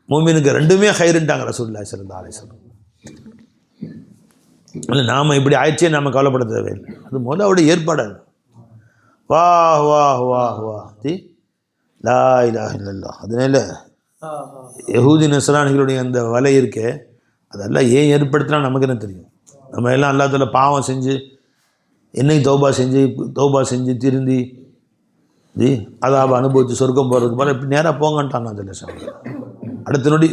மூமினுக்கு ரெண்டுமே ஹைருன்ட்டாங்க ரசூலுல்லாஹி ஸல்லல்லாஹு அலைஹி வஸல்லம். இல்லை நாம் இப்படி ஆயிடுச்சே நாம் கவலைப்பட தேவையில்லை, அது முதல்ல அவருடைய ஏற்பாடு. வா வா வா வா ஜி லா இலாஹ இல்லல்லாஹ். அதனால யஹூதி நஸ்ரானிகளுடைய அந்த வலை இருக்கே, அதெல்லாம் ஏன் ஏற்படுத்தினா நமக்கு என்ன தெரியும்? நம்ம எல்லாம் அல்லாஹ் தஆலா பாவம் செஞ்சு என்னைக்கு தௌபா செஞ்சு திருந்தி ஜி அதாவை அனுபவித்து சொர்க்கம் போகிறதுக்கு போல இப்படி நேராக போங்கன்ட்டான் ஜல்லஷான். அடுத்த நொடி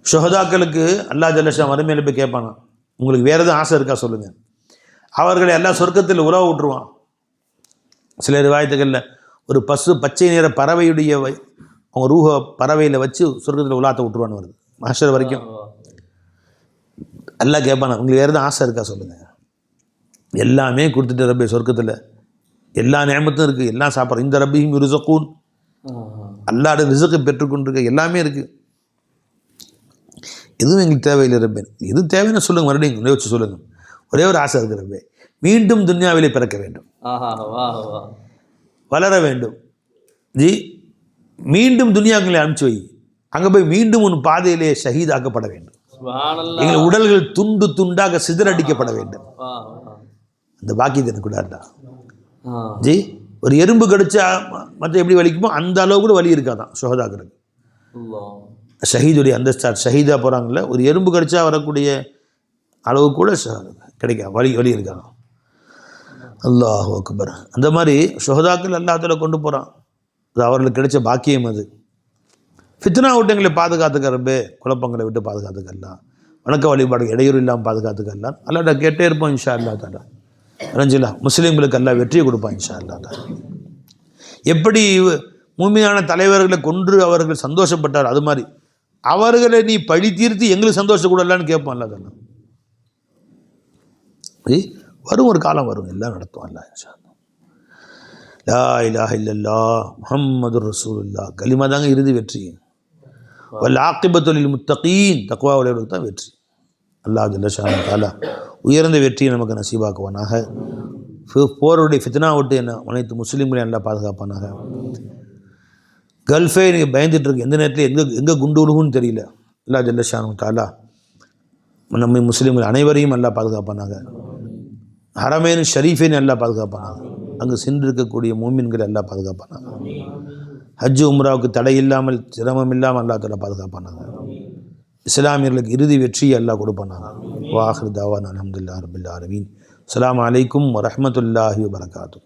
ஷுஹதாக்களுக்கு அல்லாஹ் ஜல்லஷான் வறுமையில் போய் கேட்பானா, உங்களுக்கு வேறு எதுவும் ஆசை இருக்கா சொல்லுங்கள். அவர்களை எல்லாம் சொர்க்கத்தில் உறவு விட்டுருவான். சில ரிவாயத்துகளில் ஒரு பச்சை நிற பறவையுடைய அவங்க ரூஹ பறவையில் வச்சு சொர்க்கத்தில் உலாத்த விட்டுருவான்னு வருது. மாஸ்டர் வரைக்கும் எல்லாம் கேட்பானா, உங்களுக்கு வேறு எதுவும் ஆசை இருக்கா சொல்லுங்கள். எல்லாமே கொடுத்துட்டு ரப்பே சொர்க்கத்தில் எல்லா நியமத்தும் இருக்குது, எல்லாம் சாப்பிட்றோம். இந்த ரப்பியும் ரிசக்கூன், அல்லாட ரிசக்கை பெற்றுக்கொண்டிருக்க எல்லாமே இருக்குது. எதுவும் எங்களுக்கு தேவையில்லை ரப்பே, எது தேவைன்னு சொல்லுங்கள், மறுபடியும் யோசிச்சு சொல்லுங்கள். ஒரே ஒரு ஆசை இருக்குது ரப்பே, மீண்டும் துன்யாவிலே பிறக்க வேண்டும், வளர வேண்டும். ஜி மீண்டும் துன்யாக்களை அனுப்பிச்சு வை, அங்கே போய் மீண்டும் உன் பாதையிலே ஷஹீதாக்கப்பட வேண்டும். எங்கள் உடல்கள் துண்டு துண்டாக சிதறடிக்கப்பட வேண்டும். அந்த பாக்கியத்தை எனக்கு கூடாண்டா ஜி. ஒரு எறும்பு கடிச்சா மற்ற எப்படி வலிக்குமோ அந்த அளவு கூட வலி இருக்காதான் ஷுஹதாக்களுக்கு. ஷஹீதுடைய அந்தஸ்தார் ஷஹீதாக போகிறாங்கல்ல, ஒரு எறும்பு கடிச்சா வரக்கூடிய அளவு கூட கிடைக்காது, வலி இருக்காங்க. அல்லாஹ் அக்பர். அந்த மாதிரி ஷுஹதாக்கள் அல்லாஹ்தாலா கொண்டு போகிறான். அது அவர்களுக்கு கிடைச்ச பாக்கியம். அது ஃபித்னா விட்டங்களை பாதுகாத்துக்கிறப்பே, குழப்பங்களை விட்டு பாதுகாத்துக்கலாம், வணக்க வழிபாடு இடையூறு இல்லாமல் பாதுகாத்துக்கலாம். அல்லாட்ட கேட்டே இருப்போம் இன்ஷா அல்லா தாலா. ரஞ்சிலா முஸ்லீம்களுக்கு எல்லாம் வெற்றியை கொடுப்பான் இன்ஷா அல்லா தாலா. எப்படி மூமியான தலைவர்களை கொன்று அவர்கள் சந்தோஷப்பட்டார், அது மாதிரி அவர்களை நீ பழி தீர்த்து எங்களுக்கு சந்தோஷம் கூடலான்னு கேட்போம் அல்லா தாலா. வரும் ஒரு காலம் வரும், எல்லாம் நடத்தும் அல்லா இன்ஷா அல்லா. லா இலாஹ இல்லல்லாஹ் முஹம்மதுர் ரசூலுல்லாஹ் கலிமா தாங்க இறுதி வெற்றி. வல் ஆகிபத்து லில் முத்தகீன், தக்வா உடையவர்களுக்கு தான் வெற்றி. அல்லாஹ் ஜல்ல ஷானஹு தஆலா உயர்ந்த வெற்றியை நமக்கு நசீபாக்குவானாக. போருடைய ஃபித்னா விட்டு என்ன அனைத்து முஸ்லீம்களையும் நல்லா பாதுகாப்பானாக. கல்ஃபே நீங்கள் பயந்துட்டு இருக்கு, எந்த நேரத்தில் எங்கே குண்டு விழுகுன்னு தெரியல. அல்லாஹ் ஜல்ல ஷானஹு தஆலா நம்மை முஸ்லீம்கள் அனைவரையும் நல்லா பாதுகாப்பானாக. ஹரமேன் ஷரீஃபைன் நல்லா பாதுகாப்பானாங்க. அங்கு சென்றிருக்கக்கூடிய மூமின்களை எல்லாம் பாதுகாப்பானாங்க. ஹஜ்ஜு உம்ராவுக்கு தடை இல்லாமல் சிரமம் இல்லாமல் அல்லா தஆலா பாதுகாப்பானாங்க. இஸ்லாமியர்களுக்கு இறுதி வெற்றியை அல்லாஹ் கொடுப்பானாங்க. வாஹிர் தாவானா அல்ஹம்துலில்லாஹி ரப்பில் ஆலமீன். அஸ்ஸலாமு அலைக்கும் வரஹ்மத்துல்லாஹி வபரகாத்துஹு.